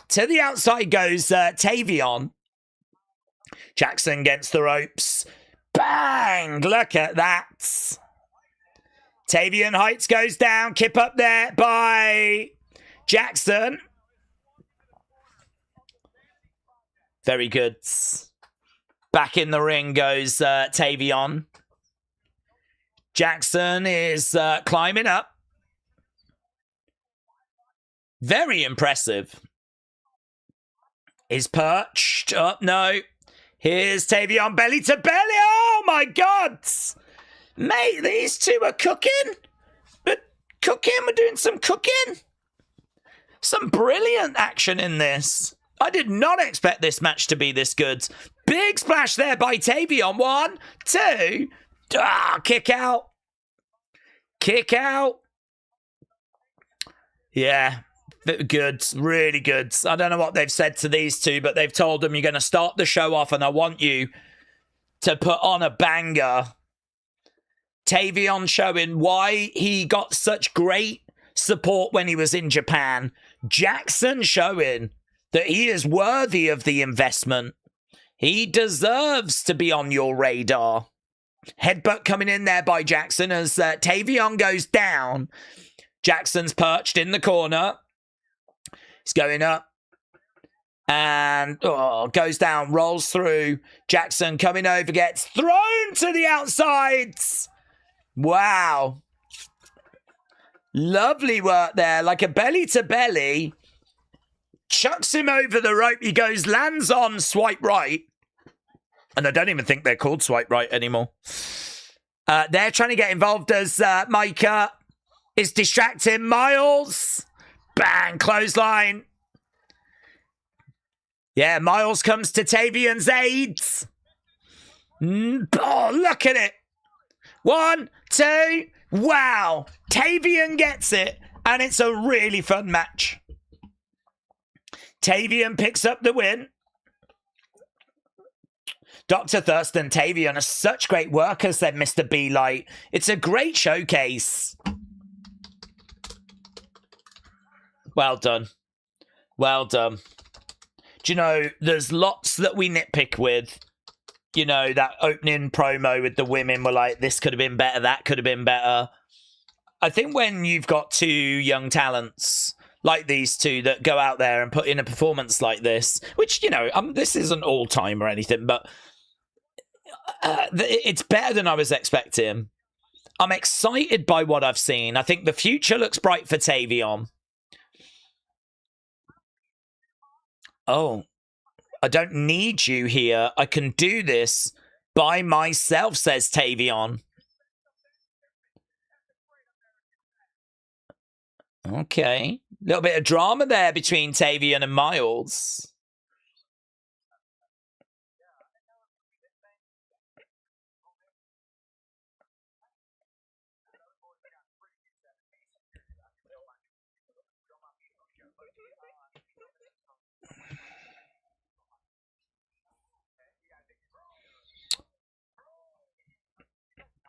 To the outside goes Tavion. Jackson against the ropes. Bang! Look at that. Tavion Heights goes down. Kip up there by Jackson. Very good. Back in the ring goes Tavion. Jackson is climbing up. Very impressive. Is perched. Oh, no. Here's Tavion belly to belly. Oh, my God. Mate, these two are cooking. But cooking, we're doing some cooking. Some brilliant action in this. I did not expect this match to be this good. Big splash there by Tavion. 1, 2. Kick out. Kick out. Yeah. Good, really good. I don't know what they've said to these two, but they've told them you're going to start the show off and I want you to put on a banger. Tavion showing why he got such great support when he was in Japan. Jackson showing that he is worthy of the investment. He deserves to be on your radar. Headbutt coming in there by Jackson as Tavion goes down. Jackson's perched in the corner. He's going up and goes down, rolls through. Jackson coming over, gets thrown to the outsides. Wow. Lovely work there, like a belly to belly. Chucks him over the rope. He goes, lands on swipe right. And I don't even think they're called swipe right anymore. They're trying to get involved as Micah is distracting Miles. Bang, clothesline. Yeah, Miles comes to Tavion's aid. Oh, look at it. 1, 2. Wow. Tavion gets it. And it's a really fun match. Tavion picks up the win. Dr. Thurston, Tavion are such great workers, said Mr. B. Light. It's a great showcase. Well done. Well done. Do you know, there's lots that we nitpick with. You know, that opening promo with the women were like, this could have been better, that could have been better. I think when you've got two young talents like these two that go out there and put in a performance like this, which, you know, this isn't all time or anything, but it's better than I was expecting. I'm excited by what I've seen. I think the future looks bright for Tavion. Oh, I don't need you here. I can do this by myself, says Tavion. Okay. A little bit of drama there between Tavion and Miles.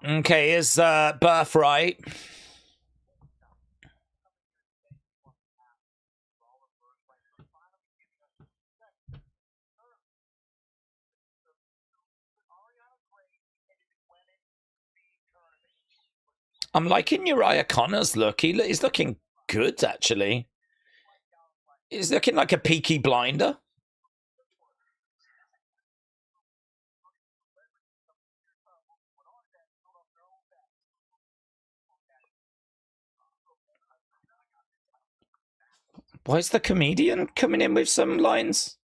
Okay, here's Birthright. I'm liking Uriah Connor's look. He's looking good, actually. He's looking like a Peaky Blinder. Why is the comedian coming in with some lines?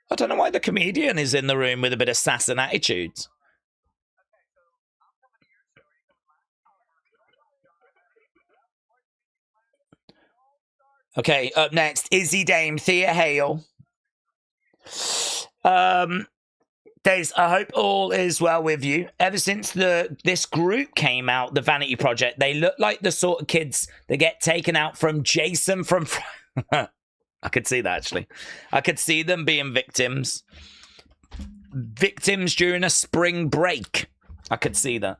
I don't know why the comedian is in the room with a bit of sass and attitude. Okay, up next, Izzy Dame, Thea Hale. Daze, I hope all is well with you. Ever since this group came out, the Vanity Project, they look like the sort of kids that get taken out from Jason from... I could see that, actually. I could see them being victims. Victims during a spring break. I could see that.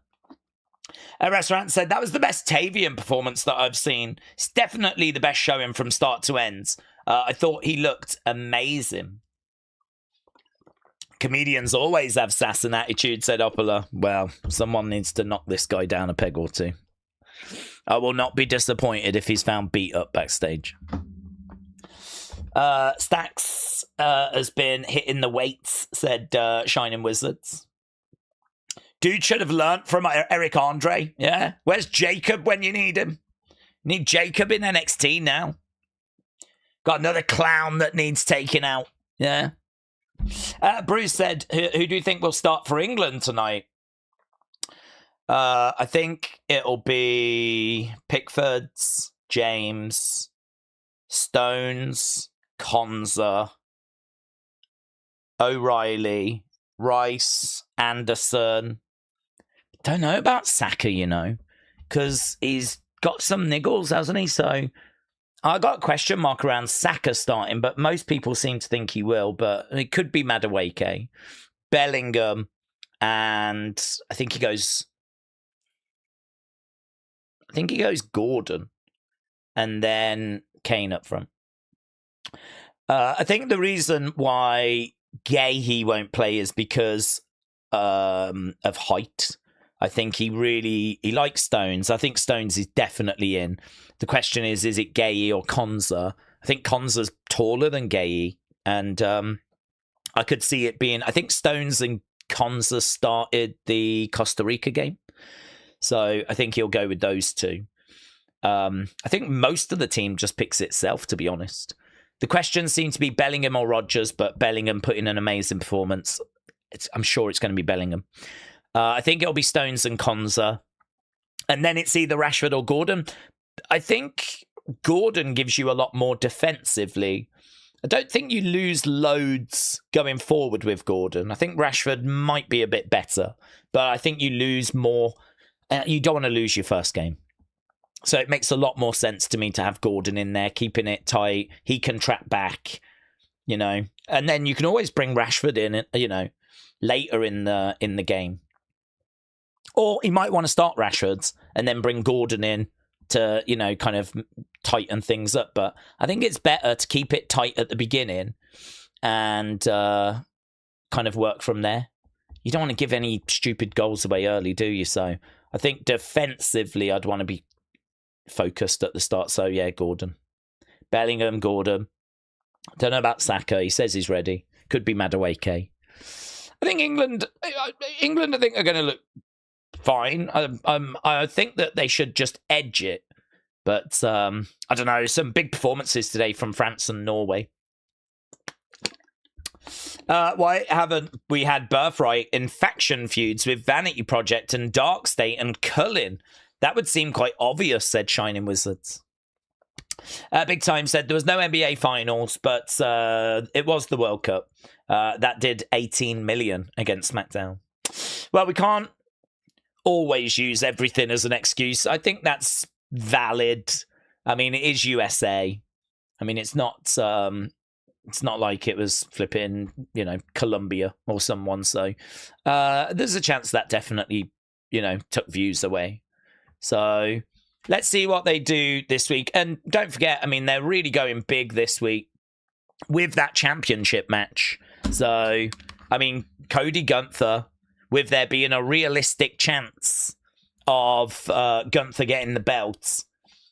A restaurant said, that was the best Tavian performance that I've seen. It's definitely the best showing from start to end. I thought he looked amazing. Comedians always have sass and attitude, said Oppola. Well, someone needs to knock this guy down a peg or two. I will not be disappointed if he's found beat up backstage. Stacks has been hitting the weights, said Shining Wizards. Dude should have learnt from Eric Andre. Yeah. Where's Jacob when you need him? Need Jacob in NXT now. Got another clown that needs taking out. Yeah. Bruce said, who do you think will start for England tonight? I think it'll be Pickfords, James, Stones, Konza, O'Reilly, Rice, Anderson. Don't know about Saka, you know, because he's got some niggles, hasn't he? So I got a question mark around Saka starting, but most people seem to think he will, but it could be Madueke, Bellingham, and I think he goes Gordon, and then Kane up front. I think the reason why Gahey won't play is because of height. I think he likes Stones. I think Stones is definitely in. The question is it Gahey or Konza? I think Konza's taller than Gahey, and I could see it being... I think Stones and Konza started the Costa Rica game, so I think he'll go with those two. I think most of the team just picks itself, to be honest. The questions seem to be Bellingham or Rodgers, but Bellingham put in an amazing performance. I'm sure it's going to be Bellingham. I think it'll be Stones and Konza. And then it's either Rashford or Gordon. I think Gordon gives you a lot more defensively. I don't think you lose loads going forward with Gordon. I think Rashford might be a bit better, but I think you lose more. You don't want to lose your first game. So it makes a lot more sense to me to have Gordon in there, keeping it tight. He can track back, you know. And then you can always bring Rashford in, you know, later in the game. Or he might want to start Rashford's and then bring Gordon in to, you know, kind of tighten things up. But I think it's better to keep it tight at the beginning and kind of work from there. You don't want to give any stupid goals away early, do you? So I think defensively, I'd want to be focused at the start. So yeah, Gordon. Bellingham, Gordon. Don't know about Saka. He says he's ready. Could be Madueke. I think England, I think are going to look fine. I think that they should just edge it. But I don't know. Some big performances today from France and Norway. Why haven't we had Birthright in faction feuds with Vanity Project and Dark State and Cullen? That would seem quite obvious, said Shining Wizards. Big Time said there was no NBA finals, but it was the World Cup. That did 18 million against SmackDown. Well, we can't always use everything as an excuse. I think that's valid. I mean, it is USA. I mean, it's not like it was flipping, you know, Colombia or someone. So there's a chance that definitely, you know, took views away. So let's see what they do this week. And don't forget, I mean, they're really going big this week with that championship match. So, I mean, Cody Gunther, with there being a realistic chance of Gunther getting the belts,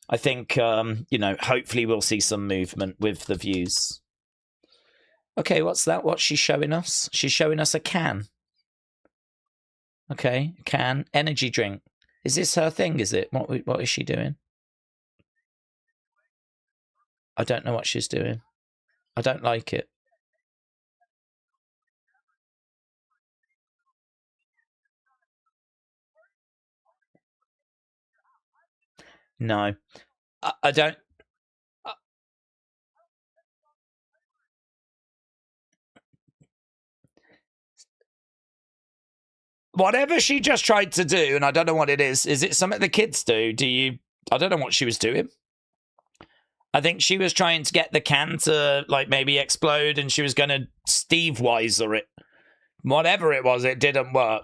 I think, you know, hopefully we'll see some movement with the views. Okay, what's that? What's she showing us? She's showing us a can. Okay, can. Energy drink. Is this her thing, is it? What is she doing? I don't know what she's doing. I don't like it. No. I don't... Whatever she just tried to do, and I don't know what it is it something the kids do? I don't know what she was doing. I think she was trying to get the can to, like, maybe explode, and she was going to Steve Weiser it. Whatever it was, it didn't work.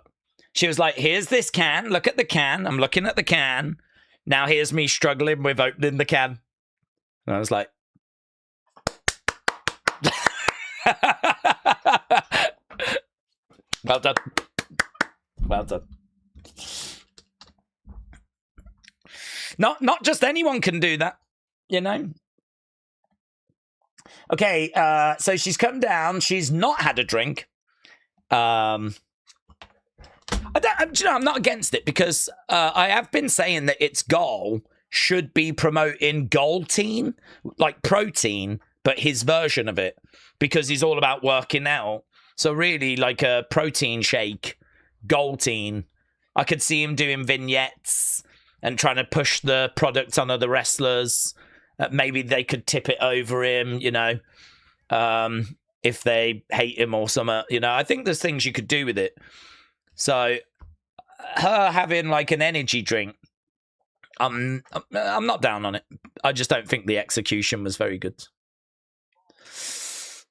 She was like, here's this can. Look at the can. I'm looking at the can. Now here's me struggling with opening the can. And I was like... Well done. Well done. Not just anyone can do that, you know? Okay, so she's come down. She's not had a drink. I'm not against it because I have been saying that its goal should be promoting Goalteen, like protein, but his version of it, because he's all about working out. So really, like a protein shake, Goalteen. I could see him doing vignettes and trying to push the product on other wrestlers. Maybe they could tip it over him, you know, if they hate him or something. You know, I think there's things you could do with it. So her having like an energy drink, I'm not down on it. I just don't think the execution was very good.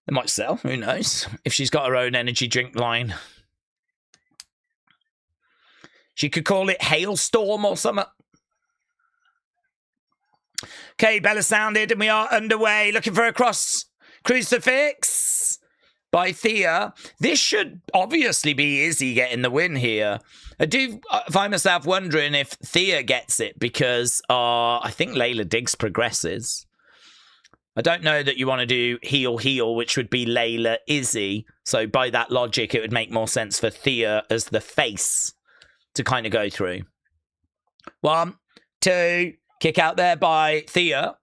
It might sell, who knows? If she's got her own energy drink line. She could call it Hailstorm or something. Okay, Bella sounded, and we are underway. Looking for a cross crucifix by Thea. This should obviously be Izzy getting the win here. I do find myself wondering if Thea gets it because I think Layla Diggs progresses. I don't know that you want to do heel, which would be Layla Izzy. So by that logic, it would make more sense for Thea as the face to kind of go through. 1, 2, kick out there by Thea.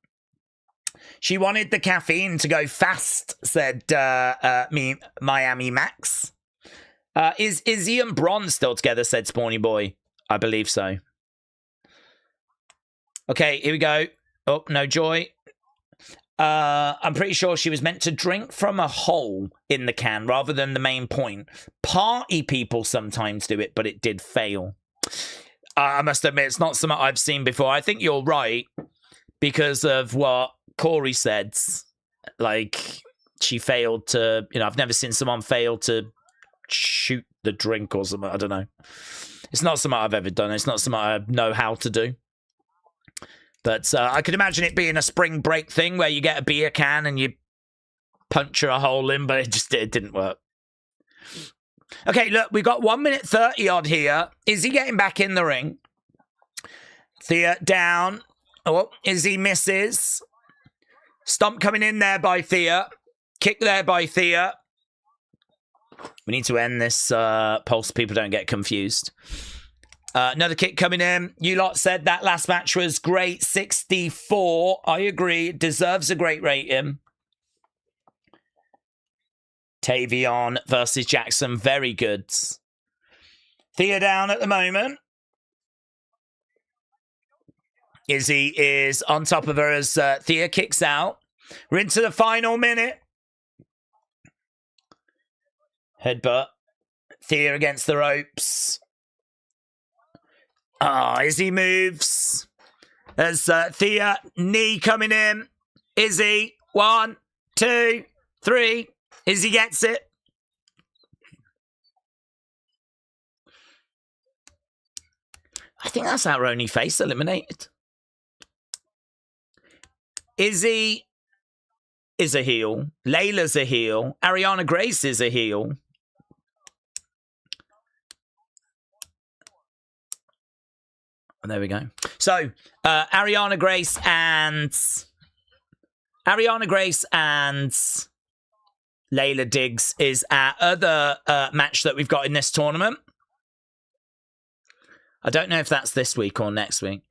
She wanted the caffeine to go fast, said Miami Max. Is Izzy and Bron still together, said Spawny Boy. I believe so. Okay, here we go. Oh, no joy. I'm pretty sure she was meant to drink from a hole in the can rather than the main point. Party people sometimes do it, but it did fail. I must admit, it's not something I've seen before. I think you're right because of what Corey said. Like, she failed to, you know, I've never seen someone fail to shoot the drink or something. I don't know. It's not something I've ever done. It's not something I know how to do. But I could imagine it being a spring break thing where you get a beer can and you puncture a hole in, but it didn't work. Okay, look, we got 1 minute 30 odd here. Izzy getting back in the ring. Thea down. Oh, Izzy misses. Stomp coming in there by Thea. Kick there by Thea. We need to end this pulse so people don't get confused. Another kick coming in. You lot said that last match was great. 64. I agree. It deserves a great rating. Tavion versus Jackson. Very good. Thea down at the moment. Izzy is on top of her as Thea kicks out. We're into the final minute. Headbutt. Thea against the ropes. Izzy moves. There's Thea, knee coming in. Izzy, 1, 2, 3. Izzy gets it. I think that's our only face eliminated. Izzy is a heel. Layla's a heel. Ariana Grace is a heel. There we go. So, Ariana Grace and Layla Diggs is our other match that we've got in this tournament. I don't know if that's this week or next week.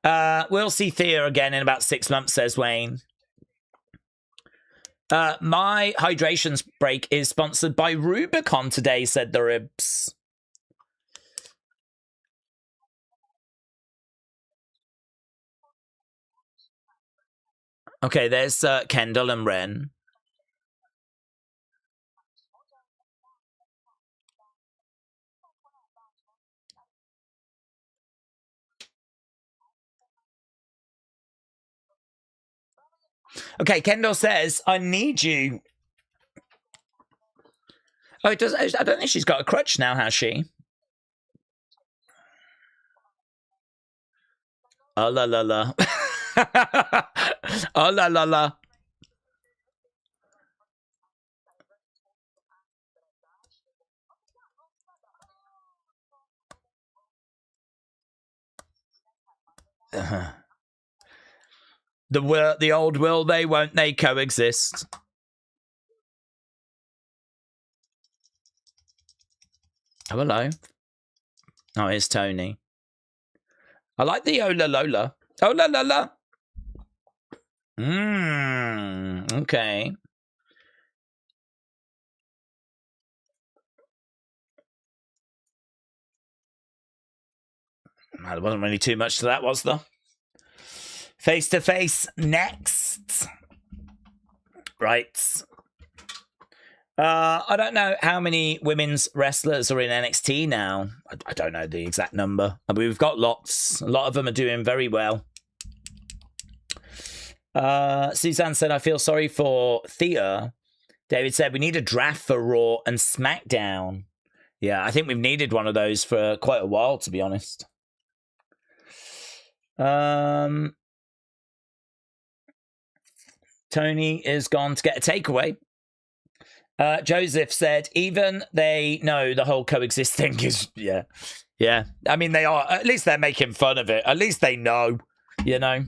We'll see Thea again in about 6 months, says Wayne. My hydration break is sponsored by Rubicon today, said the Ribs. Okay, there's Kendall and Ren. Okay, Kendall says, I need you. Oh, it does. I don't think she's got a crutch now, has she? Oh la la la. Oh la la la. The old will they, won't they coexist? Oh, hello. Oh, it's Tony. I like the Ola Lola. Ola Lola. Okay. Well, there wasn't really too much to that, was there? Face to face next. Right. I don't know how many women's wrestlers are in NXT now. I don't know the exact number. I mean, we've got lots. A lot of them are doing very well. Suzanne said, I feel sorry for Thea. David said, we need a draft for Raw and SmackDown. Yeah, I think we've needed one of those for quite a while, to be honest. Tony is gone to get a takeaway. Joseph said, even they know the whole coexist thing is, yeah. I mean, they are, at least they're making fun of it. At least they know, you know.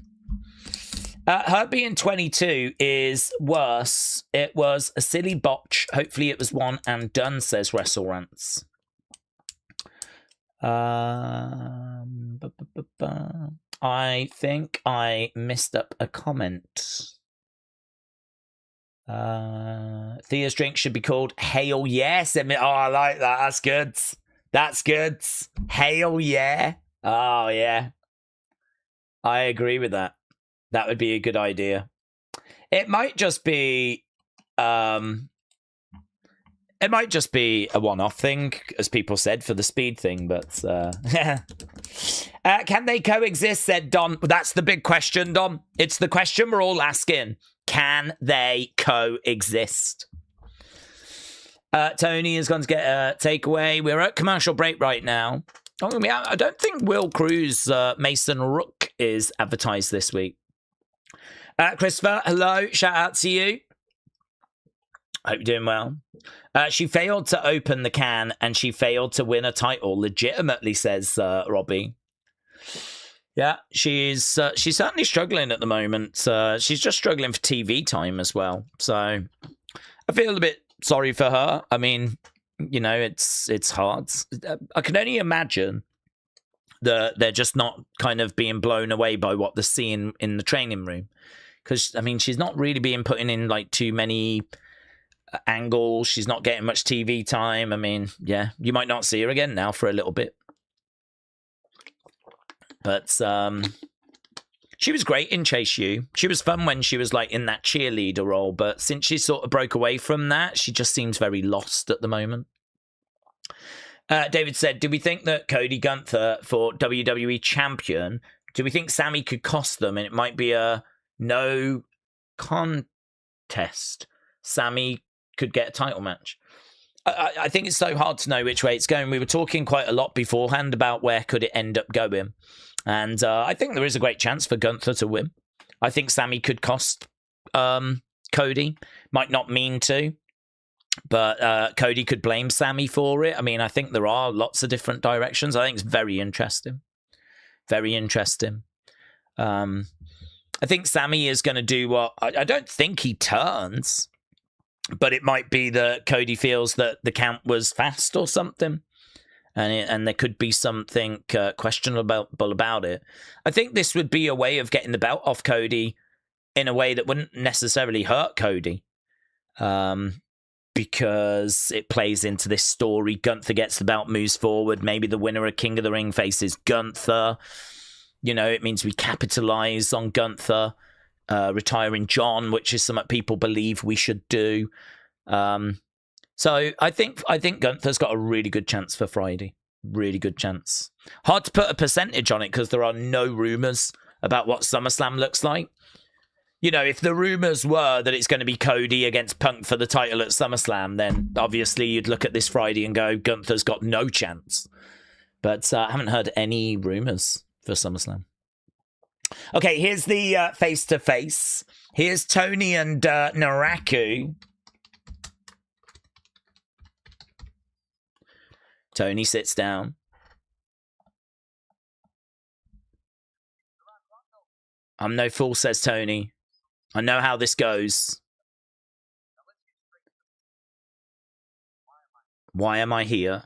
Her being 22 is worse. It was a silly botch. Hopefully it was one and done, says Wrestle Rants. I think I missed up a comment. Thea's drink should be called Hail Yes. Oh, I like that. That's good. That's good. Hail Yeah. Oh, yeah. I agree with that. That would be a good idea. It might just be a one-off thing, as people said, for the speed thing, but can they coexist, said Don. That's the big question, Don. It's the question we're all asking. Can they coexist? Tony is going to get a takeaway. We're at commercial break right now. I don't think Will Cruz Mason Rook is advertised this week. Christopher, hello. Shout out to you. Hope you're doing well. She failed to open the can and she failed to win a title legitimately, says Robbie. Yeah, she's certainly struggling at the moment. She's just struggling for TV time as well. So I feel a bit sorry for her. I mean, you know, it's hard. I can only imagine that they're just not kind of being blown away by what they're seeing in the training room. Because, I mean, she's not really being putting in, like, too many angles. She's not getting much TV time. I mean, yeah, you might not see her again now for a little bit. But she was great in Chase U. She was fun when she was, like, in that cheerleader role. But since she sort of broke away from that, she just seems very lost at the moment. David said, do we think that Cody Gunther for WWE Champion, do we think Sammy could cost them and it might be a no contest? Sammy could get a title match. I think it's so hard to know which way it's going. We were talking quite a lot beforehand about where could it end up going. And I think there is a great chance for Gunther to win. I think Sammy could cost Cody. Might not mean to. But Cody could blame Sammy for it. I mean, I think there are lots of different directions. I think it's very interesting. Very interesting. I think Sammy is going to do what... I don't think he turns. But it might be that Cody feels that the count was fast or something. And there could be something questionable about it. I think this would be a way of getting the belt off Cody in a way that wouldn't necessarily hurt Cody. Because it plays into this story. Gunther gets the belt, moves forward. Maybe the winner of King of the Ring faces Gunther. You know, it means we capitalize on Gunther. retiring John, which is something people believe we should do. So I think Gunther's got a really good chance for Friday. Really good chance. Hard to put a percentage on it because there are no rumors about what SummerSlam looks like. You know, if the rumors were that it's going to be Cody against Punk for the title at SummerSlam, then obviously you'd look at this Friday and go, Gunther's got no chance. But I haven't heard any rumors for SummerSlam. Okay, here's the face-to-face. Here's Tony and Naraku. Tony sits down. I'm no fool, says Tony. I know how this goes. Why am I here?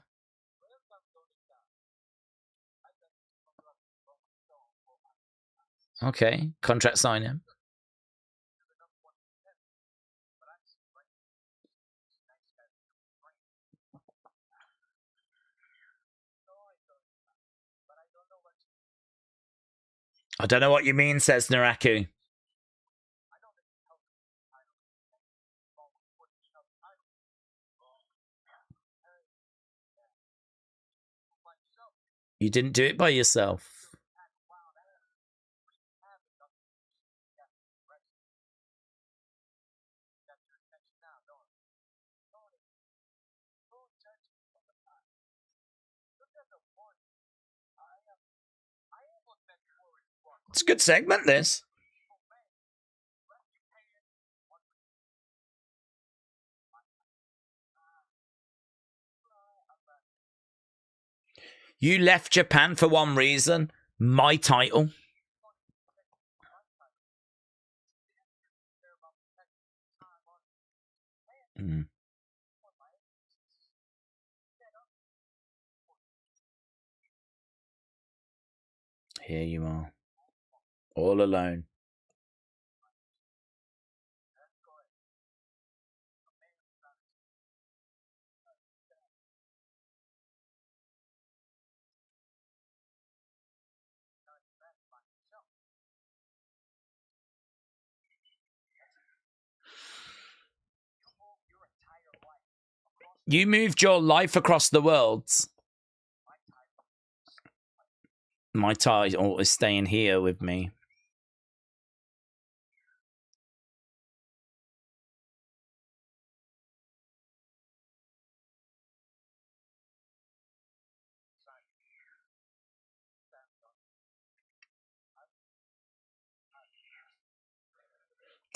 Okay, contract signing. I don't know what you mean, says Naraku. You didn't do it by yourself. It's a good segment, this. You left Japan for one reason. My title. Here you are. All alone. You moved your life across the world. My title is staying here with me.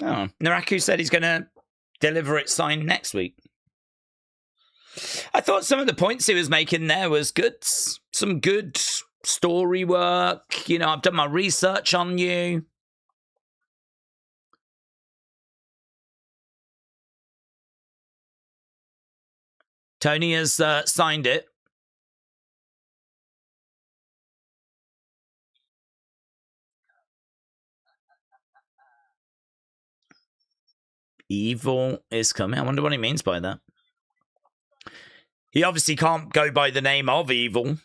Oh, Naraku said he's going to deliver it signed next week. I thought some of the points he was making there was good. Some good story work. You know, I've done my research on you. Tony has signed it. Evil is coming. I wonder what he means by that. He obviously can't go by the name of Evil.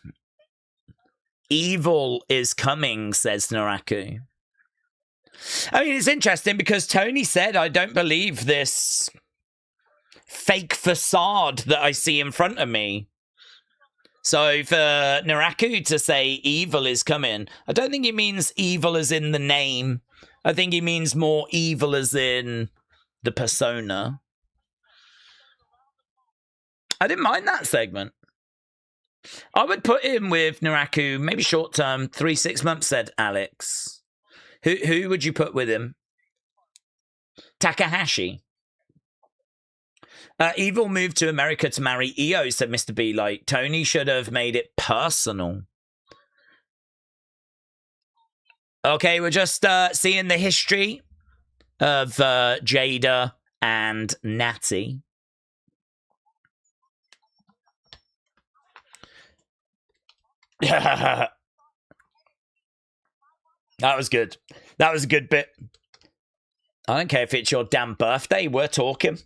Evil is coming, says Naraku. I mean, it's interesting because Tony said, I don't believe this fake facade that I see in front of me. So for Naraku to say evil is coming, I don't think he means evil as in the name. I think he means more evil as in the persona. I didn't mind that segment. I would put him with Naraku, maybe short term, 3-6 months, said Alex. Who would you put with him? Takahashi. Evil moved to America to marry Io, said Mr. B. Like, Tony should have made it personal. Okay, we're just seeing the history of Jada and Natty. That was good. That was a good bit. I don't care if it's your damn birthday. We're talking.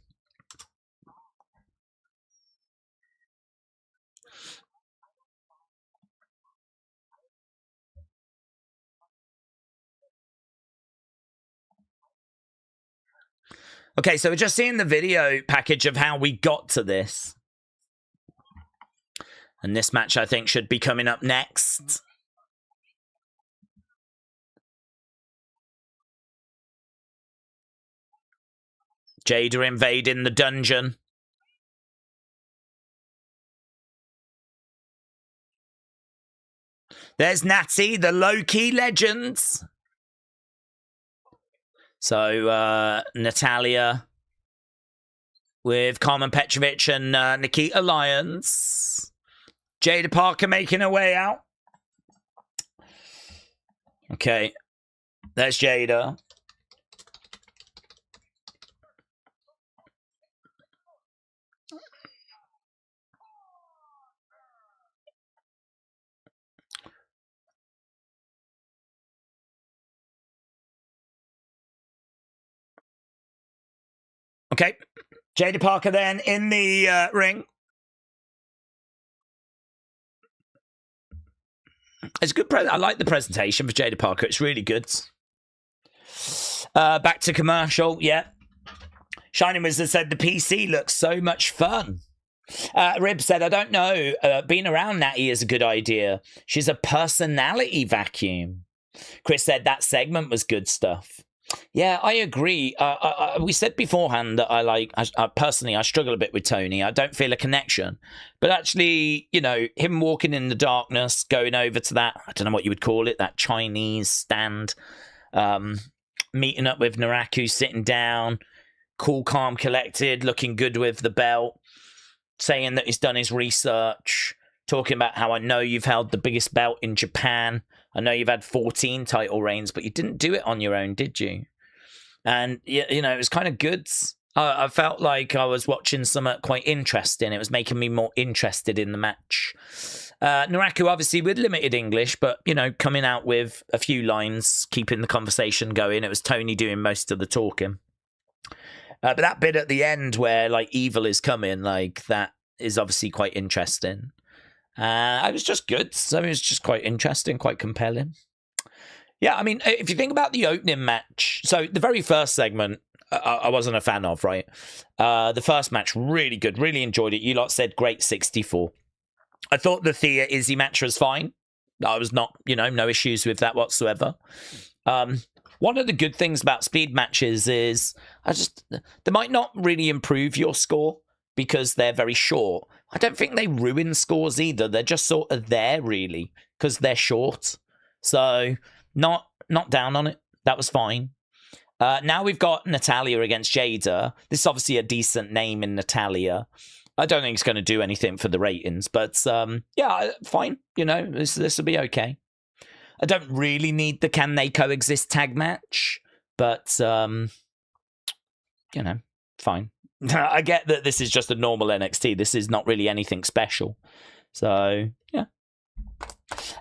Okay, so we're just seeing the video package of how we got to this. And this match, I think, should be coming up next. Jada invading the dungeon. There's Natty, the low-key legends. So, Natalia with Carmen Petrovic and Nikita Lyons. Jada Parker making her way out. Okay. There's Jada. Okay. Jada Parker then in the ring. It's a good. I like the presentation for Jada Parker. It's really good. Back to commercial. Yeah. Shining Wizard said the PC looks so much fun. Rib said, I don't know. Being around Natty is a good idea. She's a personality vacuum. Chris said that segment was good stuff. Yeah, I agree. We said beforehand that I personally, I struggle a bit with Tony. I don't feel a connection. But actually, you know, him walking in the darkness, going over to that, I don't know what you would call it, that Chinese stand, meeting up with Naraku, sitting down, cool, calm, collected, looking good with the belt, saying that he's done his research, talking about how I know you've held the biggest belt in Japan. I know you've had 14 title reigns, but you didn't do it on your own, did you? And, you know, it was kind of good. I felt like I was watching something quite interesting. It was making me more interested in the match. Naraku, obviously, with limited English, but, you know, coming out with a few lines, keeping the conversation going. It was Tony doing most of the talking. But that bit at the end where, like, evil is coming, like, that is obviously quite interesting. It was just good. So it was just quite interesting, quite compelling. Yeah, I mean, if you think about the opening match, so the very first segment, I wasn't a fan of, right? The first match, really good, really enjoyed it. You lot said great 64. I thought the Thea Izzy match was fine. I was not, you know, no issues with that whatsoever. One of the good things about speed matches is they might not really improve your score because they're very short. I don't think they ruin scores either. They're just sort of there, really, because they're short. So, not down on it. That was fine. Now we've got Natalia against Jada. This is obviously a decent name in Natalia. I don't think it's going to do anything for the ratings, but yeah, fine. You know, this will be okay. I don't really need the Can They Coexist tag match, but, you know, fine. I get that this is just a normal NXT. This is not really anything special. So, yeah.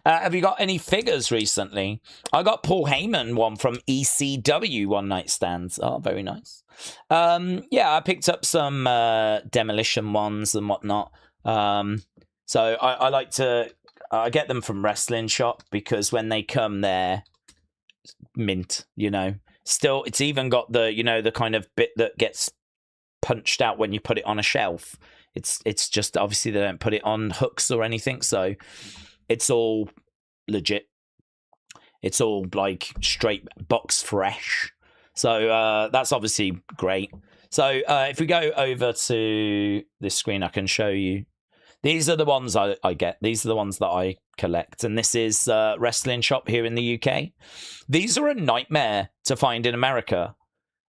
Have you got any figures recently? I got Paul Heyman one from ECW One Night Stands. Oh, very nice. Yeah, I picked up some demolition ones and whatnot. So I like to... I get them from Wrestling Shop because when they come, they're mint, you know. Still, it's even got the, you know, the kind of bit that gets punched out when you put it on a shelf. It's just, obviously, they don't put it on hooks or anything, so it's all legit. It's all, like, straight box fresh. So that's obviously great. So if we go over to this screen, I can show you. These are the ones I get. These are the ones that I collect. And this is Wrestling Shop here in the UK. These are a nightmare to find in America.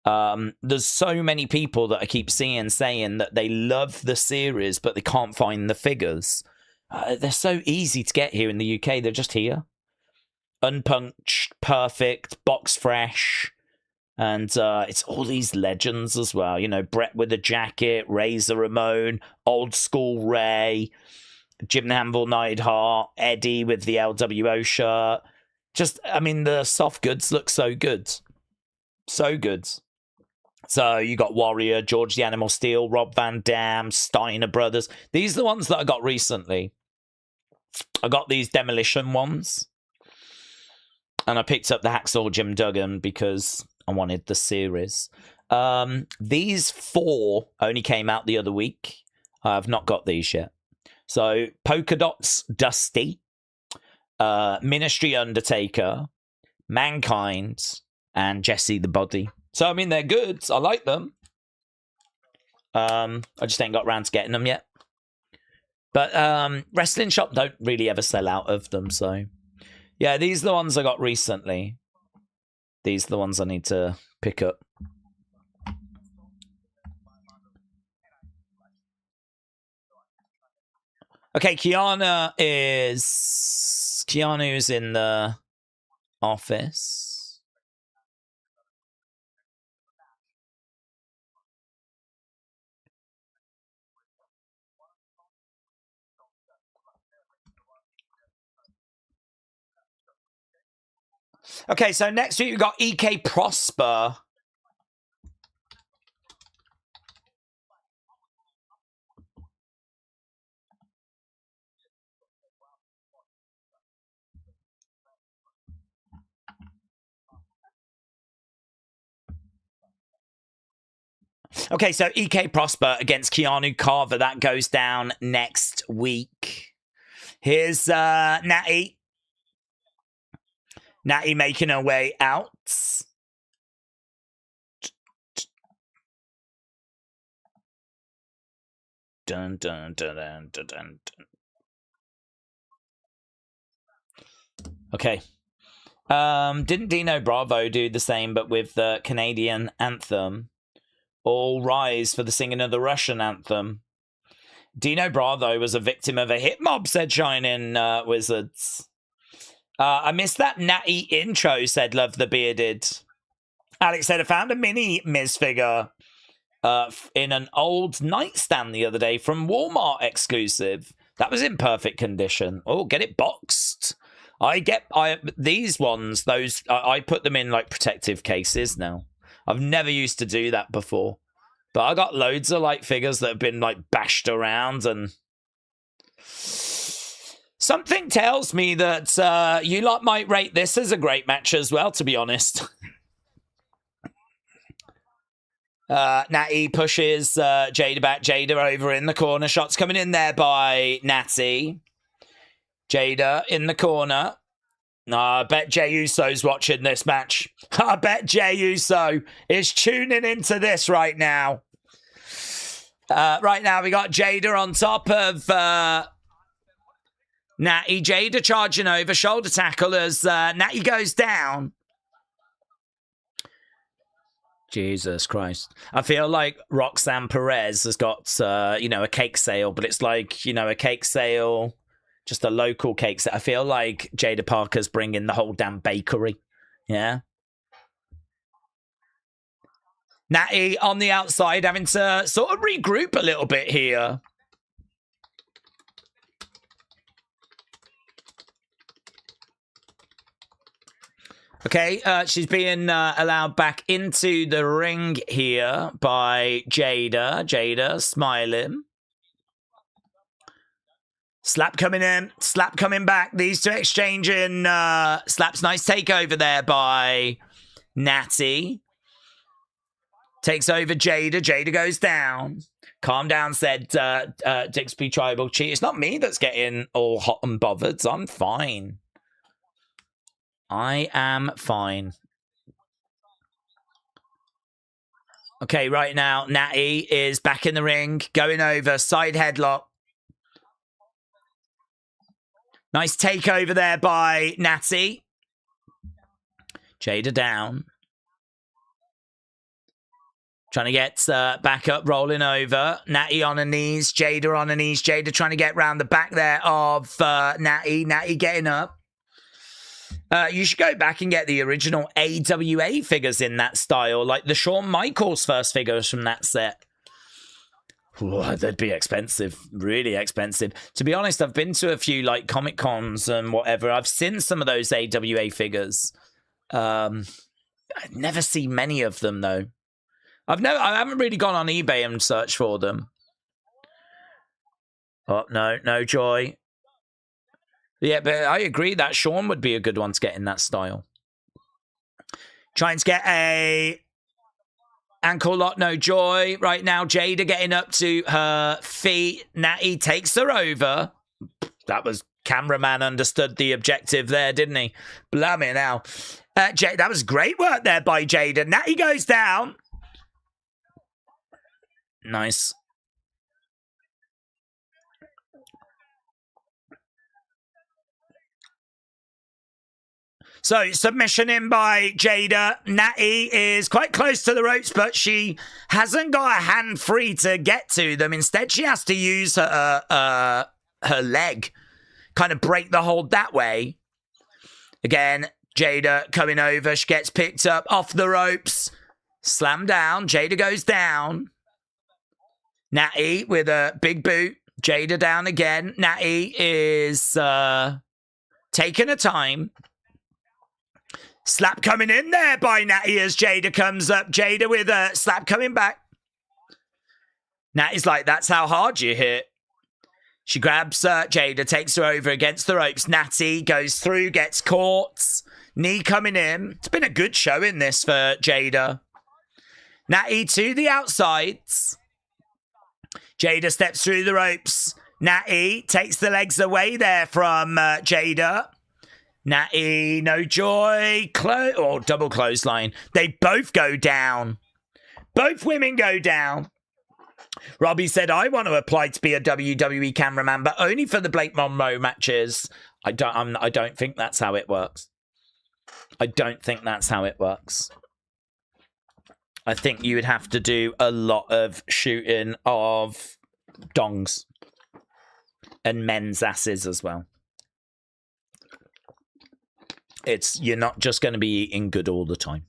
There's so many people that I keep seeing saying that they love the series, but they can't find the figures. They're so easy to get here in the UK. They're just here. Unpunched, perfect, box fresh. And it's all these legends as well. You know, Brett with a jacket, Razor Ramon, Old School Ray, Jim Hamble, Neidhart, Eddie with the LWO shirt. Just, I mean, the soft goods look so good. So good. So you got Warrior, George the Animal Steel, Rob Van Dam, Steiner Brothers. These are the ones that I got recently. I got these demolition ones. And I picked up the Hacksaw Jim Duggan because I wanted the series. These 4 only came out the other week. I have not got these yet. So Polka Dots Dusty, Ministry Undertaker, Mankind, and Jesse the Body. So I mean, they're good. I like them. I just ain't got around to getting them yet. But Wrestling Shop don't really ever sell out of them. So yeah, these are the ones I got recently. These are the ones I need to pick up. Okay, Keanu's in the office. Okay, so next week we've got EK Prosper. Okay, so EK Prosper against Keanu Carver. That goes down next week. Here's Natty. Natty making her way out. Dun, dun, dun, dun, dun, dun. Okay. Didn't Dino Bravo do the same, but with the Canadian anthem? All rise for the singing of the Russian anthem. Dino Bravo was a victim of a hit mob, said Shining Wizards. I missed that Natty intro, said Love the Bearded. Alex said, I found a mini Miz figure in an old nightstand the other day from Walmart exclusive. That was in perfect condition. Oh, get it boxed. These ones, I put them in like protective cases now. I've never used to do that before. But I got loads of like figures that have been like bashed around, and something tells me that you lot might rate this as a great match as well, to be honest. Natty pushes Jada back. Jada over in the corner. Shots coming in there by Natty. Jada in the corner. I bet Jey Uso's watching this match. I bet Jey Uso is tuning into this right now. Right now, we got Jada on top of Natty. Jada charging over. Shoulder tackle as Natty goes down. Jesus Christ. I feel like Roxanne Perez has got, a cake sale, but it's like, a cake sale, just a local cake sale. I feel like Jada Parker's bringing the whole damn bakery. Yeah. Natty on the outside having to sort of regroup a little bit here. Okay, she's being allowed back into the ring here by Jada. Jada smiling. Slap coming in, slap coming back. These two exchanging slaps. Nice takeover there by Natty. Takes over Jada. Jada goes down. Calm down, said Dixby Tribal Chief. It's not me that's getting all hot and bothered. So I'm fine. I am fine. Okay, right now, Natty is back in the ring. Going over. Side headlock. Nice takeover there by Natty. Jada down. Trying to get back up, rolling over. Natty on her knees. Jada on her knees. Jada trying to get round the back there of Natty. Natty getting up. You should go back and get the original AWA figures in that style, like the Shawn Michaels first figures from that set. Ooh, they'd be expensive, really expensive. To be honest, I've been to a few like Comic Cons and whatever. I've seen some of those AWA figures. I never see many of them though. I haven't really gone on eBay and searched for them. Oh no joy. Yeah, but I agree that Shawn would be a good one to get in that style. Trying to get a Ankle lock, no joy. Right now, Jada getting up to her feet. Natty takes her over. That was... Cameraman understood the objective there, didn't he? Blimey now. That was great work there by Jada. Natty goes down. Nice. So, submission in by Jada. Natty is quite close to the ropes, but she hasn't got a hand free to get to them. Instead, she has to use her leg. Kind of break the hold that way. Again, Jada coming over. She gets picked up off the ropes. Slam down. Jada goes down. Natty with a big boot. Jada down again. Natty is taking her time. Slap coming in there by Natty as Jada comes up. Jada with a slap coming back. Natty's like, that's how hard you hit. She grabs Jada, takes her over against the ropes. Natty goes through, gets caught. Knee coming in. It's been a good show in this for Jada. Natty to the outsides. Jada steps through the ropes. Natty takes the legs away there from Jada. Natty, no joy. Double clothesline. They both go down. Both women go down. Robbie said, I want to apply to be a WWE cameraman, but only for the Blake Monroe matches. I don't think that's how it works. I don't think that's how it works. I think you would have to do a lot of shooting of dongs and men's asses as well. You're not just going to be eating good all the time.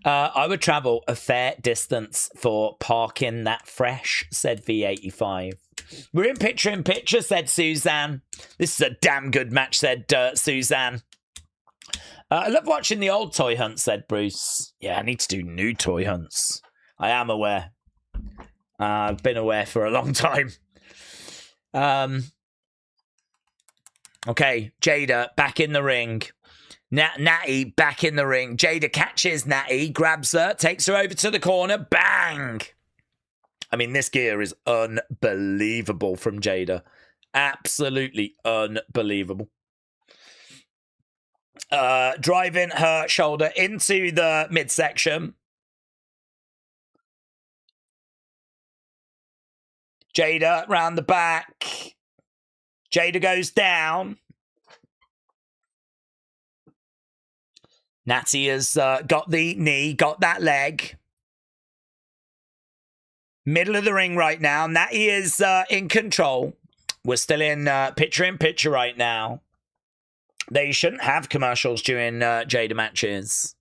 I would travel a fair distance for parking that fresh, said V85. We're in picture, said Suzanne. This is a damn good match, said Suzanne. I love watching the old toy hunts, said Bruce. Yeah, I need to do new toy hunts. I am aware. I've been aware for a long time. Okay, Jada back in the ring. Natty back in the ring. Jada catches Natty, grabs her, takes her over to the corner. Bang! I mean, this gear is unbelievable from Jada. Absolutely unbelievable. Driving her shoulder into the midsection. Jada round the back. Jada goes down. Natty has got the knee, got that leg. Middle of the ring right now. Natty is in control. We're still in picture right now. They shouldn't have commercials during Jada matches.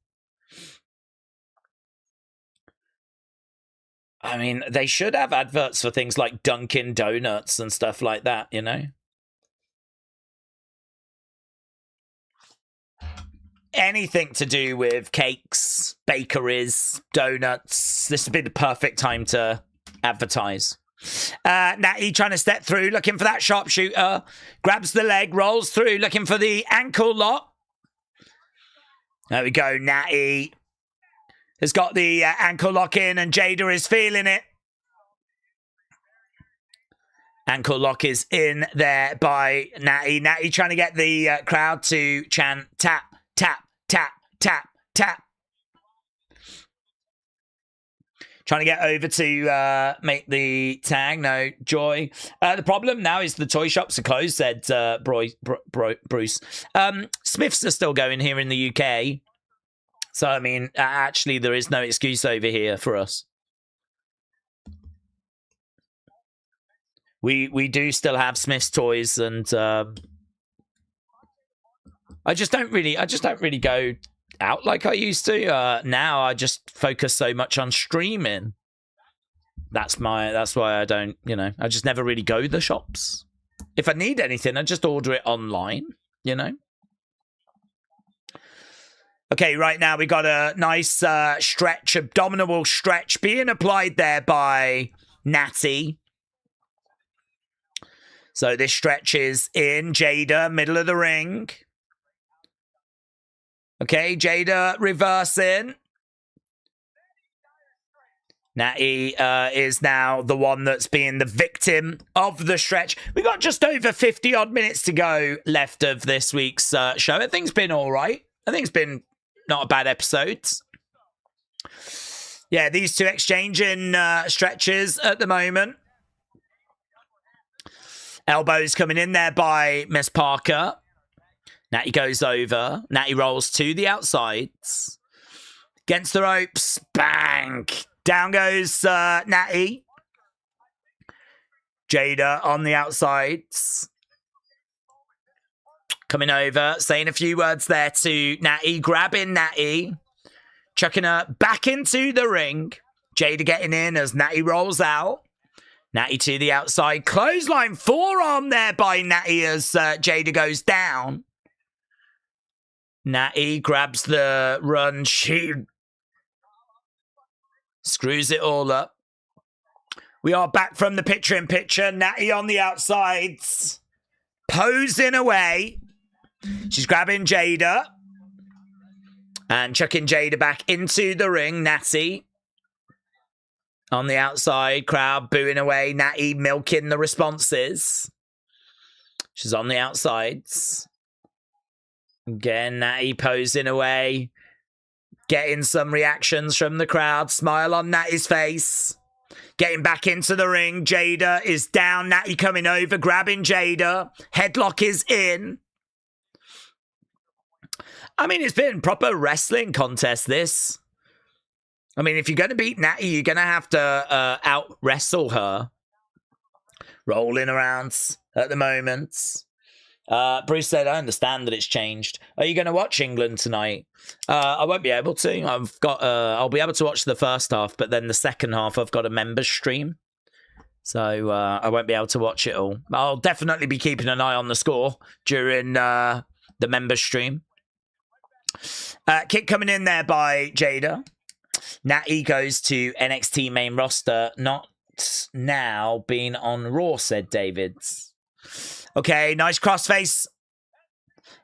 I mean, they should have adverts for things like Dunkin' Donuts and stuff like that, you know? Anything to do with cakes, bakeries, donuts. This would be the perfect time to advertise. Natty trying to step through, looking for that sharpshooter. Grabs the leg, rolls through, looking for the ankle lock. There we go. Natty has got the ankle lock in, and Jada is feeling it. Ankle lock is in there by Natty. Natty trying to get the crowd to chant tap, tap, tap, tap, tap. Trying to get over to make the tag. No joy. The problem now is the toy shops are closed, said Bruce. Smiths are still going here in the UK. So, I mean, actually, there is no excuse over here for us. We do still have Smith's toys, and I just don't really go out like I used to. Now I just focus so much on streaming. That's why I don't, I just never really go to the shops. If I need anything, I just order it online, Okay, right now we got a nice abdominal stretch being applied there by Natty. So this stretch is in Jada, middle of the ring. Okay, Jada reversing. Natty is now the one that's being the victim of the stretch. We got just over 50 odd minutes to go left of this week's show. I think it's been all right. I think it's been not a bad episode. Yeah, these two exchanging stretches at the moment. Elbows coming in there by Miss Parker. Natty goes over. Natty rolls to the outsides. Against the ropes. Bang. Down goes Natty. Jada on the outsides. Coming over. Saying a few words there to Natty. Grabbing Natty. Chucking her back into the ring. Jada getting in as Natty rolls out. Natty to the outside. Clothesline forearm there by Natty as Jada goes down. Natty grabs the run. She screws it all up. We are back from the picture-in-picture. Natty on the outsides. Posing away. She's grabbing Jada. And chucking Jada back into the ring. Natty on the outside. Crowd booing away. Natty milking the responses. She's on the outsides. Again, Natty posing away. Getting some reactions from the crowd. Smile on Natty's face. Getting back into the ring. Jada is down. Natty coming over. Grabbing Jada. Headlock is in. I mean, it's been proper wrestling contest, this. I mean, if you're going to beat Natty, you're going to have to out-wrestle her. Rolling around at the moment. Bruce said, I understand that it's changed. Are you going to watch England tonight? I won't be able to. I'll be able to watch the first half, but then the second half, I've got a members stream. So I won't be able to watch it all. I'll definitely be keeping an eye on the score during the members stream. Kick coming in there by Jada. Natty goes to NXT main roster, not now being on Raw, said David. Okay, nice crossface.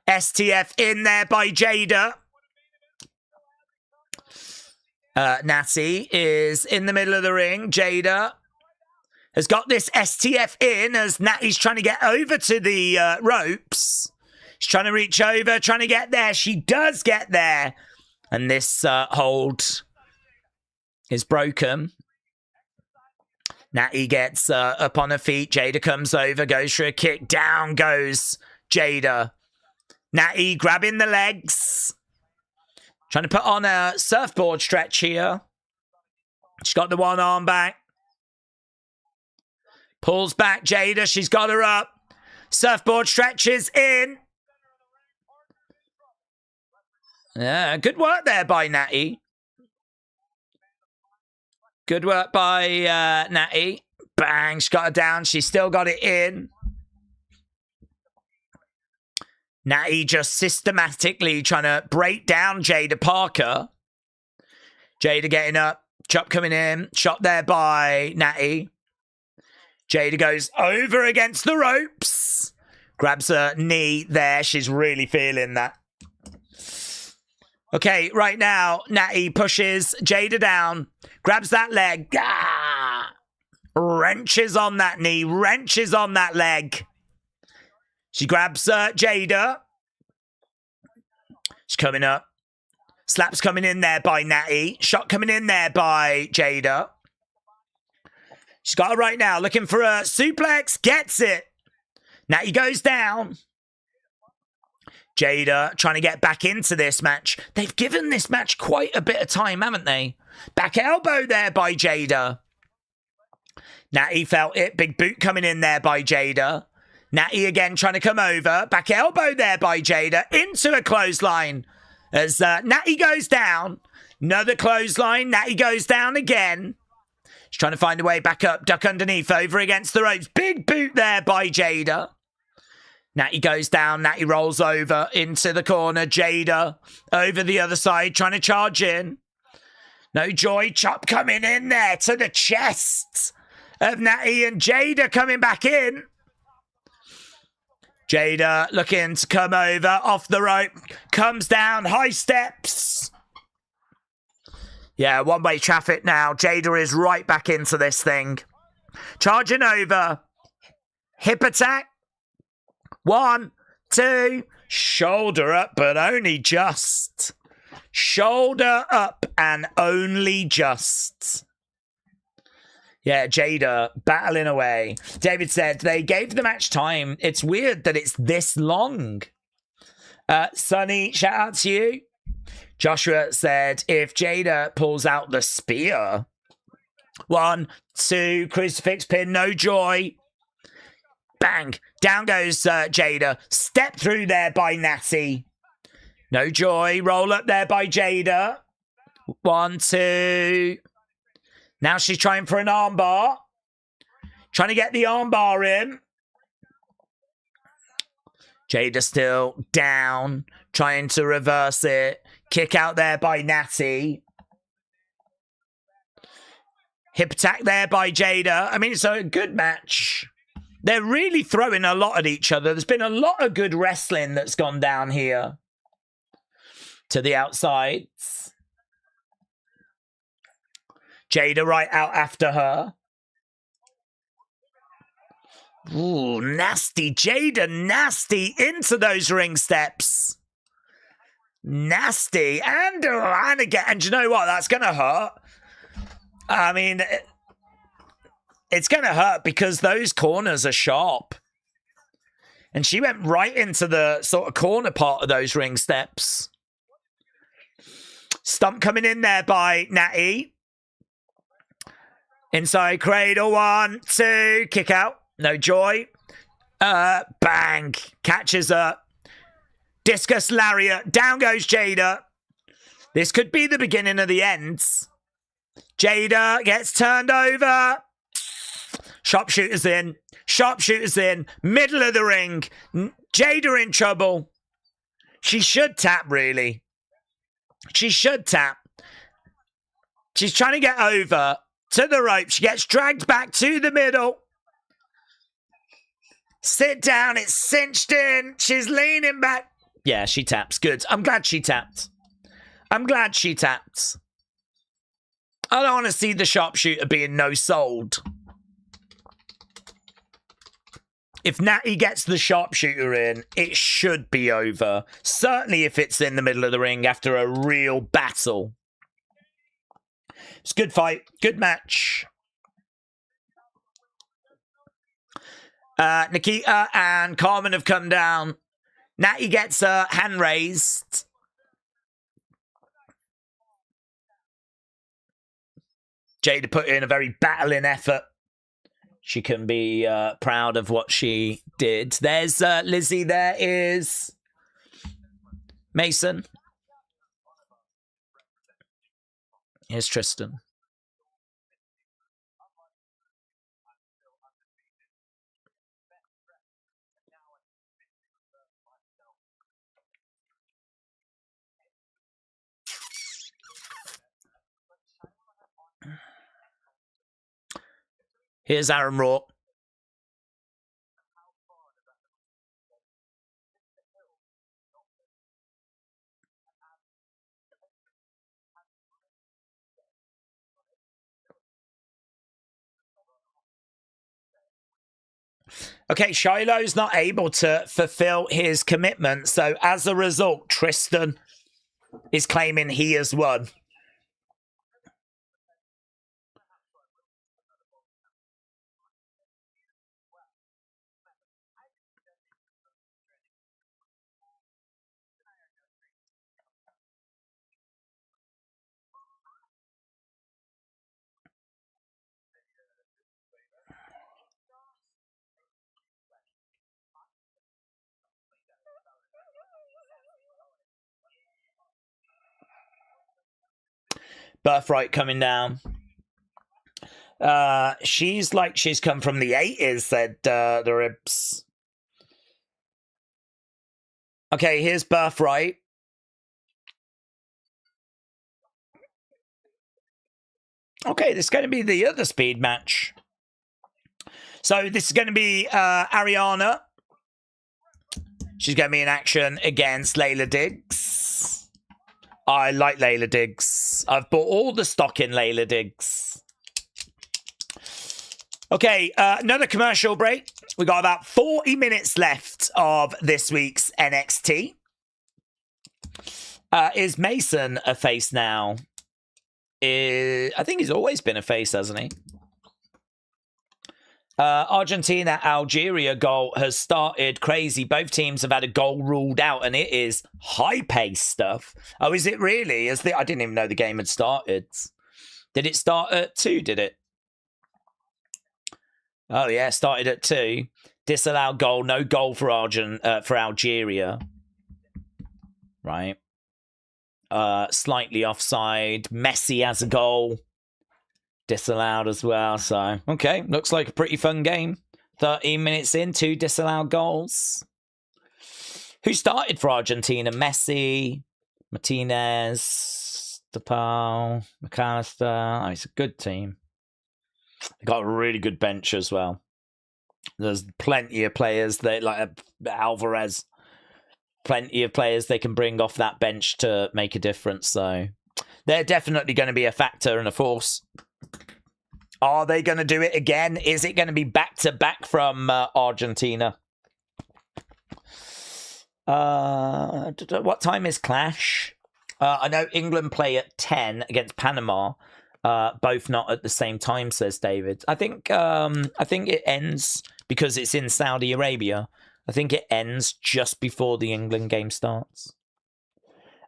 STF in there by Jada. Natty is in the middle of the ring. Jada has got this STF in as Natty's trying to get over to the ropes. She's trying to reach over, trying to get there. She does get there. And this hold is broken. Natty gets up on her feet. Jada comes over, goes for a kick. Down goes Jada. Natty grabbing the legs. Trying to put on a surfboard stretch here. She's got the one arm back. Pulls back Jada. She's got her up. Surfboard stretches in. Yeah, good work there by Natty. Good work by Natty. Bang, she got her down. She still got it in. Natty just systematically trying to break down Jada Parker. Jada getting up. Chop coming in. Shot there by Natty. Jada goes over against the ropes. Grabs her knee there. She's really feeling that. Okay, right now, Natty pushes Jada down, grabs that leg, wrenches on that knee, wrenches on that leg. She grabs Jada. She's coming up. Slaps coming in there by Natty. Shot coming in there by Jada. She's got her right now, looking for a suplex, gets it. Natty goes down. Jada trying to get back into this match. They've given this match quite a bit of time, haven't they? Back elbow there by Jada. Natty felt it. Big boot coming in there by Jada. Natty again trying to come over. Back elbow there by Jada. Into a clothesline. As Natty goes down. Another clothesline. Natty goes down again. She's trying to find a way back up. Duck underneath. Over against the ropes. Big boot there by Jada. Natty goes down. Natty rolls over into the corner. Jada over the other side trying to charge in. No joy. Chop coming in there to the chest of Natty and Jada coming back in. Jada looking to come over off the rope. Comes down. High steps. Yeah, one-way traffic now. Jada is right back into this thing. Charging over. Hip attack. 1, 2. Shoulder up, but only just. Shoulder up and only just. Yeah, Jada battling away. David said they gave the match time. It's weird that it's this long. Sonny, shout out to you. Joshua said if Jada pulls out the spear. 1, 2, crucifix pin, no joy. Bang. Down goes Jada. Step through there by Natty. No joy. Roll up there by Jada. 1, 2. Now she's trying for an armbar. Trying to get the armbar in. Jada still down. Trying to reverse it. Kick out there by Natty. Hip attack there by Jada. I mean, it's a good match. They're really throwing a lot at each other. There's been a lot of good wrestling that's gone down here. To the outsides. Jada right out after her. Ooh, nasty. Jada, nasty into those ring steps. Nasty. And again. And you know what? That's going to hurt. I mean, it's going to hurt because those corners are sharp. And she went right into the sort of corner part of those ring steps. Stump coming in there by Natty. Inside cradle. 1, 2. Kick out. No joy. Bang. Catches her. Discus lariat. Down goes Jada. This could be the beginning of the end. Jada gets turned over. Sharpshooters in. Sharpshooters in. Middle of the ring. Jada in trouble. She should tap, really. She should tap. She's trying to get over to the rope. She gets dragged back to the middle. Sit down. It's cinched in. She's leaning back. Yeah, she taps. Good. I'm glad she tapped. I'm glad she tapped. I don't want to see the sharpshooter being no-sold. If Natty gets the sharpshooter in, it should be over. Certainly if it's in the middle of the ring after a real battle. It's a good fight. Good match. Nikita and Carmen have come down. Natty gets her hand raised. Jada put in a very battling effort. She can be proud of what she did. There's Lizzie. There is Mason. Here's Tristan. Here's Aaron Raw. Okay, Shiloh's not able to fulfill his commitment, so as a result, Tristan is claiming he has won. Birthright coming down. She's like she's come from the 80s, said the Ribs. Okay, here's Birthright. Okay, this is going to be the other speed match. So this is going to be Ariana. She's going to be in action against Layla Diggs. I like Layla Diggs. I've bought all the stock in Layla Diggs. Okay, another commercial break. We got about 40 minutes left of this week's NXT. Is Mason a face now? I think he's always been a face, hasn't he? Argentina-Algeria goal has started crazy. Both teams have had a goal ruled out, and it is high-paced stuff. Oh, is it really? I didn't even know the game had started. Did it start at 2, did it? Oh, yeah, started at 2. Disallowed goal. No goal for Algeria. Right. Slightly offside. Messi has a goal. Disallowed as well. So, okay. Looks like a pretty fun game. 13 minutes in, 2 disallowed goals. Who started for Argentina? Messi, Martinez, DePaul, McAllister. Oh, it's a good team. They got a really good bench as well. There's plenty of players that like Alvarez. Plenty of players they can bring off that bench to make a difference. So they're definitely going to be a factor and a force. Are they going to do it again? Is it going to be back-to-back from Argentina? What time is Clash? I know England play at 10 against Panama. Both not at the same time, says David. I think it ends because it's in Saudi Arabia. I think it ends just before the England game starts.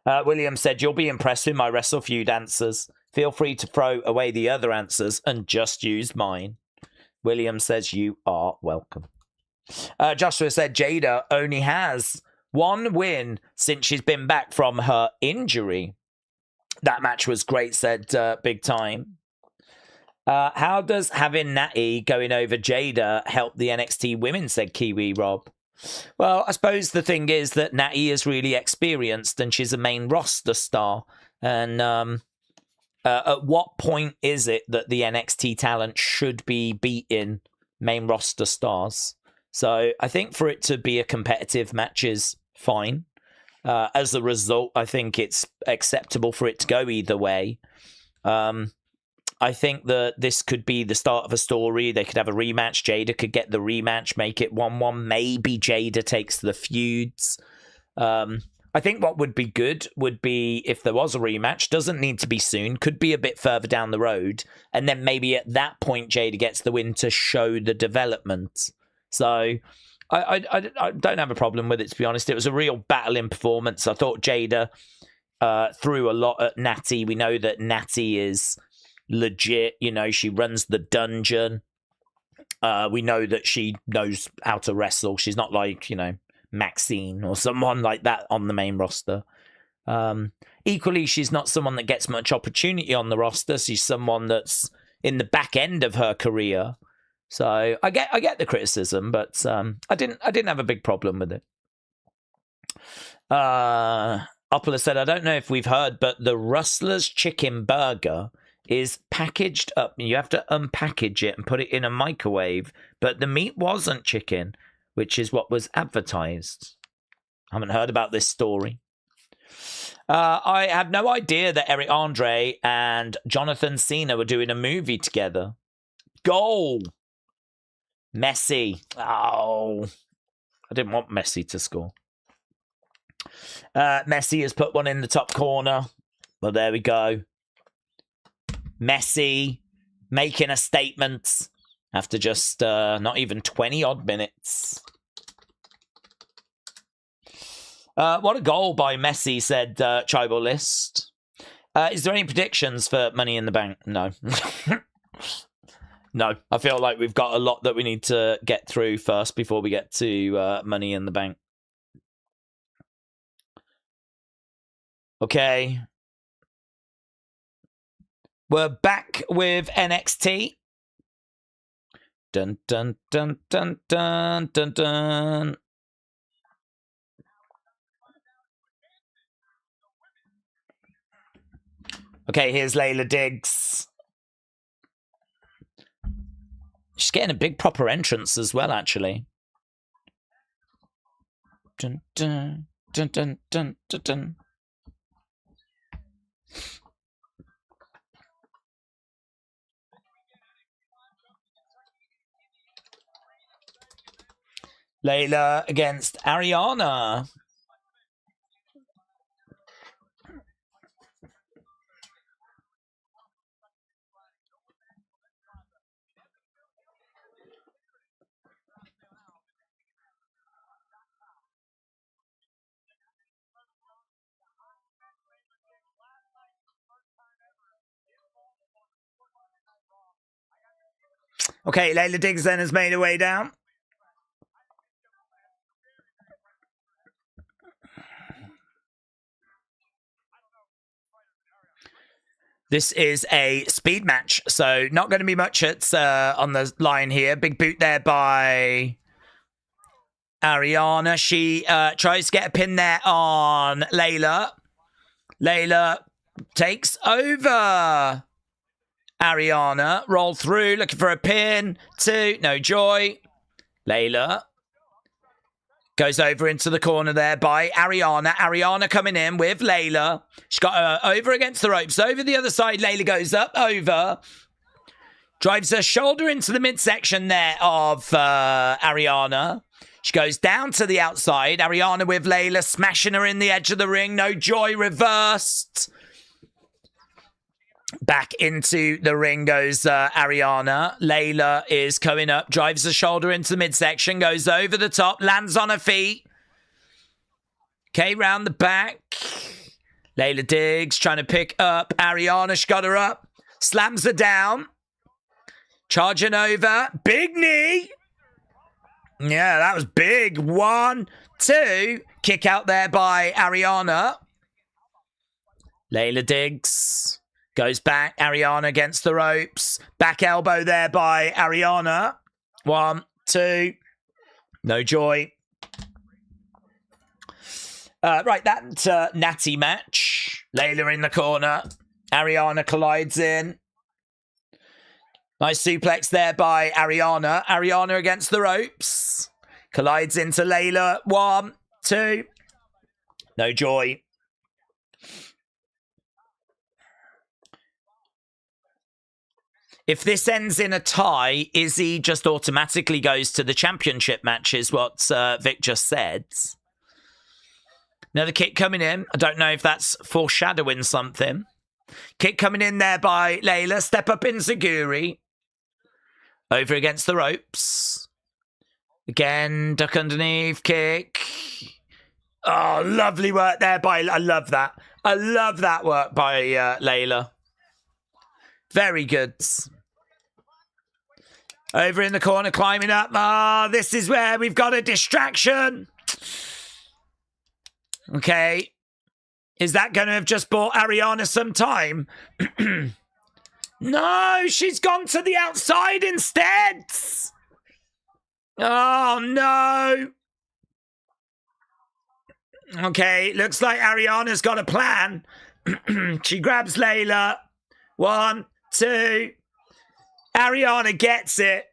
William said, you'll be impressed with my Wrestle Feud answers. Feel free to throw away the other answers and just use mine. William says, you are welcome. Joshua said, Jada only has 1 win since she's been back from her injury. That match was great, said Big Time. How does having Natty going over Jada help the NXT women, said Kiwi Rob. Well, I suppose the thing is that Natty is really experienced and she's a main roster star. And at what point is it that the NXT talent should be beating main roster stars? So I think for it to be a competitive match is fine. As a result, I think it's acceptable for it to go either way. I think that this could be the start of a story. They could have a rematch. Jada could get the rematch, make it 1-1. Maybe Jada takes the feuds. I think what would be good would be if there was a rematch. Doesn't need to be soon. Could be a bit further down the road. And then maybe at that point, Jada gets the win to show the development. So I don't have a problem with it, to be honest. It was a real battling performance. I thought Jada threw a lot at Natty. We know that Natty is legit. You know, she runs the dungeon. We know that she knows how to wrestle. She's not like, you know, Maxine or someone like that on the main roster. Equally, she's not someone that gets much opportunity on the roster. She's someone that's in the back end of her career. So I get the criticism, but I didn't have a big problem with it. Oppola said, I don't know if we've heard, but the Rustler's Chicken Burger is packaged up. You have to unpackage it and put it in a microwave, but the meat wasn't chicken, which is what was advertised. I haven't heard about this story. I have no idea that Eric Andre and Jonathan Cena were doing a movie together. Goal! Messi. Oh, I didn't want Messi to score. Messi has put one in the top corner. Well, there we go. Messi making a statement after just not even 20 odd minutes. What a goal by Messi, said Tribal List. Is there any predictions for Money in the Bank? No. No, I feel like we've got a lot that we need to get through first before we get to Money in the Bank. Okay. We're back with NXT. Dun, dun, dun, dun, dun, dun, dun. Okay, here's Layla Diggs. She's getting a big proper entrance as well, actually. Dun, dun, dun, dun, dun, dun, dun. Layla against Ariana. Okay, Layla Diggs then has made her way down. This is a speed match, so not going to be much on the line here. Big boot there by Ariana. She tries to get a pin there on Layla. Layla takes over Ariana. Roll through, looking for a pin. 2, no joy. Layla goes over into the corner there by Ariana. Ariana coming in with Layla. She's got her over against the ropes. Over the other side, Layla goes up, over. Drives her shoulder into the midsection there of Ariana. She goes down to the outside. Ariana with Layla, smashing her in the edge of the ring. No joy, reversed. Back into the ring goes Ariana. Layla is coming up, drives the shoulder into the midsection, goes over the top, lands on her feet. Okay, round the back. Layla Diggs trying to pick up Ariana. She got her up, slams her down. Charging over. Big knee. Yeah, that was big. 1, 2. Kick out there by Ariana. Layla Diggs goes back. Ariana against the ropes. Back elbow there by Ariana. 1, 2. No joy. Right, that natty match. Layla in the corner. Ariana collides in. Nice suplex there by Ariana. Ariana against the ropes. Collides into Layla. 1, 2. No joy. If this ends in a tie, Izzy just automatically goes to the championship match, is what Vic just said. Another kick coming in. I don't know if that's foreshadowing something. Kick coming in there by Layla. Step up Enziguri. Over against the ropes. Again, duck underneath, kick. Oh, lovely work there by... I love that. I love that work by Layla. Very good. Over in the corner, climbing up. Ah, this is where we've got a distraction. Okay. Is that going to have just bought Ariana some time? No, she's gone to the outside instead. Oh, no. Okay, looks like Ariana's got a plan. She grabs Layla. 1, 2. Ariana gets it.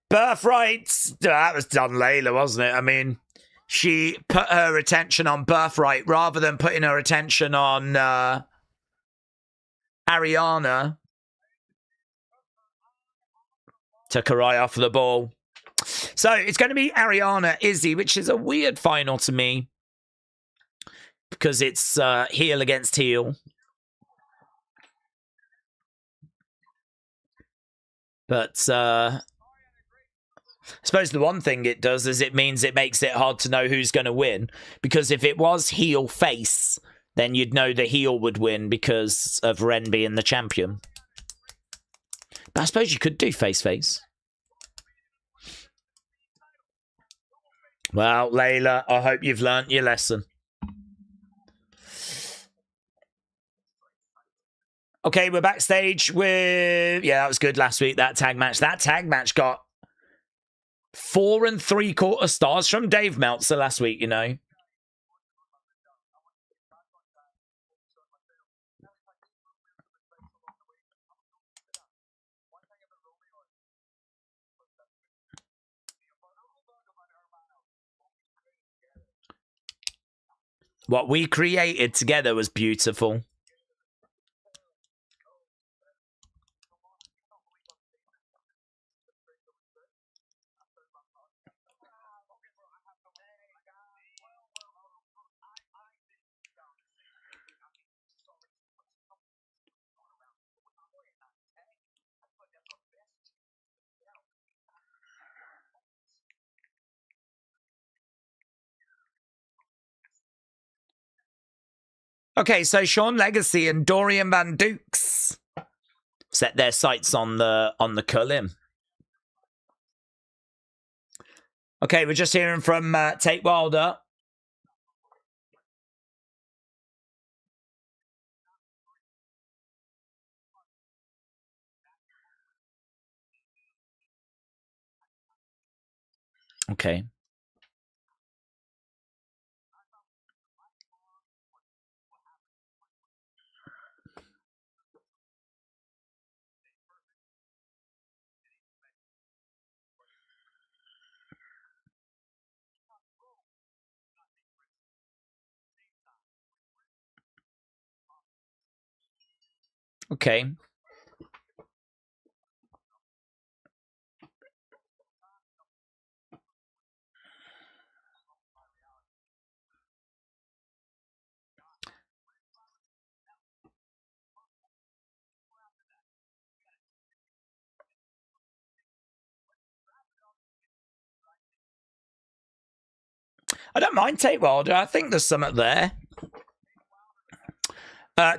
Birthright. That was done Layla, wasn't it? I mean, she put her attention on Birthright rather than putting her attention on Ariana. Took her eye off the ball. So it's going to be Ariana Izzy, which is a weird final to me because it's heel against heel. But I suppose the one thing it does is it means it makes it hard to know who's going to win. Because if it was heel face, then you'd know the heel would win because of Ren being the champion. But I suppose you could do face-face. Well, Layla, I hope you've learnt your lesson. Okay, we're backstage with... Yeah, that was good last week, that tag match. That tag match got 4 3/4 stars from Dave Meltzer last week, you know. What we created together was beautiful. Okay, so Sean Legacy and Dorian Van Dukes set their sights on the Cullim. Okay, we're just hearing from Tate Wilder. Okay. Okay. I don't mind Tate Wilder. I think there's something there.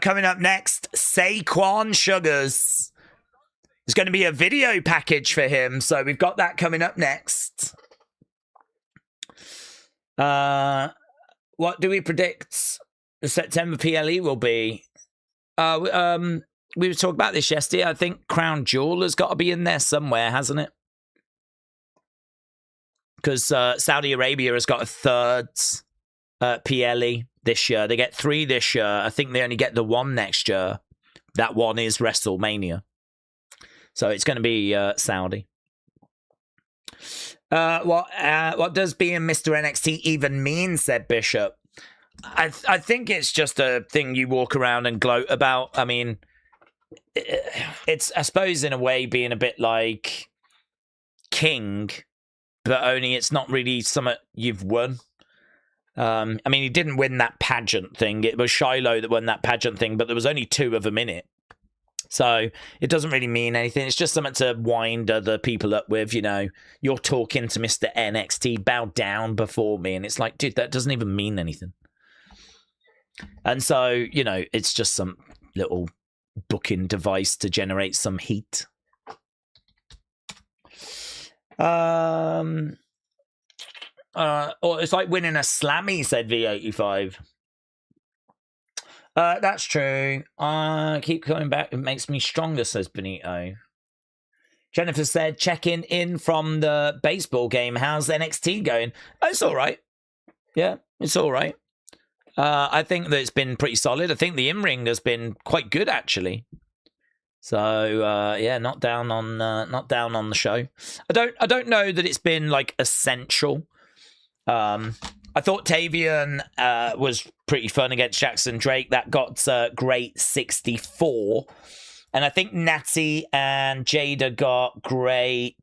Coming up next, Saquon Sugars. There's going to be a video package for him, so we've got that coming up next. What do we predict the September PLE will be? We were talking about this yesterday. I think Crown Jewel has got to be in there somewhere, hasn't it? Because Saudi Arabia has got a third PLE this year. They get 3 this year. I think they only get the 1 next year. That one is WrestleMania. So it's going to be Saudi. What does being Mr. NXT even mean, said Bishop. I think it's just a thing you walk around and gloat about. I mean, it's, I suppose, in a way, being a bit like King, but only it's not really something you've won. I mean, he didn't win that pageant thing. It was Shiloh that won that pageant thing, but there was only 2 of them in it. So it doesn't really mean anything. It's just something to wind other people up with, you know. You're talking to Mr. NXT, bow down before me. And it's like, dude, that doesn't even mean anything. And so, you know, it's just some little booking device to generate some heat. Or it's like winning a Slammy, said V85. That's true. Keep coming back. It makes me stronger, says Benito. Jennifer said, checking in from the baseball game. How's NXT going? Oh, it's all right. Yeah, it's all right. I think that it's been pretty solid. I think the in-ring has been quite good, actually. So yeah, not down on the show. I don't know that it's been like essential. I thought Tavian was pretty fun against Jackson Drake. That got great 64. And I think Natty and Jada got great...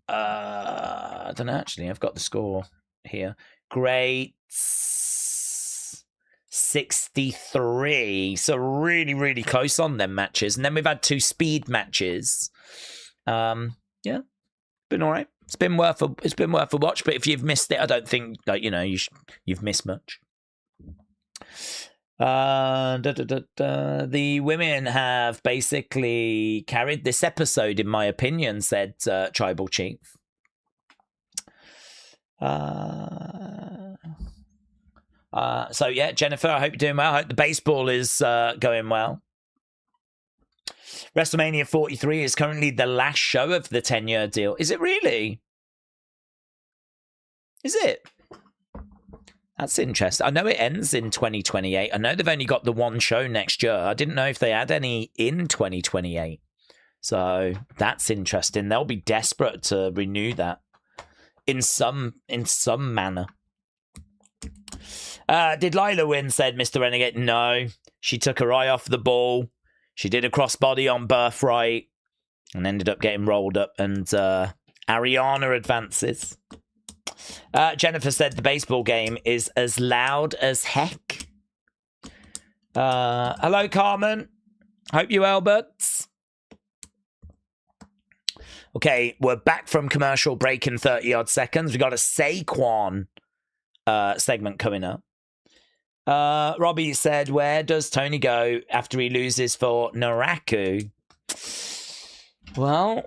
I don't know, actually. I've got the score here. Great 63. So really, really close on them matches. And then we've had 2 speed matches. Yeah, been all right. It's been worth a watch, but if you've missed it, I don't think, like, you know, you've missed much. The women have basically carried this episode, in my opinion, said Tribal Chief. So yeah, Jennifer, I hope you're doing well. I hope the baseball is going well. WrestleMania 43 is currently the last show of the 10-year deal. Is it really? Is it? That's interesting. I know it ends in 2028. I know they've only got the 1 show next year. I didn't know if they had any in 2028. So that's interesting. They'll be desperate to renew that in some manner. Did Lila win, said Mr. Renegade. No. She took her eye off the ball. She did a crossbody on Birthright and ended up getting rolled up. And Ariana advances. Jennifer said the baseball game is as loud as heck. Hello, Carmen. Hope you well, buds. Okay, we're back from commercial break in 30-odd seconds. We got a Saquon segment coming up. Robbie said, where does Tony go after he loses for Naraku? Well,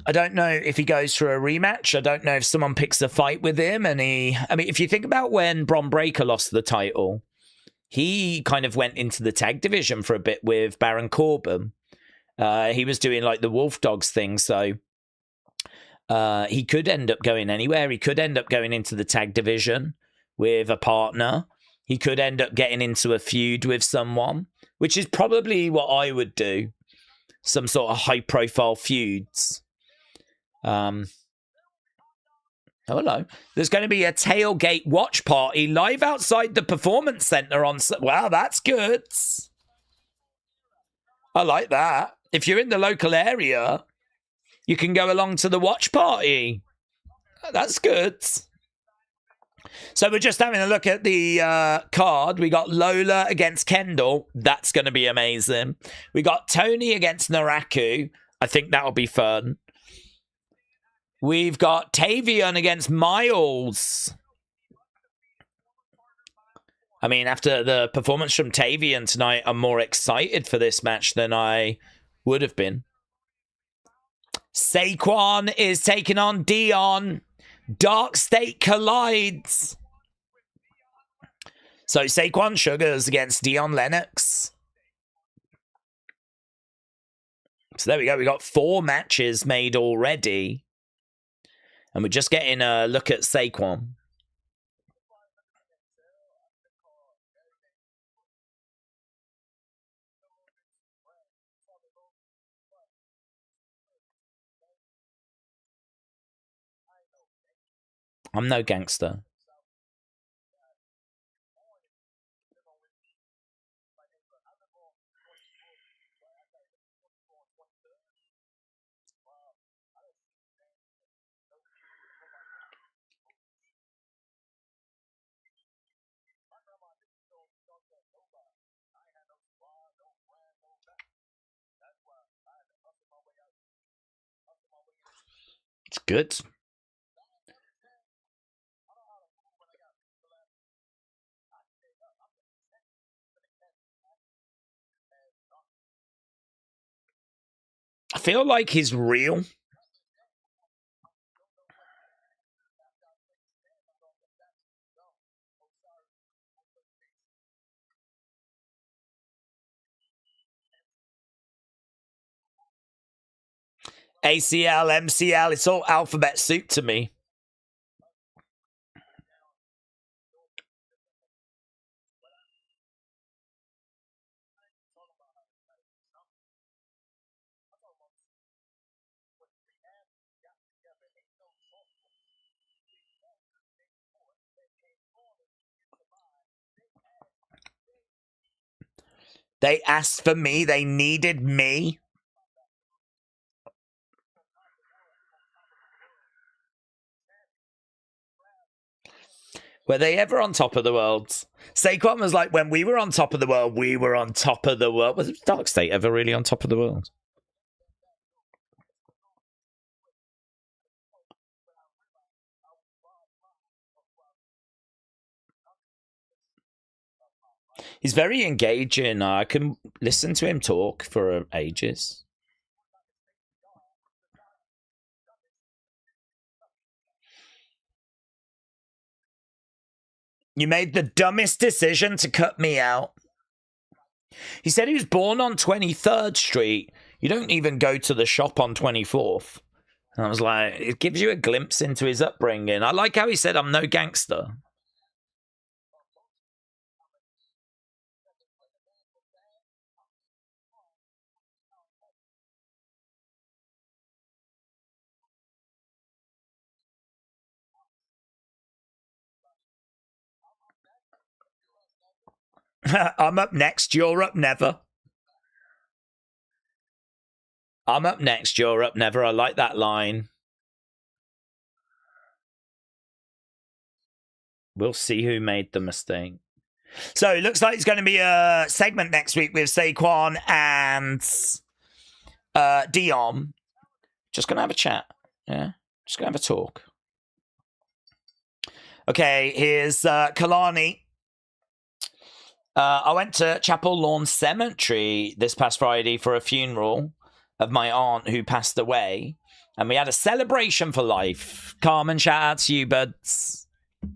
I don't know if he goes for a rematch. I don't know if someone picks a fight with him. And if you think about when Bron Breakker lost the title, he kind of went into the tag division for a bit with Baron Corbin. He was doing like the Wolf Dogs thing, so he could end up going anywhere. He could end up going into the tag division with a partner. He could end up getting into a feud with someone, which is probably what I would do. Some sort of high-profile feuds. Oh, hello. There's going to be a tailgate watch party live outside the Performance Center on... Wow, that's good. I like that. If you're in the local area, you can go along to the watch party. That's good. So we're just having a look at the card. We got Lola against Kendall. That's going to be amazing. We got Tony against Naraku. I think that'll be fun. We've got Tavion against Miles. I mean, after the performance from Tavion tonight, I'm more excited for this match than I would have been. Saquon is taking on Dion. Dark State collides. So Saquon Sugars against Dion Lennox. So there we go. We got 4 matches made already. And we're just getting a look at Saquon. I'm no gangster. It's good. I feel like he's real. ACL, MCL, it's all alphabet soup to me. They asked for me. They needed me. Were they ever on top of the world? Saquon was like, when we were on top of the world, we were on top of the world. Was Dark State ever really on top of the world? He's very engaging. I can listen to him talk for ages. You made the dumbest decision to cut me out. He said he was born on 23rd Street. You don't even go to the shop on 24th. And I was like, it gives you a glimpse into his upbringing. I like how he said, I'm no gangster. I'm up next, you're up never. I'm up next, you're up never. I like that line. We'll see who made the mistake. So it looks like it's going to be a segment next week with Saquon and Dion. Just going to have a chat. Yeah, just going to have a talk. Okay, here's Kalani. I went to Chapel Lawn Cemetery this past Friday for a funeral of my aunt who passed away. And we had a celebration for life. Carmen, shout out to you, buds.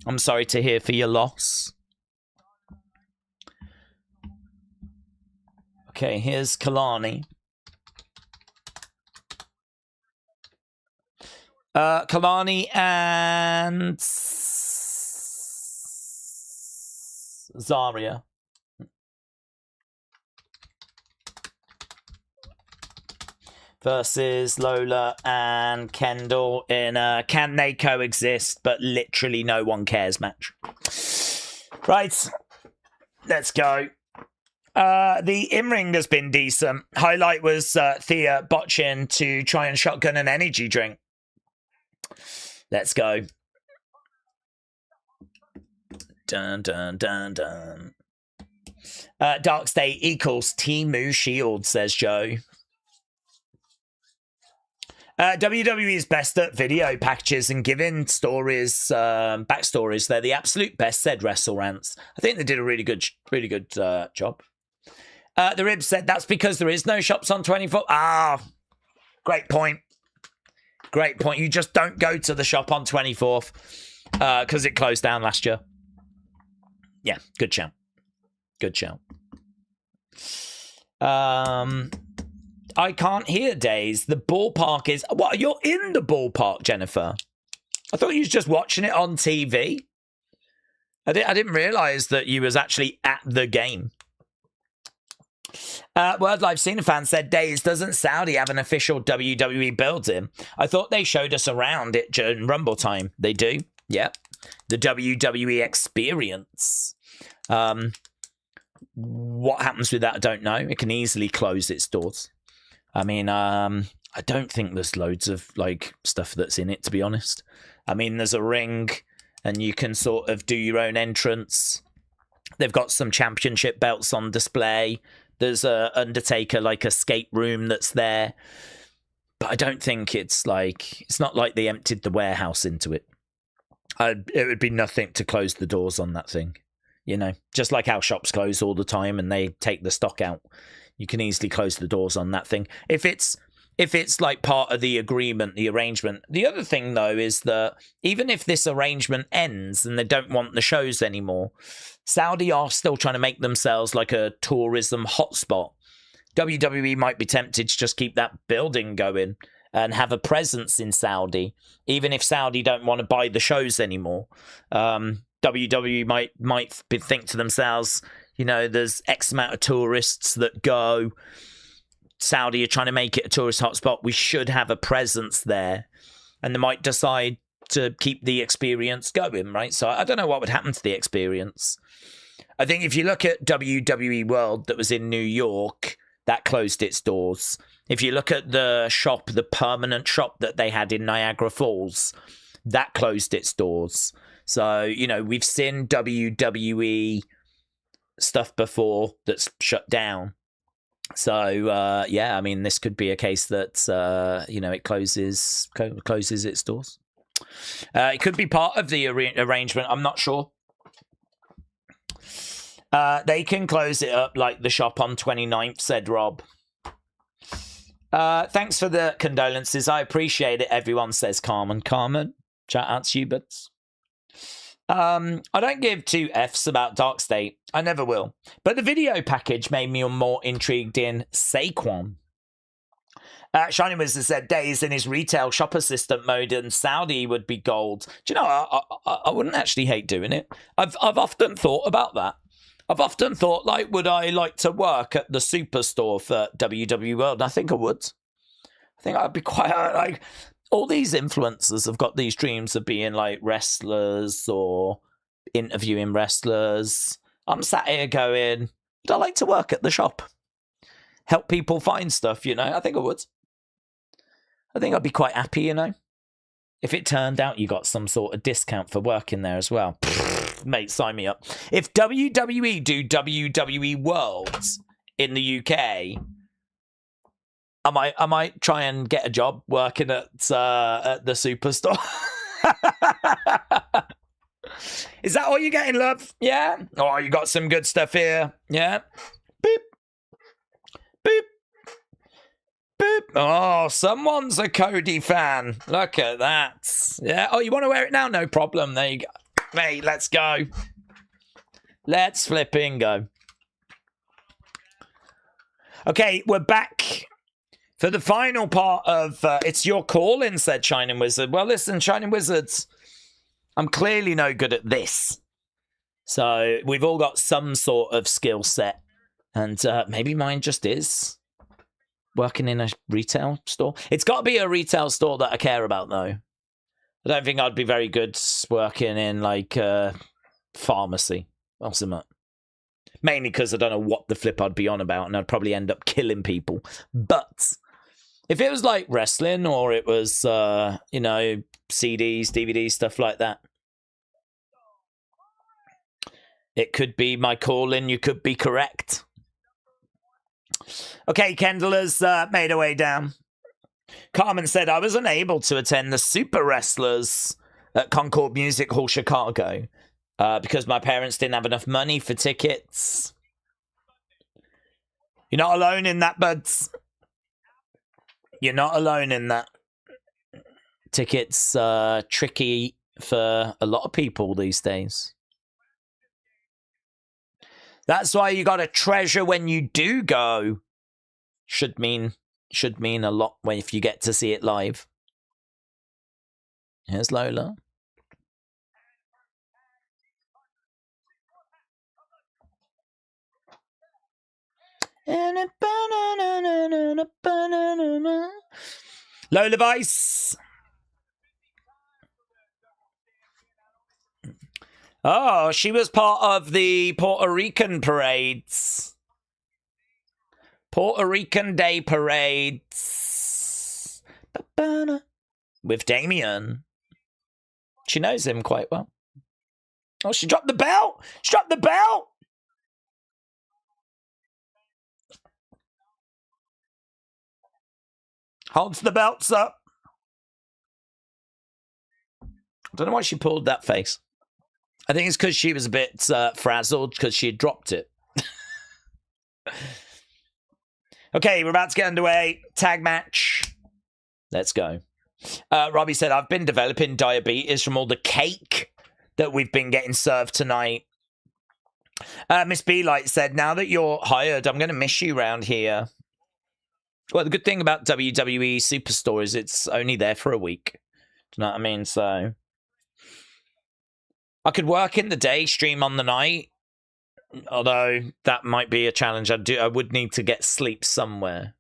I'm sorry to hear for your loss. Okay, here's Kalani. Kalani and Zarya. Versus Lola and Kendall in a can they coexist but literally no one cares match. Right, let's go. The in-ring has been decent. Highlight was Thea botching to try and shotgun an energy drink. Let's go. Dun, dun, dun, dun. Dark State equals Timu Shield, says Joe. WWE is best at video packages and giving stories, backstories. They're the absolute best, said Wrestle Rants. I think they did a really good job. The Rib said that's because there is no shops on 24. Ah, great point. Great point. You just don't go to the shop on 24th because it closed down last year. Yeah, good shout. Good shout. I can't hear Daze. The ballpark is... What, you're in the ballpark, Jennifer? I thought you was just watching it on TV. I didn't realise that you was actually at the game. Word Live Cena fan said, Daze, doesn't Saudi have an official WWE building? I thought they showed us around it during Rumble time. They do. Yep. The WWE Experience. What happens with that, I don't know. It can easily close its doors. I mean, I don't think there's loads of like stuff that's in it, to be honest. I mean, there's a ring and you can sort of do your own entrance. They've got some championship belts on display. There's a Undertaker like escape room that's there. But I don't think it's not like they emptied the warehouse into it. It would be nothing to close the doors on that thing. You know, just like how shops close all the time and they take the stock out. You can easily close the doors on that thing. If it's like part of the agreement, the arrangement. The other thing, though, is that even if this arrangement ends and they don't want the shows anymore, Saudi are still trying to make themselves like a tourism hotspot. WWE might be tempted to just keep that building going and have a presence in Saudi, even if Saudi don't want to buy the shows anymore. WWE might think to themselves, you know, there's X amount of tourists that go. Saudi are trying to make it a tourist hotspot. We should have a presence there. And they might decide to keep the experience going, right? So I don't know what would happen to the experience. I think if you look at WWE World that was in New York, that closed its doors. If you look at the shop, the permanent shop that they had in Niagara Falls, that closed its doors. So, you know, we've seen WWE stuff before that's shut down. So, yeah, I mean, this could be a case that, you know, it closes its doors. It could be part of the arrangement. I'm not sure. They can close it up like the shop on 29th, said Rob. Thanks for the condolences. I appreciate it, everyone, says Carmen. Carmen, shout out to you, buds. I don't give two Fs about Dark State. I never will. But the video package made me more intrigued in Saquon. Shining Wizard said Daze in his retail shop assistant mode in Saudi would be gold. Do you know, I wouldn't actually hate doing it. I've often thought about that. I've often thought, like, would I like to work at the superstore for WWE World? And I think I would. I think I'd be quite, like... All these influencers have got these dreams of being like wrestlers or interviewing wrestlers. I'm sat here going, would I like to work at the shop? Help people find stuff, you know? I think I would. I think I'd be quite happy, you know? If it turned out you got some sort of discount for working there as well. Mate, sign me up. If WWE do WWE Worlds in the UK, I might try and get a job working at the Superstore. Is that all you're getting, love? Yeah? Oh, you got some good stuff here. Yeah? Beep. Beep. Beep. Oh, someone's a Cody fan. Look at that. Yeah? Oh, you want to wear it now? No problem. There you go. Mate, let's go. Let's flipping go. Okay, we're back for the final part of It's Your Call-In, said Shining Wizard. Well, listen, Shining Wizards, I'm clearly no good at this. So we've all got some sort of skill set. And maybe mine just is working in a retail store. It's got to be a retail store that I care about, though. I don't think I'd be very good working in, like, pharmacy or something. Mainly because I don't know what the flip I'd be on about, and I'd probably end up killing people. But if it was, like, wrestling, or it was, you know, CDs, DVDs, stuff like that, it could be my calling. You could be correct. Okay, Kendall has made her way down. Carmen said, I was unable to attend the Super Wrestlers at Concord Music Hall, Chicago, because my parents didn't have enough money for tickets. You're not alone in that, buds. You're not alone in that. Tickets tricky for a lot of people these days. That's why you got to treasure when you do go. Should mean a lot if you get to see it live. Here's Lola. Lola Vice. Oh, she was part of the Puerto Rican parades. Puerto Rican Day parades. With Damien. She knows him quite well. Oh, she dropped the belt! She dropped the belt! Holds the belts up. I don't know why she pulled that face. I think it's because she was a bit frazzled because she had dropped it. Okay, we're about to get underway. Tag match. Let's go. Robbie said, I've been developing diabetes from all the cake that we've been getting served tonight. Miss B Light said, now that you're hired, I'm going to miss you around here. Well, the good thing about WWE Superstore is it's only there for a week. Do you know what I mean? So I could work in the day, stream on the night. Although that might be a challenge. I would need to get sleep somewhere.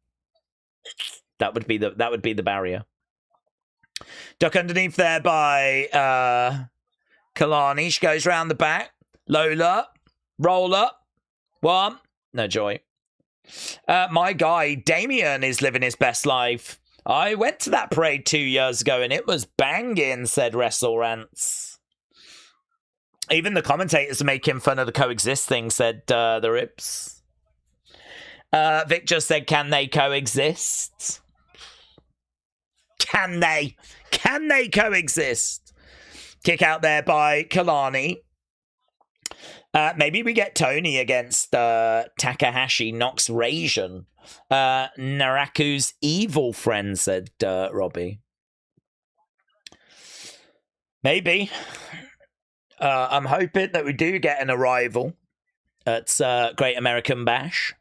That would be the barrier. Duck underneath there by Kalani. She goes round the back. Lola. Roll up. One. No joy. My guy, Damien, is living his best life. I went to that parade 2 years ago and it was banging, said Wrestle Rants. Even the commentators are making fun of the coexist thing, said the Rips. Vic just said, can they coexist? Can they? Can they coexist? Kick out there by Kalani. Maybe we get Tony against Takahashi knocks Rajan. Naraku's evil friend, said Robbie. Maybe. I'm hoping that we do get an arrival at Great American Bash.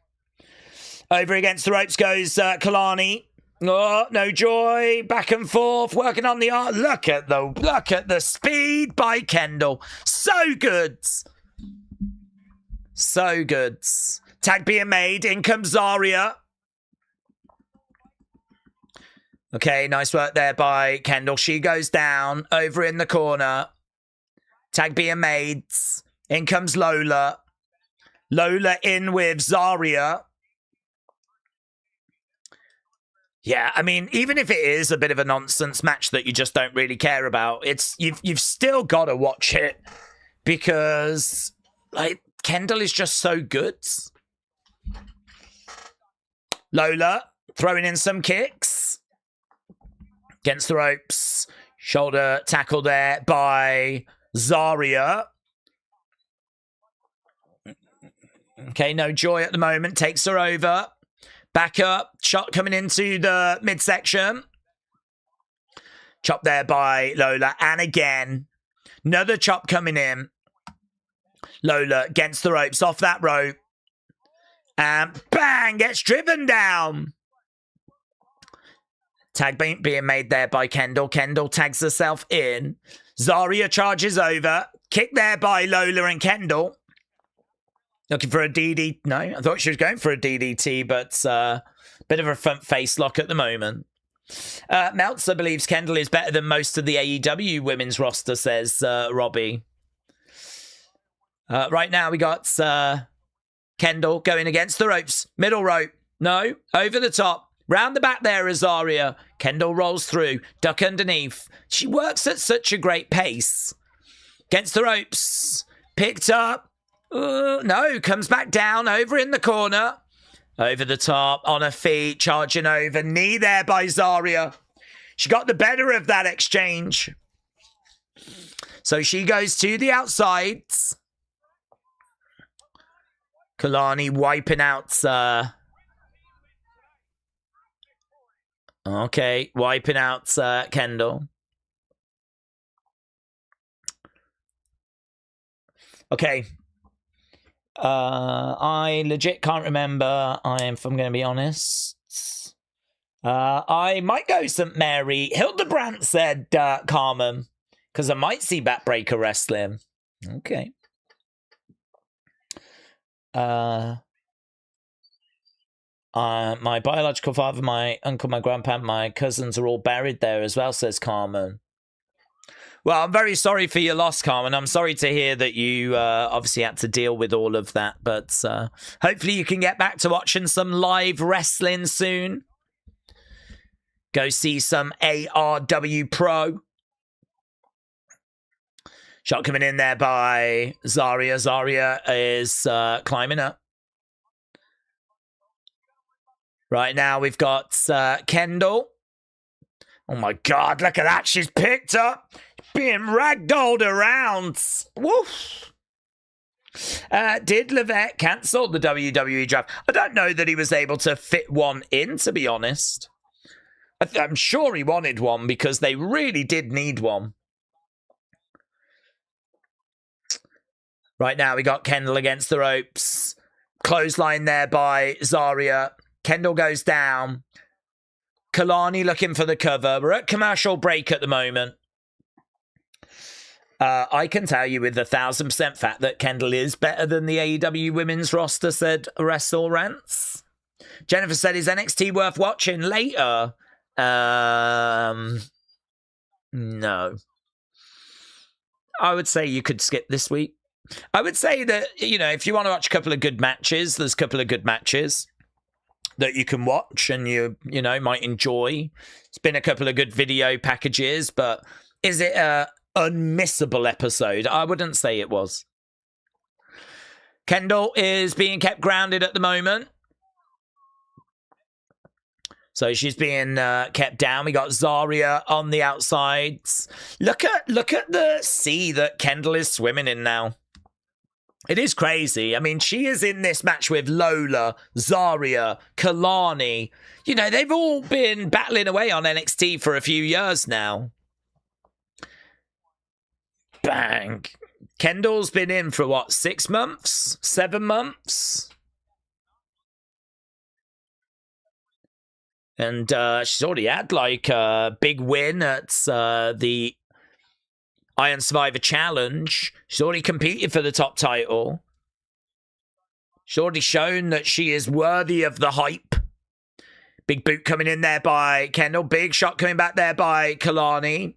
Over against the ropes goes Kalani. Oh, no joy. Back and forth, working on the art. Look at the speed by Kendall. So good. So good. Tag being made. In comes Zarya. Okay, nice work there by Kendall. She goes down. Over in the corner. Tag being made. In comes Lola. Lola in with Zarya. Yeah, I mean, even if it is a bit of a nonsense match that you just don't really care about, you've still got to watch it because, like, Kendall is just so good. Lola throwing in some kicks against the ropes. Shoulder tackle there by Zarya. Okay, no joy at the moment. Takes her over. Back up. Shot coming into the midsection. Chop there by Lola. And again, another chop coming in. Lola against the ropes. Off that rope. And bang! Gets driven down. Tag being made there by Kendall. Kendall tags herself in. Zarya charges over. Kick there by Lola and Kendall. Looking for a DDT. No, I thought she was going for a DDT, but bit of a front face lock at the moment. Meltzer believes Kendall is better than most of the AEW women's roster, says Robbie. Right now we got Kendall going against the ropes. Middle rope. No, over the top. Round the back there is Zarya. Kendall rolls through. Duck underneath. She works at such a great pace. Against the ropes. Picked up. No, comes back down, over in the corner. Over the top, on her feet, charging over. Knee there by Zarya. She got the better of that exchange. So she goes to the outside. Kalani wiping out... Okay, wiping out Kendall. Okay. I legit can't remember. If I'm going to be honest. I might go St. Mary. Hildebrandt said Carmen, because I might see Backbreaker wrestling. Okay. My biological father, my uncle, my grandpa, my cousins are all buried there as well, says Carmen. Well, I'm very sorry for your loss, Carmen. I'm sorry to hear that you obviously had to deal with all of that. But hopefully you can get back to watching some live wrestling soon. Go see some ARW Pro. Shot coming in there by Zarya. Zarya is climbing up. Right now we've got Kendall. Oh my God, look at that. She's picked up. Being ragdolled around. Woof. Did Levesque cancel the WWE draft? I don't know that he was able to fit one in, to be honest. I'm sure he wanted one because they really did need one. Right now we got Kendall against the ropes. Clothesline there by Zarya. Kendall goes down. Kalani looking for the cover. We're at commercial break at the moment. I can tell you with 1,000% fact that Kendall is better than the AEW women's roster, said Wrestle Rants. Jennifer said, is NXT worth watching later? No. I would say you could skip this week. I would say that, if you want to watch a couple of good matches, there's a couple of good matches that you can watch and you might enjoy. It's been a couple of good video packages, but is it a unmissable episode? I wouldn't say it was. Kendall is being kept grounded at the moment. So she's being kept down. We got Zarya on the outsides. Look at the sea that Kendall is swimming in now. It is crazy. I mean, she is in this match with Lola, Zarya, Kalani. They've all been battling away on NXT for a few years now. Bang. Kendall's been in for, 6 months? 7 months? And she's already had, a big win at the Iron Survivor Challenge. She's already competed for the top title. She's already shown that she is worthy of the hype. Big boot coming in there by Kendall. Big shot coming back there by Kalani.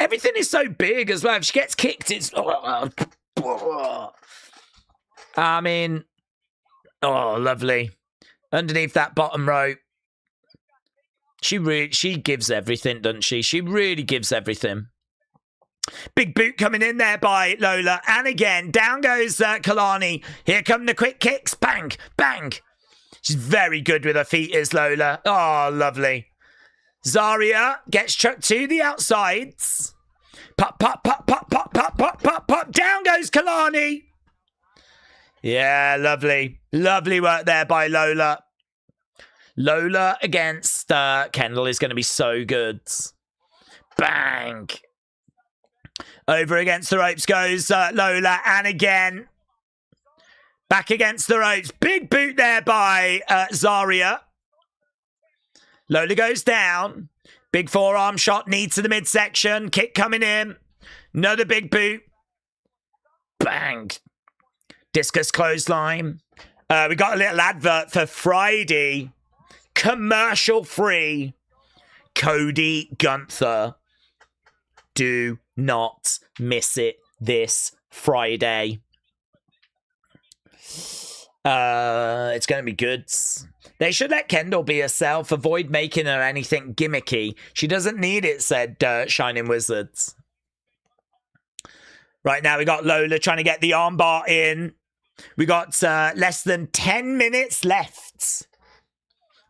Everything is so big as well. If she gets kicked, it's... I mean, oh, lovely. Underneath that bottom rope. She gives everything, doesn't she? She really gives everything. Big boot coming in there by Lola. And again, down goes Kalani. Here come the quick kicks. Bang, bang. She's very good with her feet, is Lola. Oh, lovely. Zarya gets chucked to the outsides. Pop, pop, pop, pop, pop, pop, pop, pop, pop. Down goes Kalani. Yeah, lovely. Lovely work there by Lola. Lola against Kendall is going to be so good. Bang. Over against the ropes goes Lola. And again, back against the ropes. Big boot there by Zarya. Lola goes down. Big forearm shot, knee to the midsection. Kick coming in. Another big boot. Bang. Discus clothesline. We got a little advert for Friday. Commercial free. Cody Gunther. Do not miss it this Friday. It's going to be good. They should let Kendall be herself. Avoid making her anything gimmicky. She doesn't need it, said Shining Wizards. Right now we got Lola trying to get the armbar in. We got less than 10 minutes left.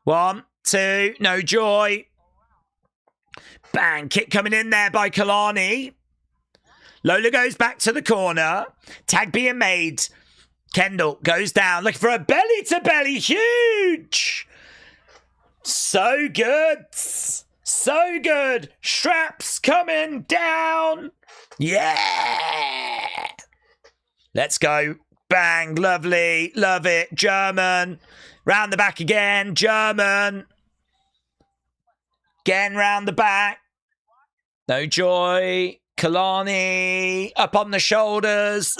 1, 2, no joy. Bang, kick coming in there by Kalani. Lola goes back to the corner. Tag being made. Kendall goes down, looking for a belly-to-belly. Huge! So good. So good. Straps coming down. Yeah! Let's go. Bang, lovely. Love it. German. Round the back again. German. Again round the back. No joy. Kalani. Up on the shoulders.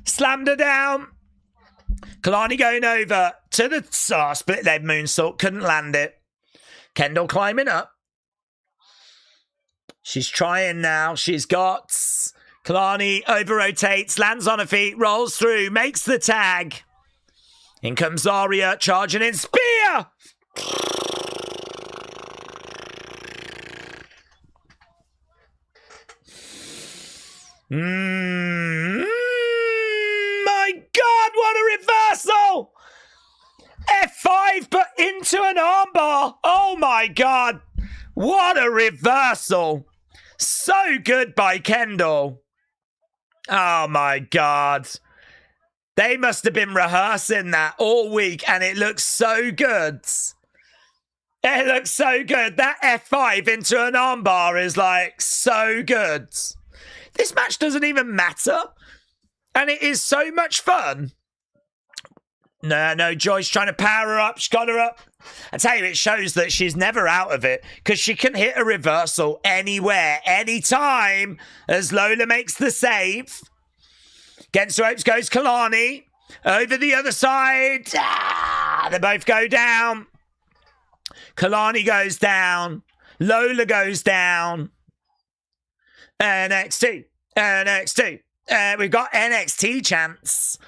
Slammed her down. Kalani going over to the split leg moonsault. Couldn't land it. Kendall climbing up. She's trying now. She's got Kalani over rotates, lands on her feet, rolls through, makes the tag. In comes Zarya, charging in. Spear! My God, what a reversal! F5, but into an armbar. Oh my God. What a reversal. So good by Kendall. Oh my God. They must have been rehearsing that all week and it looks so good. It looks so good. That F5 into an armbar is like so good. This match doesn't even matter. And it is so much fun. No, Joy's trying to power her up. She's got her up. I tell you, it shows that she's never out of it because she can hit a reversal anywhere, anytime, as Lola makes the save. Against the ropes goes Kalani. Over the other side. They both go down. Kalani goes down. Lola goes down. NXT. We've got NXT chants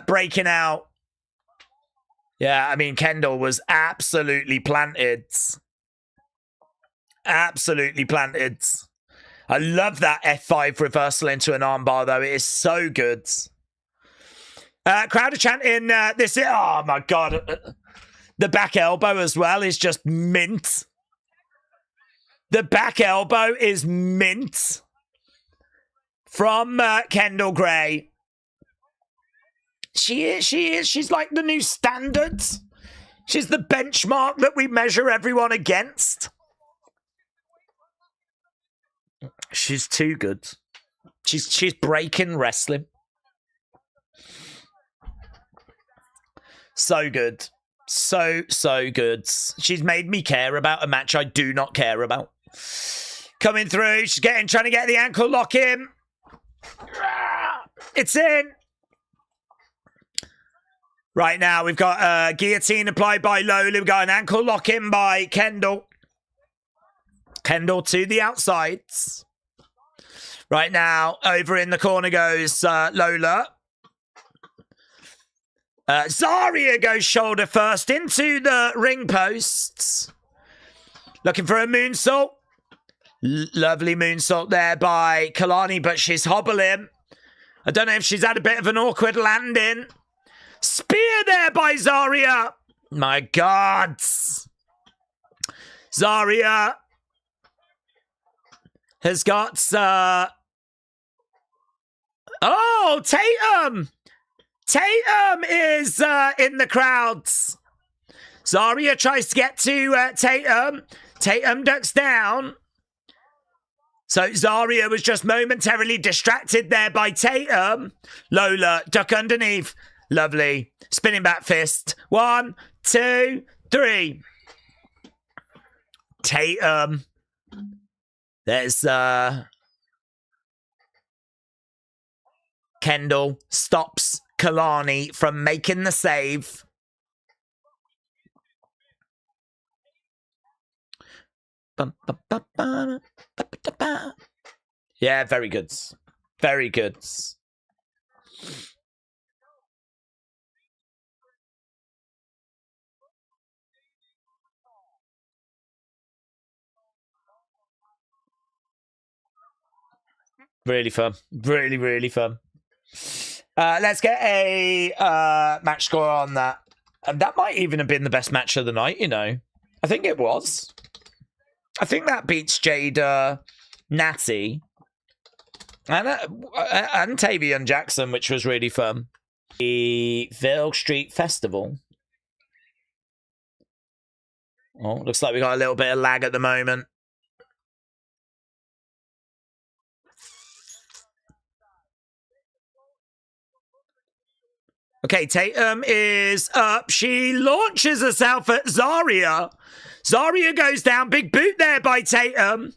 breaking out. Yeah, I mean, Kendall was absolutely planted. Absolutely planted. I love that F5 reversal into an armbar, though. It is so good. Crowd are chanting this. Oh, my God. The back elbow as well is just mint. The back elbow is mint. From Kendall Gray. She is. She's like the new standard. She's the benchmark that we measure everyone against. She's too good. She's breaking wrestling. So good. So good. She's made me care about a match I do not care about. Coming through. She's trying to get the ankle lock in. It's in. Right now, we've got a guillotine applied by Lola. We've got an ankle lock in by Kendall. Kendall to the outsides. Right now, over in the corner goes Lola. Zarya goes shoulder first into the ring posts. Looking for a moonsault. Lovely moonsault there by Kalani, but she's hobbling. I don't know if she's had a bit of an awkward landing. Spear there by Zarya. My God. Zarya has got... Oh, Tatum! Tatum is in the crowds. Zarya tries to get to Tatum. Tatum ducks down. So Zarya was just momentarily distracted there by Tatum. Lola, duck underneath. Lovely. Spinning back fist. 1, 2, 3. Tatum. There's Kendall stops Kalani from making the save. Yeah, very good. Very good. Really fun. Really, really fun. Let's get a match score on that. And that might even have been the best match of the night, you know. I think it was. I think that beats Jada, Natty, and Tavion Jackson, which was really fun. The Ville Street Festival. Oh, looks like we got a little bit of lag at the moment. Okay, Tatum is up. She launches herself at Zarya. Zarya goes down. Big boot there by Tatum.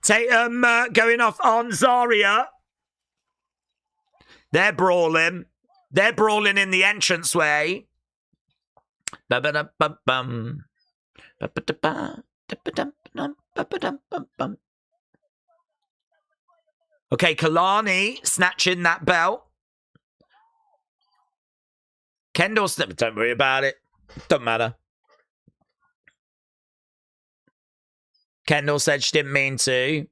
Tatum going off on Zarya. They're brawling. They're brawling in the entranceway. Okay, Kalani snatching that belt. Kendall, don't worry about it. Doesn't matter. Kendall said she didn't mean to.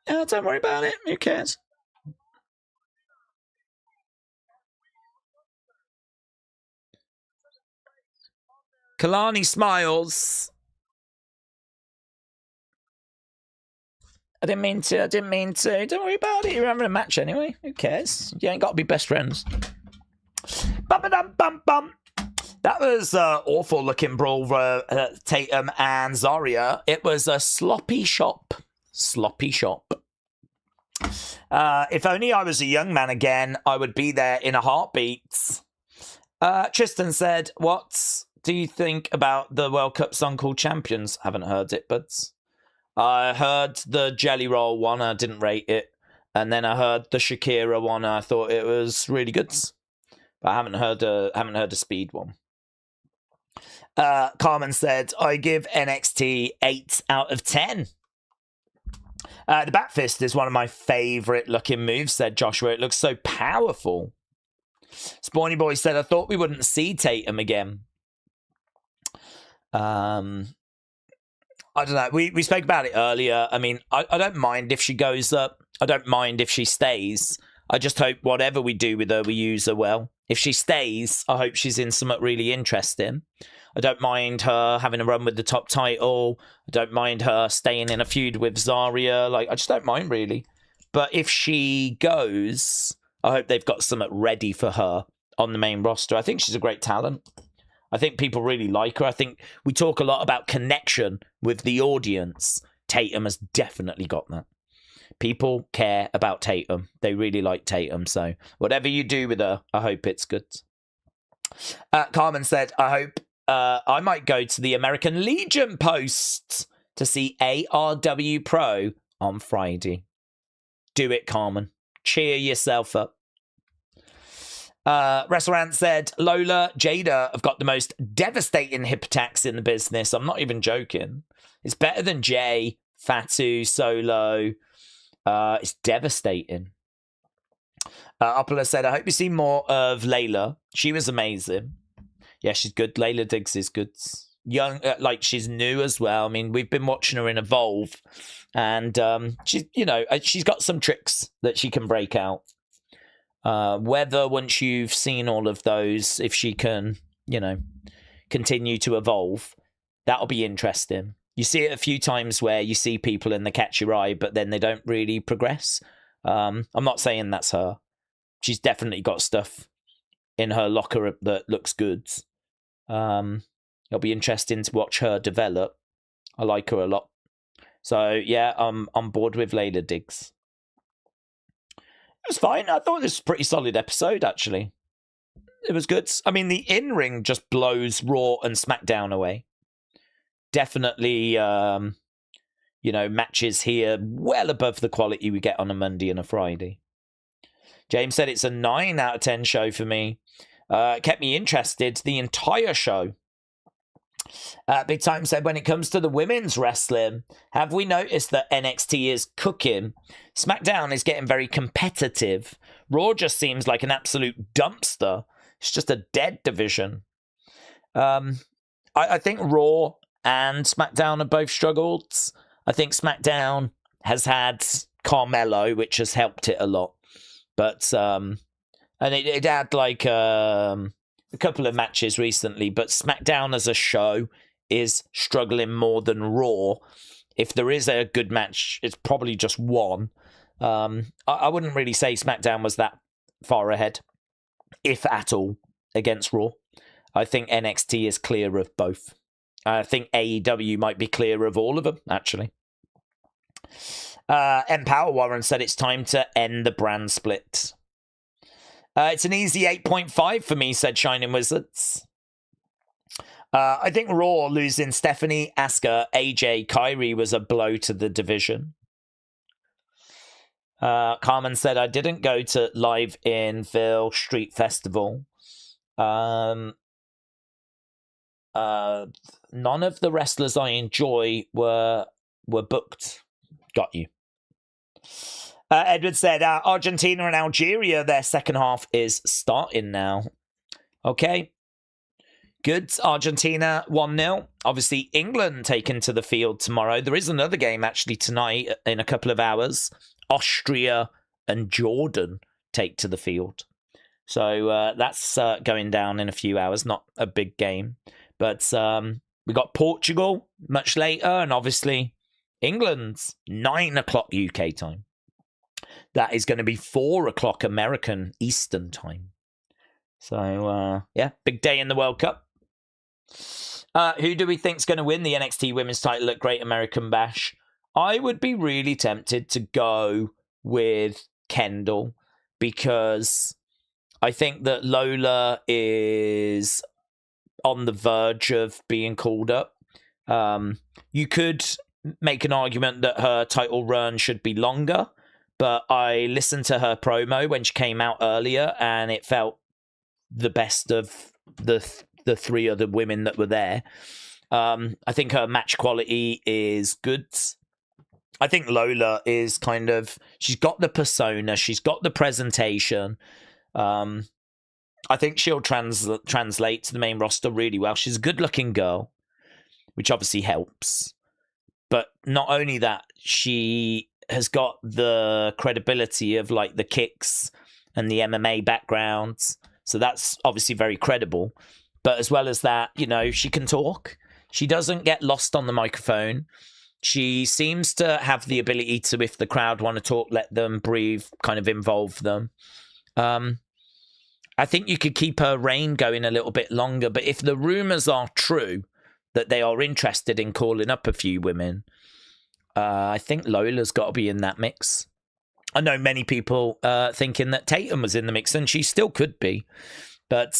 Don't worry about it. Who cares? Kalani smiles. I didn't mean to. Don't worry about it. You're having a match anyway. Who cares? You ain't got to be best friends. Bum-ba-dum-bum-bum. That was awful looking brawl for Tatum and Zarya. It was a sloppy shop. Sloppy shop. If only I was a young man again, I would be there in a heartbeat. Tristan said, what do you think about the World Cup song called Champions? Haven't heard it, but I heard the Jelly Roll one. I didn't rate it. And then I heard the Shakira one. I thought it was really good. But I haven't heard a Speed one. Carmen said, I give NXT 8 out of 10. The back fist is one of my favourite looking moves, said Joshua. It looks so powerful. Spawny Boy said, I thought we wouldn't see Tatum again. I don't know. We spoke about it earlier. I mean, I don't mind if she goes up. I don't mind if she stays. I just hope whatever we do with her, we use her well. If she stays, I hope she's in something really interesting. I don't mind her having a run with the top title. I don't mind her staying in a feud with Zarya. Like, I just don't mind, really. But if she goes, I hope they've got something ready for her on the main roster. I think she's a great talent. I think people really like her. I think we talk a lot about connection with the audience. Tatum has definitely got that. People care about Tatum. They really like Tatum. So whatever you do with her, I hope it's good. Carmen said, I hope I might go to the American Legion post to see ARW Pro on Friday. Do it, Carmen. Cheer yourself up. WrestleRant said, Lola, Jada have got the most devastating hip attacks in the business. I'm not even joking. It's better than Jay, Fatu, Solo. It's devastating. Oppola said, I hope you see more of Layla. She was amazing. Yeah, she's good. Layla Diggs is good. Young, like she's new as well. I mean, we've been watching her in Evolve, and she's, you know, she's got some tricks that she can break out. Whether once you've seen all of those, if she can, you know, continue to evolve, that'll be interesting. You see it a few times where you see people and they catch your eye, but then they don't really progress. I'm not saying that's her. She's definitely got stuff in her locker that looks good. It'll be interesting to watch her develop. I like her a lot. So, yeah, I'm on board with Layla Diggs. It was fine. I thought this was a pretty solid episode, actually. It was good. I mean, the in-ring just blows Raw and SmackDown away. Definitely, you know, matches here well above the quality we get on a Monday and a Friday. James said it's a 9 out of 10 show for me. Kept me interested the entire show. Big Time said, when it comes to the women's wrestling, have we noticed that NXT is cooking? SmackDown is getting very competitive. Raw just seems like an absolute dumpster. It's just a dead division. I think Raw and SmackDown have both struggled. I think SmackDown has had Carmelo, which has helped it a lot. But, and it had like a couple of matches recently, but SmackDown as a show is struggling more than Raw. If there is a good match, it's probably just one. I wouldn't really say SmackDown was that far ahead, if at all, against Raw. I think NXT is clear of both. I think AEW might be clear of all of them, actually. Empower Warren said it's time to end the brand split. It's an easy 8.5 for me, said Shining Wizards. I think Raw losing Stephanie, Asuka, AJ, Kyrie was a blow to the division. Carmen said, I didn't go to Live in Ville Street Festival. None of the wrestlers I enjoy were booked. Got you. Edward said, Argentina and Algeria, their second half is starting now. Okay. Good. Argentina 1-0. Obviously, England taken to the field tomorrow. There is another game actually tonight in a couple of hours. Austria and Jordan take to the field. So that's going down in a few hours. Not a big game. But we got Portugal much later. And obviously, England's 9 o'clock UK time. That is going to be 4 o'clock American Eastern time. So, yeah, big day in the World Cup. Who do we think's going to win the NXT Women's title at Great American Bash? I would be really tempted to go with Kendall because I think that Lola is on the verge of being called up. You could make an argument that her title run should be longer, but I listened to her promo when she came out earlier, and it felt the best of the three other women that were there. I think her match quality is good. I think Lola is kind of... She's got the persona. She's got the presentation. I think she'll translate to the main roster really well. She's a good-looking girl, which obviously helps. But not only that, she has got the credibility of like the kicks and the MMA backgrounds. So that's obviously very credible. But as well as that, you know, she can talk. She doesn't get lost on the microphone. She seems to have the ability to, if the crowd want to talk, let them breathe, kind of involve them. I think you could keep her reign going a little bit longer. But if the rumors are true that they are interested in calling up a few women, I think Lola's got to be in that mix. I know many people thinking that Tatum was in the mix, and she still could be. But,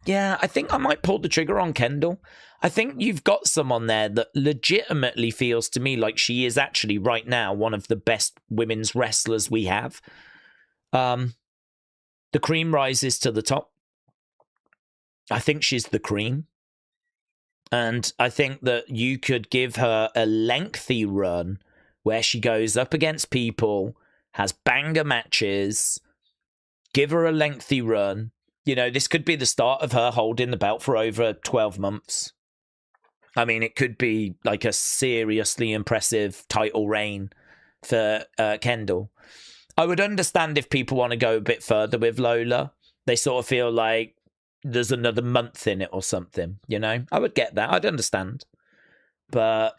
yeah, I think I might pull the trigger on Kendall. I think you've got someone there that legitimately feels to me like she is actually right now one of the best women's wrestlers we have. The cream rises to the top. I think she's the cream. And I think that you could give her a lengthy run where she goes up against people, has banger matches, give her a lengthy run. You know, this could be the start of her holding the belt for over 12 months. I mean, it could be like a seriously impressive title reign for Kendall. I would understand if people want to go a bit further with Lola. They sort of feel like there's another month in it or something, you know? I would get that. I'd understand. But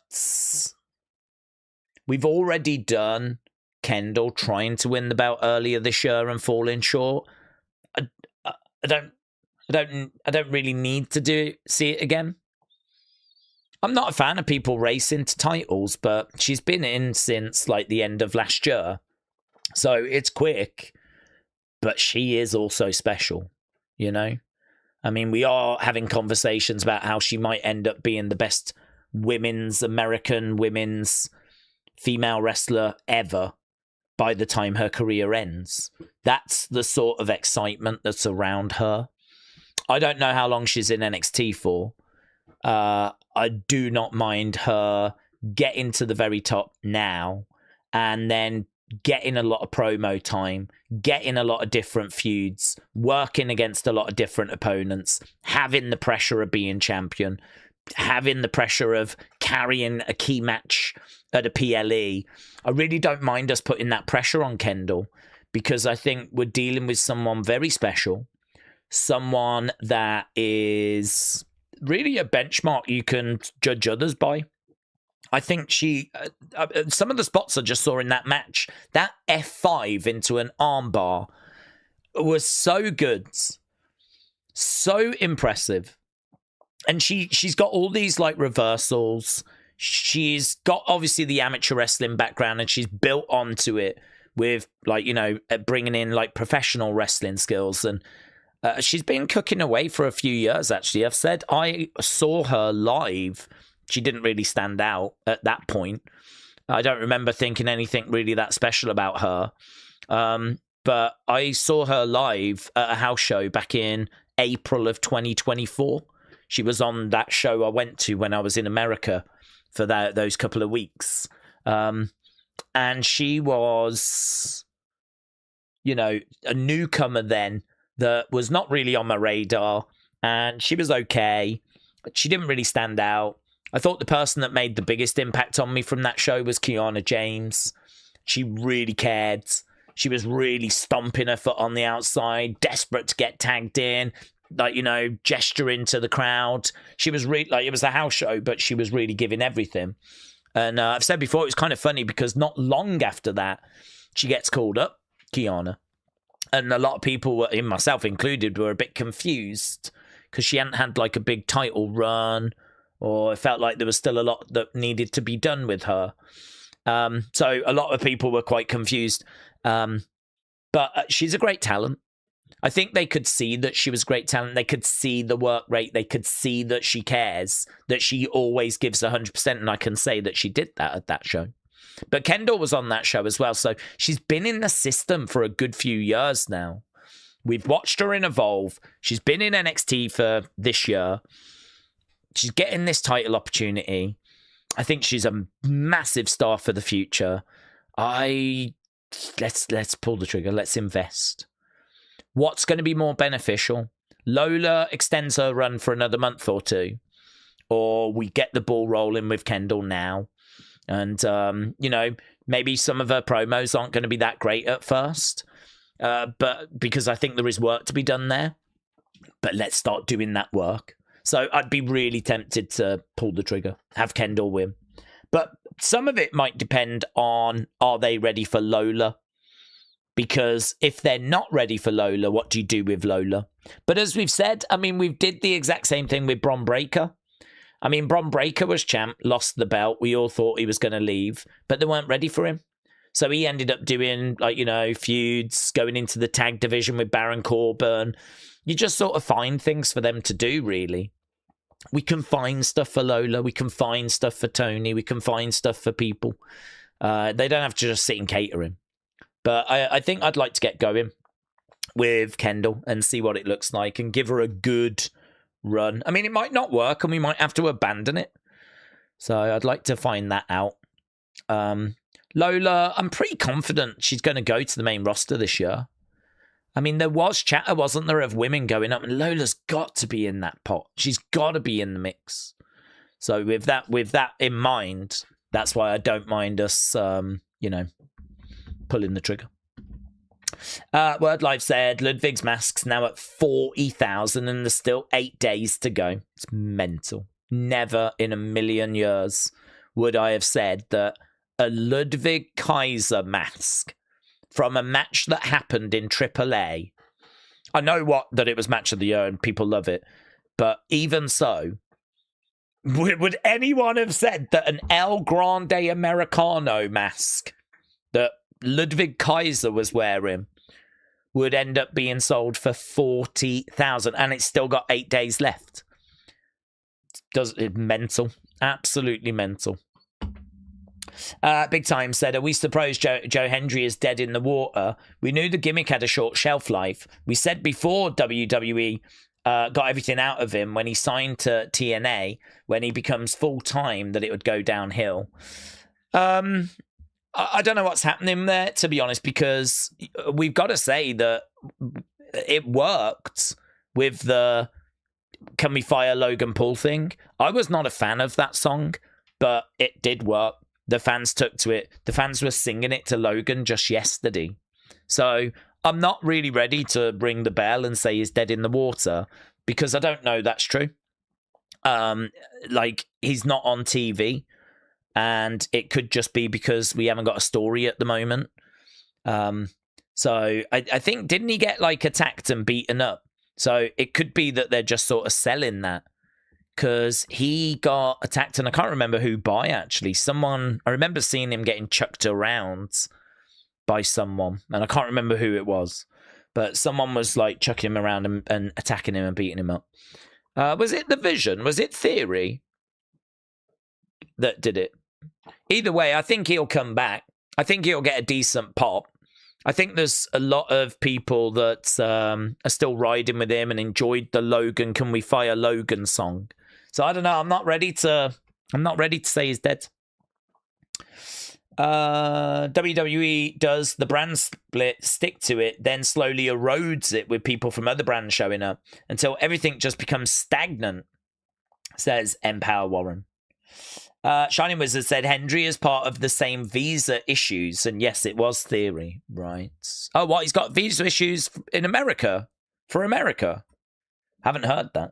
we've already done Kendall trying to win the belt earlier this year and falling short. I don't really need to see it again. I'm not a fan of people racing to titles, but she's been in since like the end of last year. So it's quick, but she is also special, you know? I mean, we are having conversations about how she might end up being the best American women's female wrestler ever by the time her career ends. That's the sort of excitement that's around her. I don't know how long she's in NXT for. I do not mind her getting to the very top now and then getting a lot of promo time, getting a lot of different feuds, working against a lot of different opponents, having the pressure of being champion, having the pressure of carrying a key match at a PLE. I really don't mind us putting that pressure on Kendall because I think we're dealing with someone very special, someone that is really a benchmark you can judge others by. I think she, some of the spots I just saw in that match, that F5 into an armbar was so good, so impressive. And she's got all these like reversals. She's got obviously the amateur wrestling background and she's built onto it with like, you know, bringing in like professional wrestling skills. And she's been cooking away for a few years, actually. I've said I saw her live. She didn't really stand out at that point. I don't remember thinking anything really that special about her. But I saw her live at a house show back in April of 2024. She was on that show I went to when I was in America for those couple of weeks. And she was, you know, a newcomer then that was not really on my radar. And she was okay, but she didn't really stand out. I thought the person that made the biggest impact on me from that show was Kiana James. She really cared. She was really stomping her foot on the outside, desperate to get tagged in, like, you know, gesturing to the crowd. She was really, like, it was a house show, but she was really giving everything. And I've said before, it was kind of funny because not long after that, she gets called up, Kiana. And a lot of people, myself included, were a bit confused because she hadn't had like a big title run, or it felt like there was still a lot that needed to be done with her. So a lot of people were quite confused. But she's a great talent. I think they could see that she was great talent. They could see the work rate. They could see that she cares, that she always gives 100%. And I can say that she did that at that show. But Kendall was on that show as well. So she's been in the system for a good few years now. We've watched her in Evolve. She's been in NXT for this year. She's getting this title opportunity. I think she's a massive star for the future. Let's pull the trigger. Let's invest. What's going to be more beneficial? Lola extends her run for another month or two, or we get the ball rolling with Kendall now. And, you know, maybe some of her promos aren't going to be that great at first, but because I think there is work to be done there. But let's start doing that work. So I'd be really tempted to pull the trigger, have Kendall win. But some of it might depend on, are they ready for Lola? Because if they're not ready for Lola, what do you do with Lola? But as we've said, I mean, we did the exact same thing with Bron Breakker. I mean, Bron Breakker was champ, lost the belt. We all thought he was going to leave, but they weren't ready for him. So he ended up doing, like, you know, feuds, going into the tag division with Baron Corbin. You just sort of find things for them to do, really. We can find stuff for Lola. We can find stuff for Tony. We can find stuff for people. They don't have to just sit and cater him. But I think I'd like to get going with Kendall and see what it looks like and give her a good run. I mean, it might not work and we might have to abandon it. So I'd like to find that out. Lola, I'm pretty confident she's going to go to the main roster this year. I mean, there was chatter, wasn't there, of women going up, and Lola's got to be in that pot. She's got to be in the mix. So with that in mind, that's why I don't mind us, pulling the trigger. Word Life said, Ludwig's mask's now at 40,000 and there's still 8 days to go. It's mental. Never in a million years would I have said that a Ludwig Kaiser mask from a match that happened in AAA. I know that it was match of the year and people love it, but even so, would anyone have said that an El Grande Americano mask that Ludwig Kaiser was wearing would end up being sold for 40,000 and it's still got 8 days left? It's mental. Absolutely mental. Big Time said, are we surprised Joe Hendry is dead in the water? We knew the gimmick had a short shelf life. We said before WWE got everything out of him when he signed to TNA, when he becomes full-time, that it would go downhill. I don't know what's happening there, to be honest, because we've got to say that it worked with the Can We Fire Logan Paul thing. I was not a fan of that song, but it did work. The fans took to it. The fans were singing it to Logan just yesterday. So I'm not really ready to ring the bell and say he's dead in the water because I don't know that's true. He's not on TV and it could just be because we haven't got a story at the moment. So I think, didn't he get attacked and beaten up? So it could be that they're just sort of selling that. Because he got attacked, and I can't remember who by, actually. I remember seeing him getting chucked around by someone, and I can't remember who it was. But someone was, chucking him around and attacking him and beating him up. Was it The Vision? Was it Theory that did it? Either way, I think he'll come back. I think he'll get a decent pop. I think there's a lot of people that are still riding with him and enjoyed the Logan, Can We Fire Logan song. So I don't know. I'm not ready to say he's dead. WWE does the brand split, stick to it, then slowly erodes it with people from other brands showing up until everything just becomes stagnant, says Empower Warren. Shining Wizard said Hendry is part of the same visa issues, and yes, it was Theory, right? Oh, what? He's got visa issues in America? For America? Haven't heard that.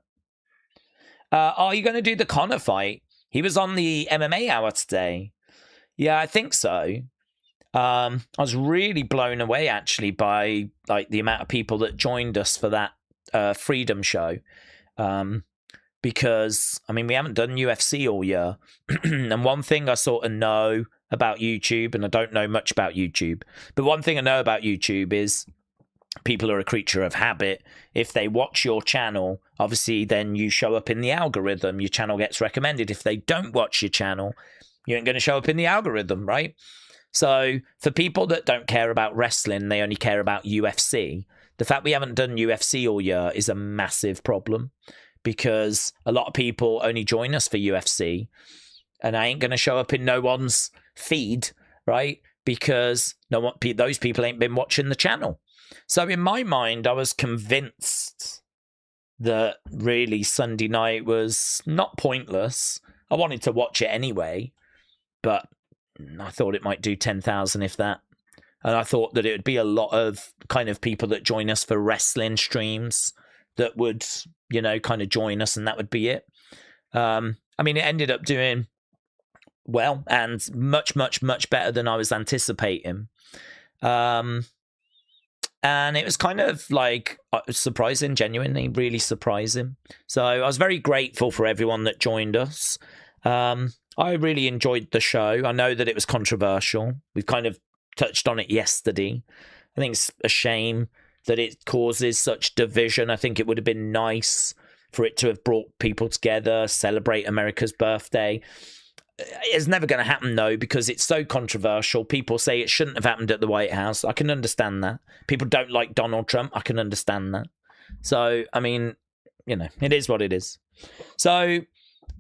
Are you going to do the Connor fight? He was on the MMA Hour today. Yeah, I think so. I was really blown away, actually, by the amount of people that joined us for that Freedom show. Because, I mean, we haven't done UFC all year. And one thing I sort of know about YouTube, and I don't know much about YouTube, but one thing I know about YouTube is people are a creature of habit. If they watch your channel, obviously then you show up in the algorithm. Your channel gets recommended. If they don't watch your channel, you ain't going to show up in the algorithm, right? So for people that don't care about wrestling, they only care about UFC. The fact we haven't done UFC all year is a massive problem because a lot of people only join us for UFC and I ain't going to show up in no one's feed, right? Because those people ain't been watching the channel. So in my mind, I was convinced that really Sunday night was not pointless. I wanted to watch it anyway, but I thought it might do 10,000 if that. And I thought that it would be a lot of kind of people that join us for wrestling streams that would, kind of join us and that would be it. I mean, it ended up doing well and much, much, much better than I was anticipating. And it was kind of surprising, genuinely, really surprising. So I was very grateful for everyone that joined us. I really enjoyed the show. I know that it was controversial. We've kind of touched on it yesterday. I think it's a shame that it causes such division. I think it would have been nice for it to have brought people together, celebrate America's birthday. It's never going to happen, though, because it's so controversial. People say it shouldn't have happened at the White House. I can understand that. People don't like Donald Trump. I can understand that. So, I mean, you know, it is what it is. So,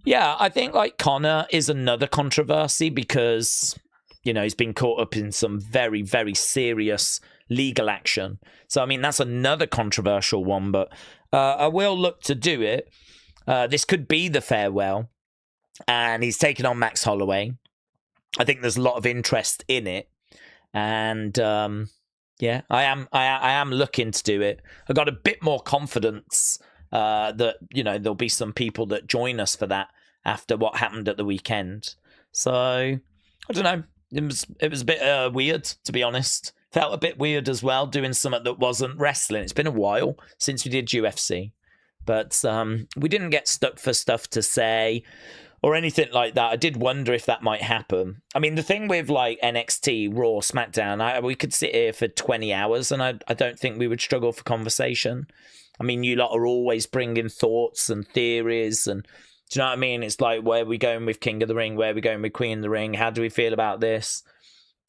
yeah, I think like Connor is another controversy because, you know, he's been caught up in some very, very serious legal action. So, I mean, that's another controversial one, but I will look to do it. This could be the farewell, and he's taken on Max Holloway. I think there's a lot of interest in it, and yeah, I am looking to do it. I got a bit more confidence that, you know, there'll be some people that join us for that after what happened at the weekend. So I don't know. It was a bit weird, to be honest. Felt a bit weird as well, doing something that wasn't wrestling. It's been a while since we did UFC, but we didn't get stuck for stuff to say or anything like that. I did wonder if that might happen. I mean, the thing with like NXT, Raw, SmackDown, we could sit here for 20 hours and I don't think we would struggle for conversation. I mean, you lot are always bringing thoughts and theories, and do you know what I mean? It's like, where are we going with King of the Ring? Where are we going with Queen of the Ring? How do we feel about this?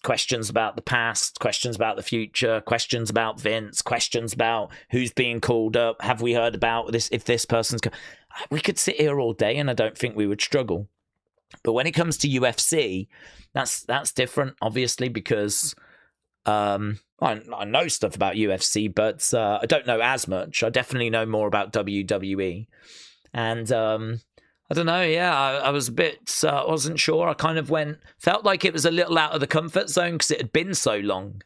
Questions about the past, questions about the future, questions about Vince, questions about who's being called up. Have we heard about this? If this person's... We could sit here all day and I don't think we would struggle. But when it comes to UFC, that's different, obviously, because I know stuff about UFC, but I don't know as much. I definitely know more about WWE. And I don't know, yeah, I was a bit, I wasn't sure. I kind of felt like it was a little out of the comfort zone because it had been so long.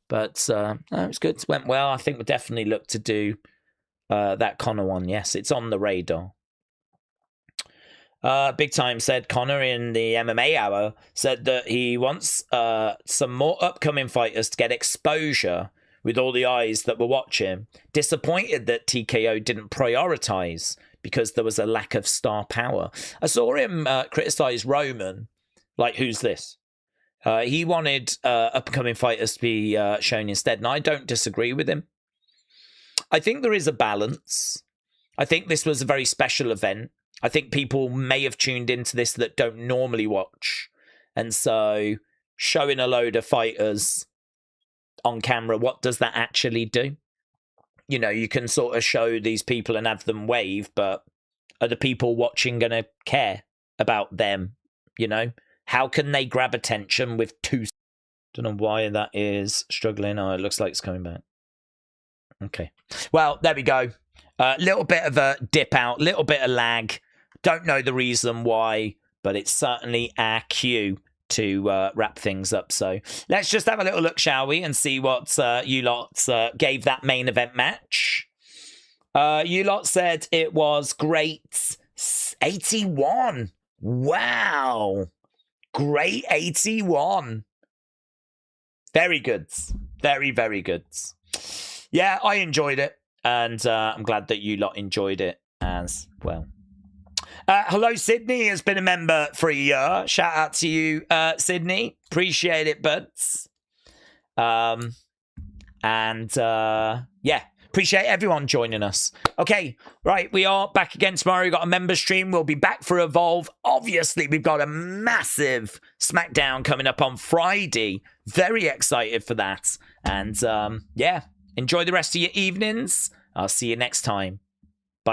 But no, it was good. It went well. I think we'll definitely look to do that Connor one. Yes, it's on the radar. Big Time said Connor in the MMA Hour said that he wants some more upcoming fighters to get exposure with all the eyes that were watching. Disappointed that TKO didn't prioritize because there was a lack of star power. I saw him criticize Roman, like, who's this? He wanted upcoming fighters to be shown instead, and I don't disagree with him. I think there is a balance. I think this was a very special event. I think people may have tuned into this that don't normally watch. And so showing a load of fighters on camera, what does that actually do? You know, you can sort of show these people and have them wave, but are the people watching going to care about them? You know, how can they grab attention with two? Don't know why that is struggling. Oh, it looks like it's coming back. Okay. Well, there we go. Little bit of a dip out, little bit of lag. Don't know the reason why, but it's certainly our cue to wrap things up. So let's just have a little look, shall we, and see what you lot gave that main event match. You lot said it was great. 81. Wow. Great 81. Very good. Very, very good. Yeah, I enjoyed it, and I'm glad that you lot enjoyed it as well. Hello, Sydney has been a member for a year. Shout out to you, Sydney. Appreciate it, buds. Yeah, appreciate everyone joining us. Okay, right, we are back again tomorrow. We've got a member stream. We'll be back for Evolve. Obviously, we've got a massive SmackDown coming up on Friday. Very excited for that. And yeah, enjoy the rest of your evenings. I'll see you next time.